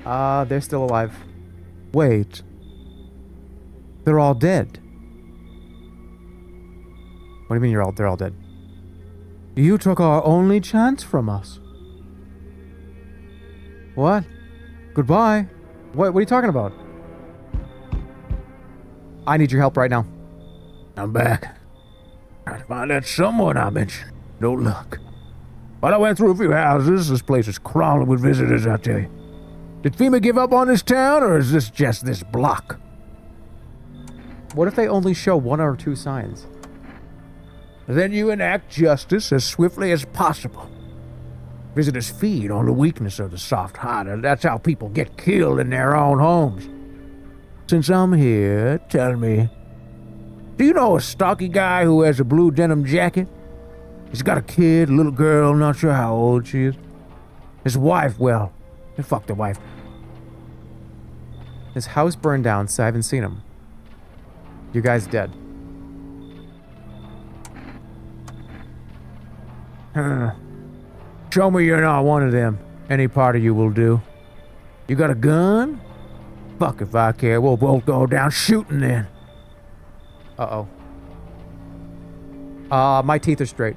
They're still alive. Wait. They're all dead. What do you mean they're all dead? You took our only chance from us. What? Goodbye. What are you talking about? I need your help right now. I'm back. Trying to find that someone I mentioned. No luck. But I went through a few houses. This place is crawling with visitors, I tell you. Did FEMA give up on this town, or is this just this block? What if they only show 1 or 2 signs? Then you enact justice as swiftly as possible. Visitors feed on the weakness of the soft-hearted. That's how people get killed in their own homes. Since I'm here, tell me, do you know a stocky guy who has a blue denim jacket? He's got a kid, a little girl, not sure how old she is. His wife, well, they fucked the wife. His house burned down, so I haven't seen him. You guys dead. Show me you're not one of them. Any part of you will do. You got a gun? Fuck if I care. We'll both go down shooting then. Uh-oh. My teeth are straight.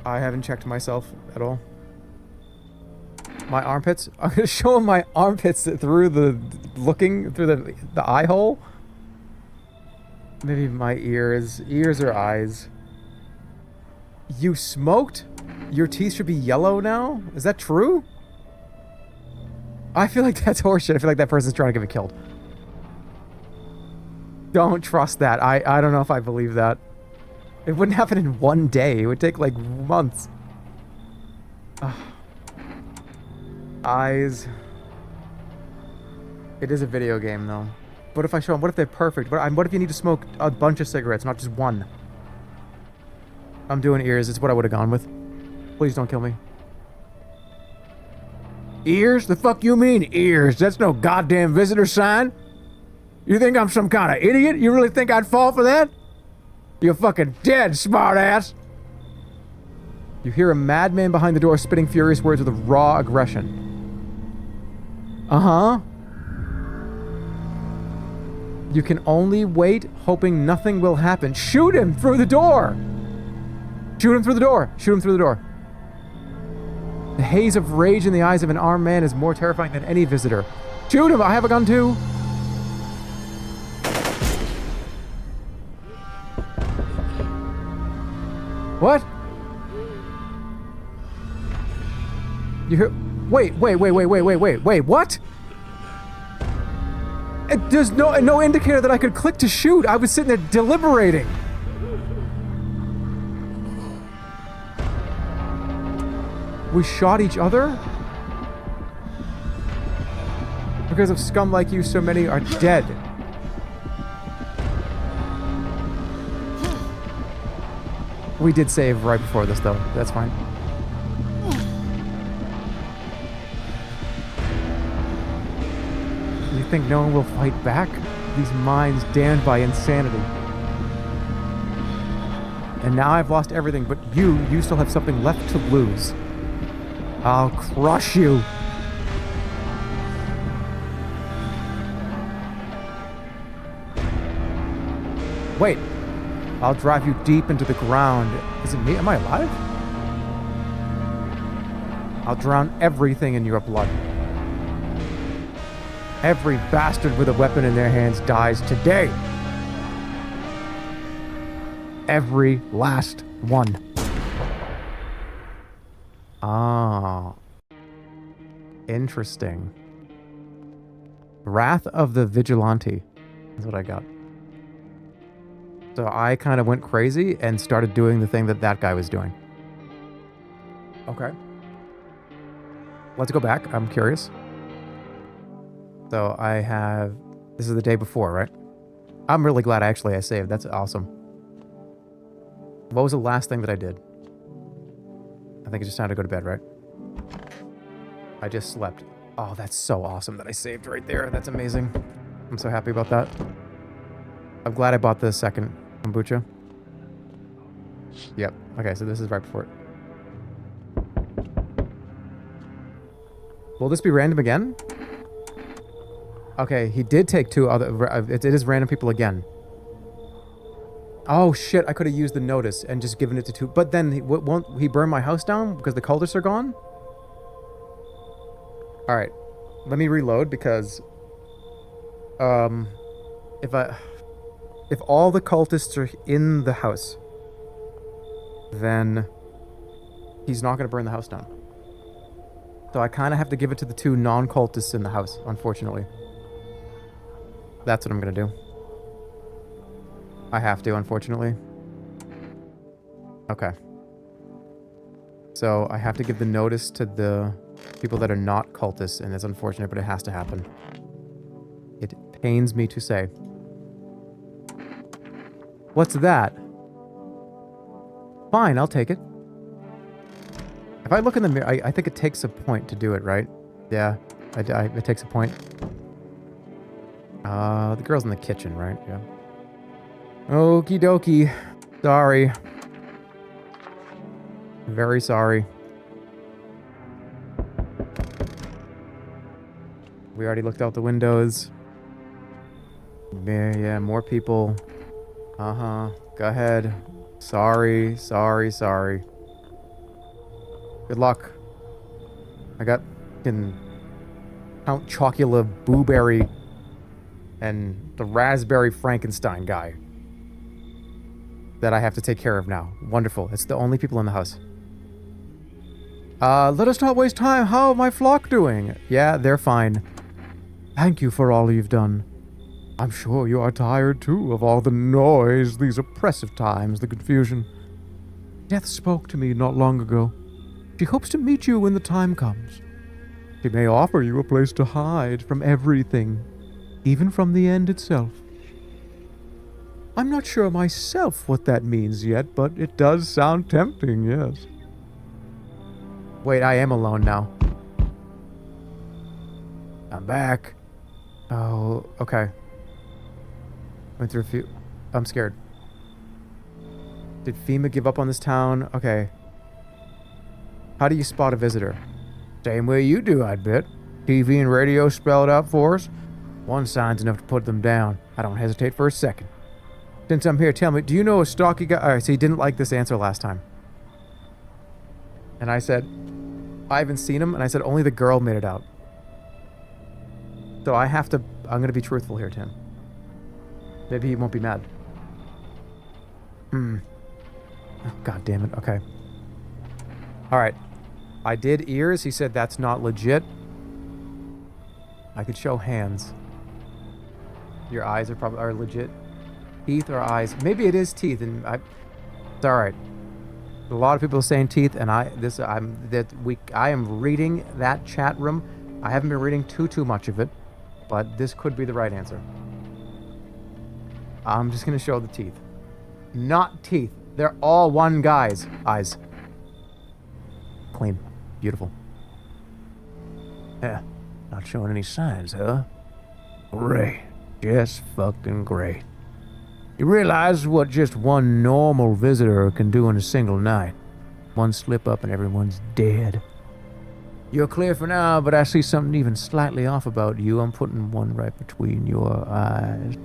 I haven't checked myself at all. My armpits? I'm gonna show him my armpits through the eye hole. Maybe my ears or eyes. You smoked? Your teeth should be yellow now? Is that true? I feel like that's horseshit. I feel like that person's trying to get me killed. Don't trust that. I don't know if I believe that. It wouldn't happen in one day. It would take like months. Ugh. Eyes. It is a video game though. What if I show them? What if they're perfect? What if you need to smoke a bunch of cigarettes, not just one? I'm doing ears. It's what I would have gone with. Please don't kill me. Ears? The fuck you mean, ears? That's no goddamn visitor sign. You think I'm some kind of idiot? You really think I'd fall for that? You're fucking dead, smartass. You hear a madman behind the door spitting furious words with raw aggression. Uh-huh. You can only wait, hoping nothing will happen. Shoot him through the door! Shoot him through the door! Shoot him through the door. The haze of rage in the eyes of an armed man is more terrifying than any visitor. Shoot him! I have a gun too! What? You hear? Wait, what? There's no indicator that I could click to shoot. I was sitting there deliberating. We shot each other? Because of scum like you, so many are dead. We did save right before this, though. That's fine. You think no one will fight back? These minds damned by insanity. And now I've lost everything, but you still have something left to lose. I'll crush you. Wait. I'll drive you deep into the ground. Is it me? Am I alive? I'll drown everything in your blood. Every bastard with a weapon in their hands dies today. Every last one. Ah. Interesting. Wrath of the Vigilante. That's what I got. So I kind of went crazy and started doing the thing that guy was doing. Okay. Let's go back. I'm curious. So I have... This is the day before, right? I'm really glad I saved. That's awesome. What was the last thing that I did? I think it's just time to go to bed, right? I just slept. Oh, that's so awesome that I saved right there. That's amazing. I'm so happy about that. I'm glad I bought the second kombucha. Yep. Okay, so this is right before it. Will this be random again? Okay, he did take 2 other... It is random people again. Oh shit, I could have used the notice and just given it to two. But then won't he burn my house down because the cultists are gone? Alright. Let me reload because if all the cultists are in the house, then he's not gonna burn the house down. So I kinda have to give it to the two non-cultists in the house, unfortunately. That's what I'm gonna do. I have to, unfortunately. Okay. So I have to give the notice to the people that are not cultists, and it's unfortunate, but it has to happen. It pains me to say. What's that? Fine, I'll take it. If I look in the mirror, I think it takes a point to do it, right? Yeah, it takes a point. The girl's in the kitchen, right? Yeah. Okie dokie. Sorry. Very sorry. We already looked out the windows. Yeah, more people. Uh-huh. Go ahead. Sorry. Good luck. I got fucking Count Chocula Blueberry and the Raspberry Frankenstein guy that I have to take care of now. Wonderful. It's the only people in the house. Let us not waste time. How are my flock doing? Yeah, they're fine. Thank you for all you've done. I'm sure you are tired, too, of all the noise, these oppressive times, the confusion. Death spoke to me not long ago. She hopes to meet you when the time comes. She may offer you a place to hide from everything, even from the end itself. I'm not sure myself what that means yet, but it does sound tempting, yes. Wait, I am alone now. I'm back. Oh, okay. Went through a few... I'm scared. Did FEMA give up on this town? Okay. How do you spot a visitor? Same way you do, I'd bet. TV and radio spelled out for us. One sign's enough to put them down. I don't hesitate for a second. Since I'm here, tell me, do you know a stocky guy? Alright, so he didn't like this answer last time. And I said, I haven't seen him, and I said only the girl made it out. So I have to, I'm gonna be truthful here, Tim. Maybe he won't be mad. Oh, God damn it, okay. Alright. I did ears, he said that's not legit. I could show hands. Your eyes are legit. Teeth or eyes? Maybe it is teeth, and it's all right. A lot of people are saying teeth, and I am reading that chat room. I haven't been reading too much of it, but this could be the right answer. I'm just gonna show the teeth. Not teeth. They're all one guy's eyes. Clean, beautiful. Yeah, not showing any signs, huh? Great, just fucking great. You realize what just one normal visitor can do in a single night. One slip up and everyone's dead. You're clear for now, but I see something even slightly off about you. I'm putting one right between your eyes.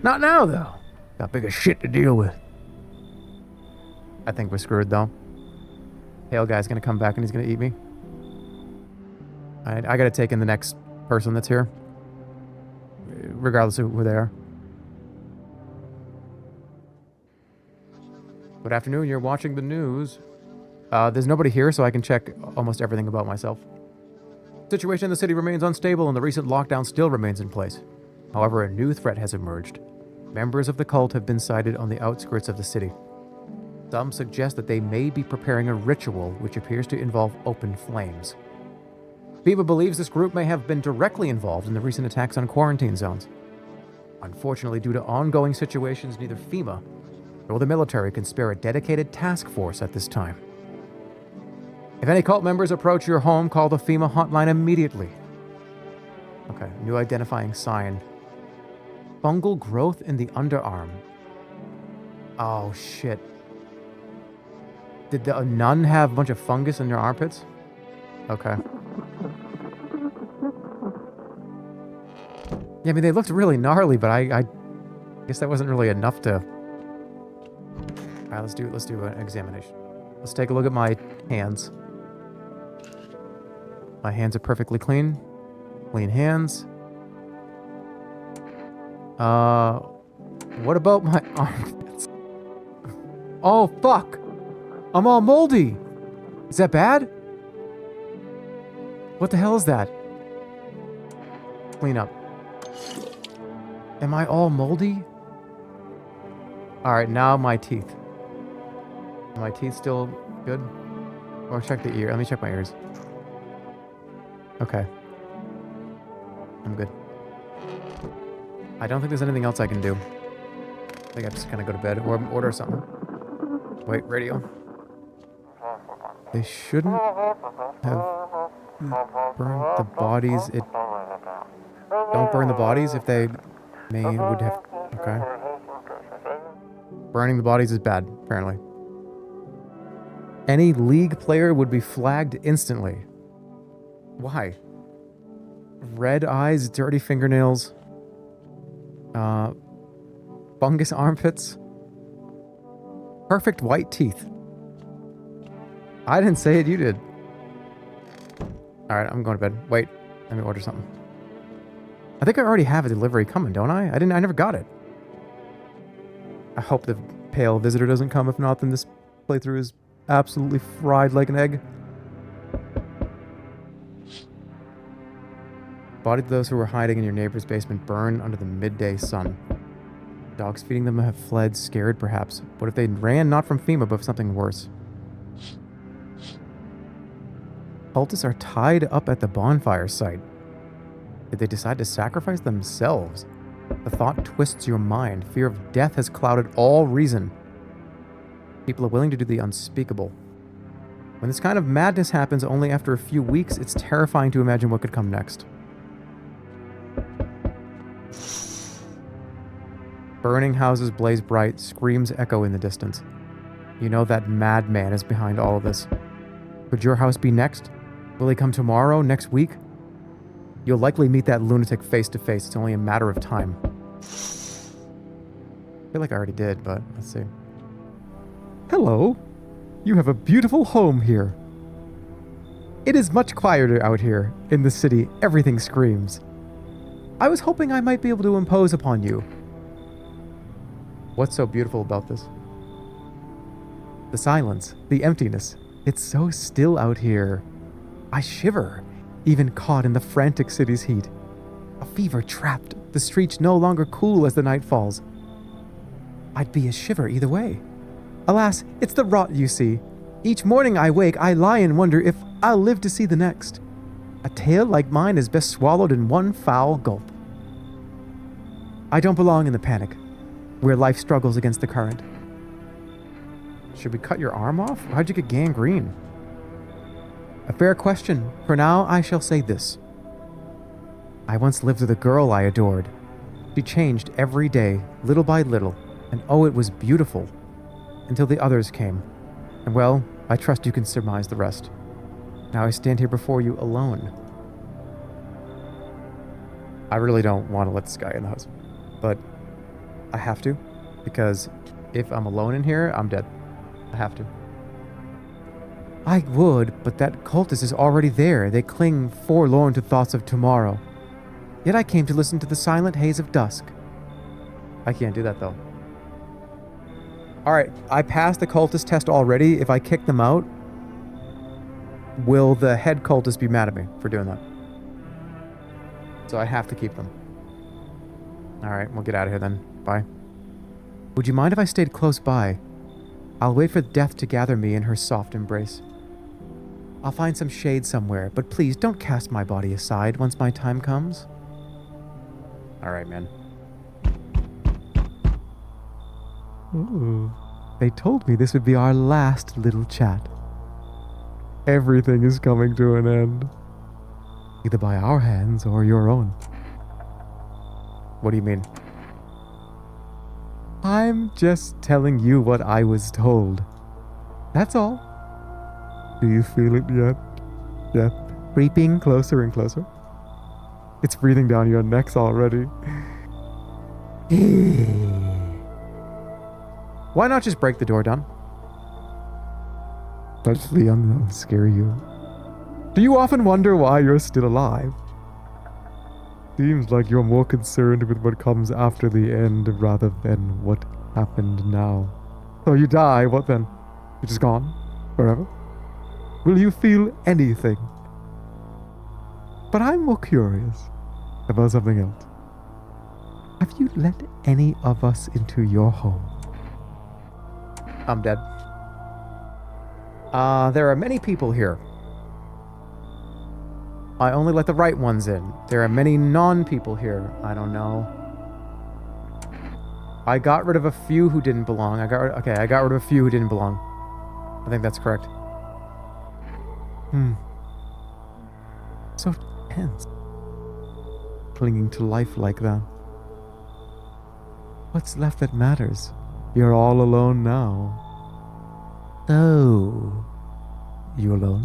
Not now, though. Got bigger shit to deal with. I think we're screwed, though. Pale guy's gonna come back and he's gonna eat me. I gotta take in the next person that's here. Regardless of who they are. Good afternoon, you're watching the news. There's nobody here, so I can check almost everything about myself. Situation in the city remains unstable and the recent lockdown still remains in place. However, a new threat has emerged. Members of the cult have been sighted on the outskirts of the city. Some suggest that they may be preparing a ritual which appears to involve open flames. FEMA believes this group may have been directly involved in the recent attacks on quarantine zones. Unfortunately, due to ongoing situations, neither FEMA nor the military can spare a dedicated task force at this time. If any cult members approach your home, call the FEMA hotline immediately. Okay, new identifying sign. Fungal growth in the underarm. Oh, shit. Did the nun have a bunch of fungus in their armpits? Okay. Yeah, I mean, they looked really gnarly, but I guess that wasn't really enough to Alright, let's do an examination. Let's take a look at my hands. My hands are perfectly clean. Clean hands. What about my armpits? Oh, fuck! I'm all moldy! Is that bad? What the hell is that? Clean up. Am I all moldy? Alright, now my teeth. Are my teeth still good? Or check the ear. Let me check my ears. Okay. I'm good. I don't think there's anything else I can do. I think I just kind of go to bed or order something. Wait, radio. They shouldn't have burned the bodies. Don't burn the bodies if they would have. Okay. Burning the bodies is bad, apparently. Any League player would be flagged instantly. Why? Red eyes, dirty fingernails, fungus armpits, perfect white teeth. I didn't say it, you did. Alright, I'm going to bed. Wait, let me order something. I think I already have a delivery coming, don't I? I never got it. I hope the pale visitor doesn't come. If not, then this playthrough is absolutely fried like an egg. Body of those who were hiding in your neighbor's basement burn under the midday sun. Dogs feeding them have fled, scared perhaps. What if they ran not from FEMA, but something worse? Cultists are tied up at the bonfire site. Did they decide to sacrifice themselves? The thought twists your mind. Fear of death has clouded all reason. People are willing to do the unspeakable. When this kind of madness happens only after a few weeks, it's terrifying to imagine what could come next. Burning houses blaze bright, screams echo in the distance. You know that madman is behind all of this. Could your house be next? Will he come tomorrow, next week? You'll likely meet that lunatic face to face. It's only a matter of time. I feel like I already did, but let's see. Hello. You have a beautiful home here. It is much quieter out here. In the city, everything screams. I was hoping I might be able to impose upon you. What's so beautiful about this? The silence, the emptiness. It's so still out here. I shiver, even caught in the frantic city's heat. A fever trapped, the streets no longer cool as the night falls. I'd be a shiver either way. Alas, it's the rot you see. Each morning I wake, I lie and wonder if I'll live to see the next. A tale like mine is best swallowed in one foul gulp. I don't belong in the panic, where life struggles against the current. Should we cut your arm off? How'd you get gangrene? A fair question. For now, I shall say this. I once lived with a girl I adored. She changed every day, little by little, and oh, it was beautiful. Until the others came. And well, I trust you can surmise the rest. Now I stand here before you alone. I really don't want to let this guy in the house. But I have to, because if I'm alone in here, I'm dead. I have to. I would, but that cultist is already there. They cling forlorn to thoughts of tomorrow. Yet I came to listen to the silent haze of dusk. I can't do that, though. Alright, I passed the cultist test already. If I kick them out, will the head cultist be mad at me for doing that? So I have to keep them. Alright, we'll get out of here then. Bye. Would you mind if I stayed close by? I'll wait for death to gather me in her soft embrace. I'll find some shade somewhere, but please don't cast my body aside once my time comes. Alright, man. Ooh, they told me this would be our last little chat. Everything is coming to an end. Either by our hands or your own. What do you mean? I'm just telling you what I was told. That's all. Do you feel it yet? Death creeping closer and closer? It's breathing down your necks already. Why not just break the door down? Does the unknown scare you? Do you often wonder why you're still alive? Seems like you're more concerned with what comes after the end rather than what happened now. So you die, what then? You're just gone? Forever? Will you feel anything? But I'm more curious about something else. Have you let any of us into your home? I'm dead. There are many people here. I only let the right ones in. There are many non-people here. I don't know. I got rid of a few who didn't belong. I got rid of a few who didn't belong. I think that's correct. So tense. Clinging to life like that. What's left that matters? You're all alone now. So, you alone?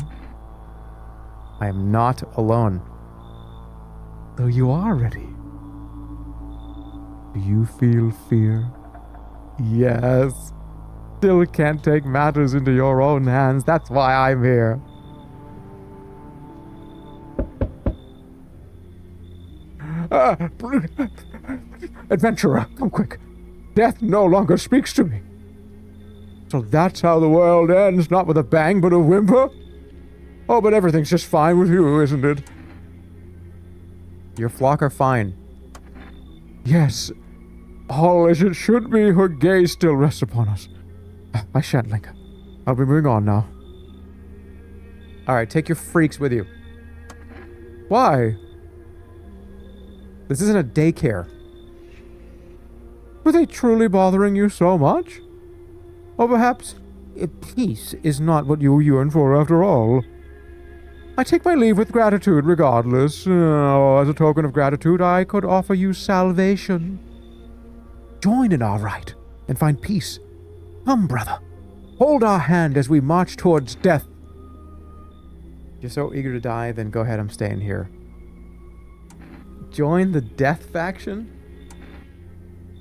I am not alone. Though you are ready. Do you feel fear? Yes. Still can't take matters into your own hands. That's why I'm here. Adventurer, come quick. Death no longer speaks to me. So that's how the world ends, not with a bang, but a whimper? Oh, but everything's just fine with you, isn't it? Your flock are fine. Yes, all as it should be, her gaze still rests upon us. I shan't linger. I'll be moving on now. Alright, take your freaks with you. Why? This isn't a daycare. Were they truly bothering you so much? Or perhaps peace is not what you yearn for after all. I take my leave with gratitude regardless. As a token of gratitude, I could offer you salvation. Join in our rite and find peace. Come, brother. Hold our hand as we march towards death. You're so eager to die, then go ahead, I'm staying here. Join the death faction?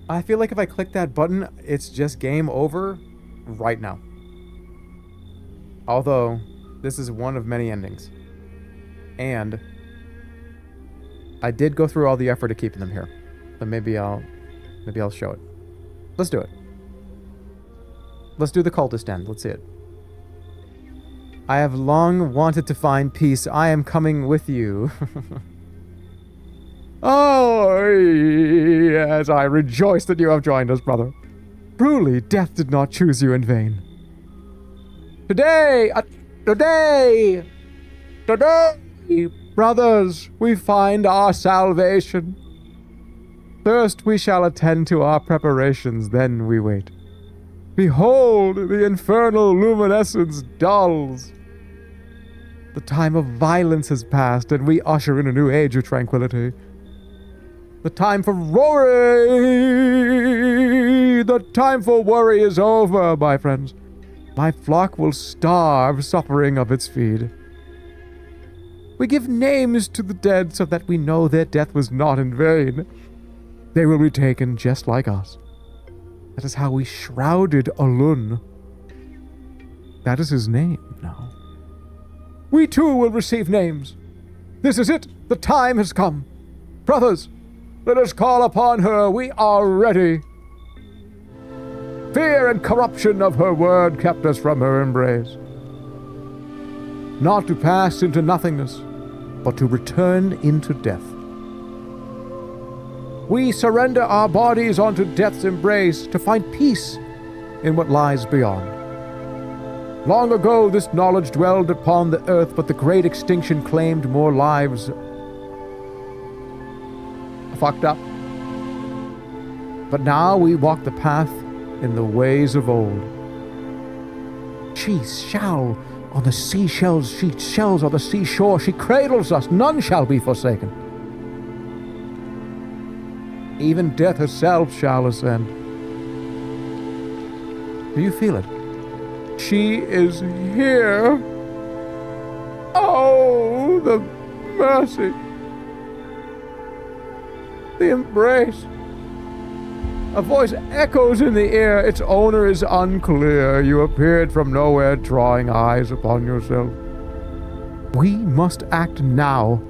I feel like if I click that button, it's just game over right now. Although, this is one of many endings. And I did go through all the effort of keeping them here. So maybe I'll show it. Let's do it. Let's do the cultist end. Let's see it. I have long wanted to find peace. I am coming with you. Oh, yes, I rejoice that you have joined us, brother. Truly, death did not choose you in vain. Today, brothers, we find our salvation. First we shall attend to our preparations, then we wait. Behold, the infernal luminescence dulls. The time of violence has passed, and we usher in a new age of tranquility. The time for worry! The time for worry is over, my friends. My flock will starve, suffering of its feed. We give names to the dead so that we know their death was not in vain. They will be taken just like us. That is how we shrouded Alun. That is his name now. We too will receive names. This is it. The time has come. Brothers, let us call upon her. We are ready. Fear and corruption of her word kept us from her embrace. Not to pass into nothingness, but to return into death. We surrender our bodies onto death's embrace to find peace in what lies beyond. Long ago, this knowledge dwelled upon the earth, but the great extinction claimed more lives. Fucked up. But now we walk the path in the ways of old. She shall on the seashells, she shells on the seashore, she cradles us, none shall be forsaken. Even death herself shall ascend. Do you feel it? She is here. Oh, the mercy. The embrace. A voice echoes in the air. Its owner is unclear. You appeared from nowhere, drawing eyes upon yourself. We must act now.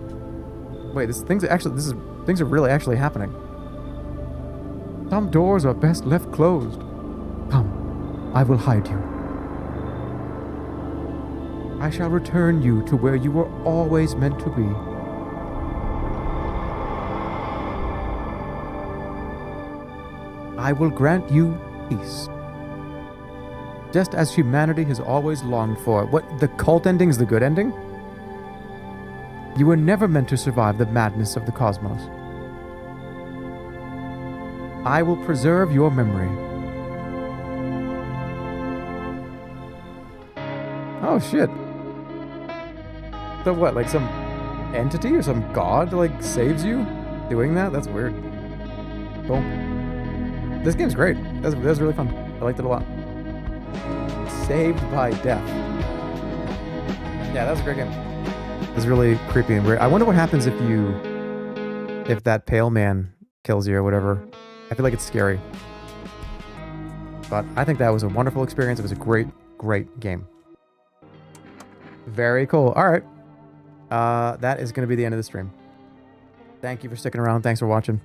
Wait, things are really actually happening. Some doors are best left closed. Come, I will hide you. I shall return you to where you were always meant to be. I will grant you peace. Just as humanity has always longed for. What, the cult ending's the good ending? You were never meant to survive the madness of the cosmos. I will preserve your memory. Oh shit. So what, like some entity or some god like saves you doing that? That's weird. Cool. This game's great. That was really fun. I liked it a lot. Saved by death. Yeah, that was a great game. It was really creepy and weird. I wonder what happens if that pale man kills you or whatever. I feel like it's scary. But I think that was a wonderful experience. It was a great, great game. Very cool. All right. That is going to be the end of the stream. Thank you for sticking around. Thanks for watching.